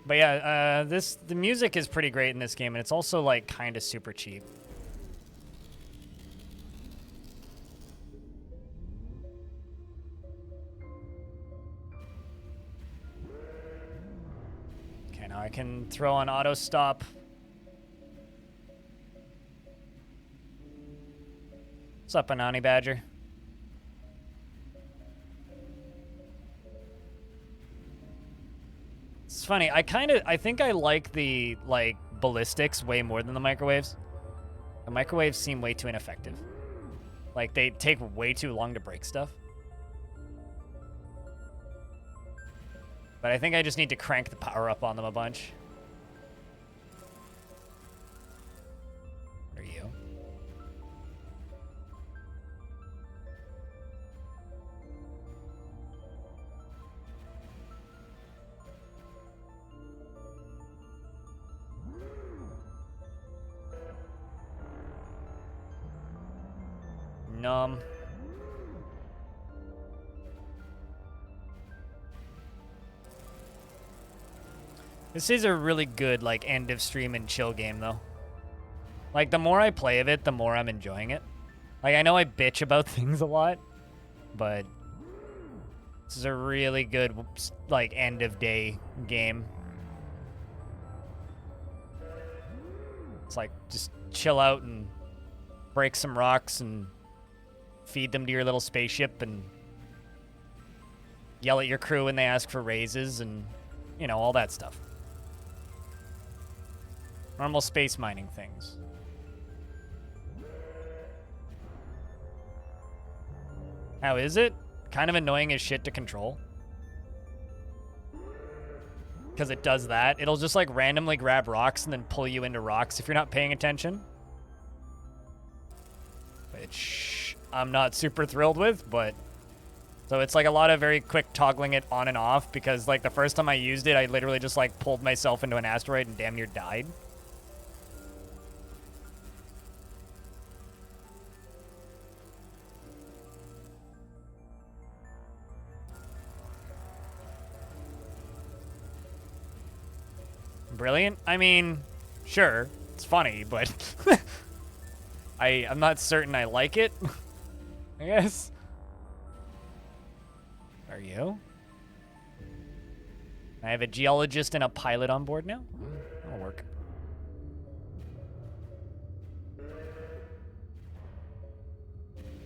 But yeah, the music is pretty great in this game, and it's also like kind of super cheap. I can throw on auto stop. What's up, Anani Badger? It's funny. I think I like the ballistics way more than the microwaves. The microwaves seem way too ineffective. Like they take way too long to break stuff. But I think I just need to crank the power up on them a bunch. What are you? Numb. This is a really good, like, end of stream and chill game, though. Like, the more I play of it, the more I'm enjoying it. Like, I know I bitch about things a lot, but this is a really good, like, end of day game. It's like, just chill out and break some rocks and feed them to your little spaceship and yell at your crew when they ask for raises and, you know, all that stuff. Normal space mining things. How is it? Kind of annoying as shit to control. because it does that. It'll just like randomly grab rocks and then pull you into rocks if you're not paying attention. Which I'm not super thrilled with, but... So it's like a lot of very quick toggling it on and off because like the first time I used it, I literally just like pulled myself into an asteroid and damn near died. Brilliant? I mean, sure, it's funny, but I'm not certain I like it, I guess. Are you? I have a geologist and a pilot on board now? That'll work.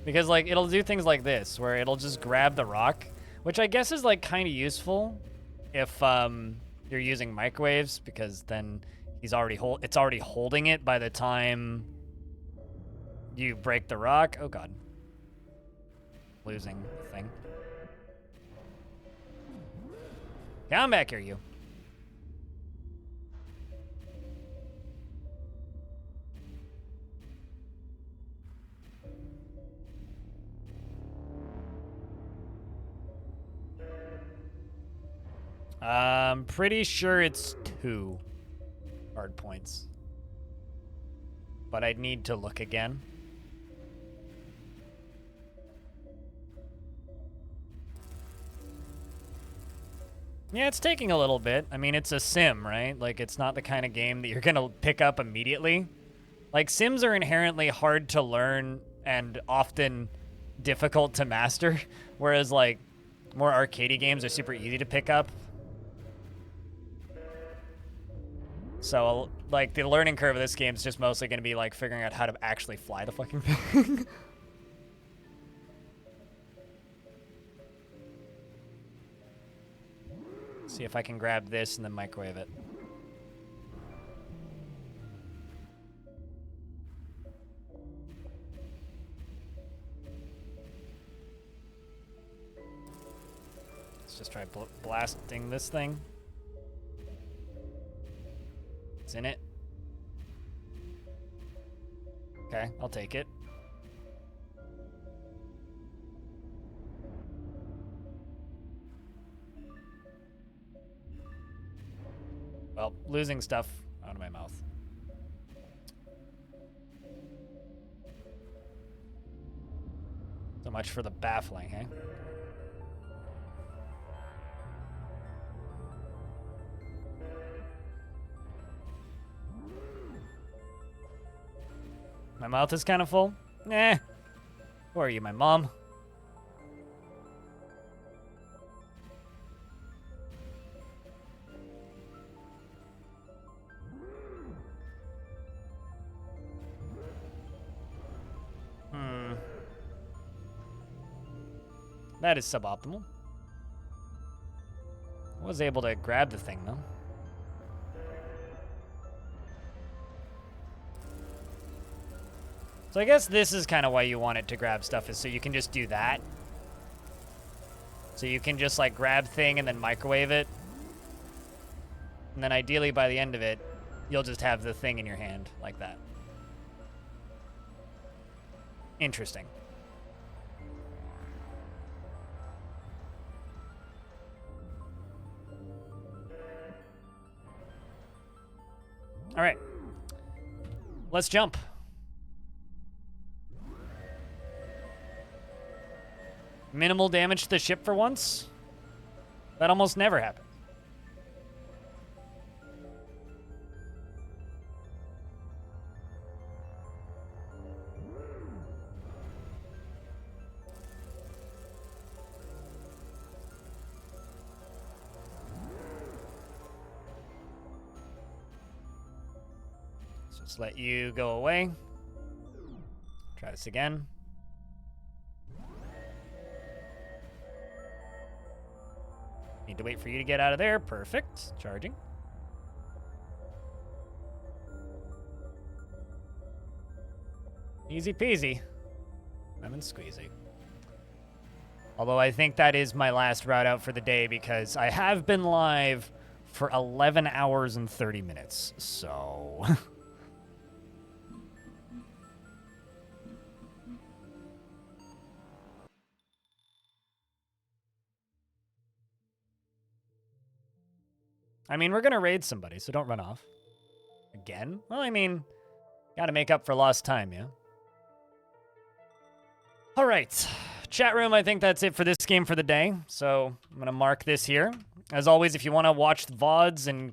Because, like, it'll do things like this, where it'll just grab the rock, which I guess is, like, kind of useful if, you're using microwaves, because then it's already holding it by the time you break the rock. Oh god. Losing the thing. Come back here, you. I'm pretty sure it's 2 hard points. But I'd need to look again. Yeah, it's taking a little bit. I mean, it's a sim, right? Like, it's not the kind of game that you're gonna pick up immediately. Like, sims are inherently hard to learn and often difficult to master, whereas, like, more arcadey games are super easy to pick up. So, like, the learning curve of this game is just mostly going to be, like, figuring out how to actually fly the fucking thing. See if I can grab this and then microwave it. Let's just try blasting this thing. It's in it. Okay, I'll take it. Well, losing stuff out of my mouth. So much for the baffling, hey? My mouth is kind of full. Eh. Who are you, my mom? That is suboptimal. I was able to grab the thing, though. So I guess this is kind of why you want it to grab stuff, is so you can just do that. So you can just, like, grab thing and then microwave it. And then ideally, by the end of it, you'll just have the thing in your hand, like that. Interesting. All right. Let's jump. Minimal damage to the ship for once. That almost never happens. Let's just let you go away. Try this again. Need to wait for you to get out of there. Perfect. Charging. Easy peasy. Lemon squeezy. Although I think that is my last route out for the day because I have been live for 11 hours and 30 minutes. So... I mean, we're going to raid somebody, so don't run off. Again? Well, I mean, got to make up for lost time, yeah? All right. Chat room, I think that's it for this game for the day. So I'm going to mark this here. As always, if you want to watch the VODs and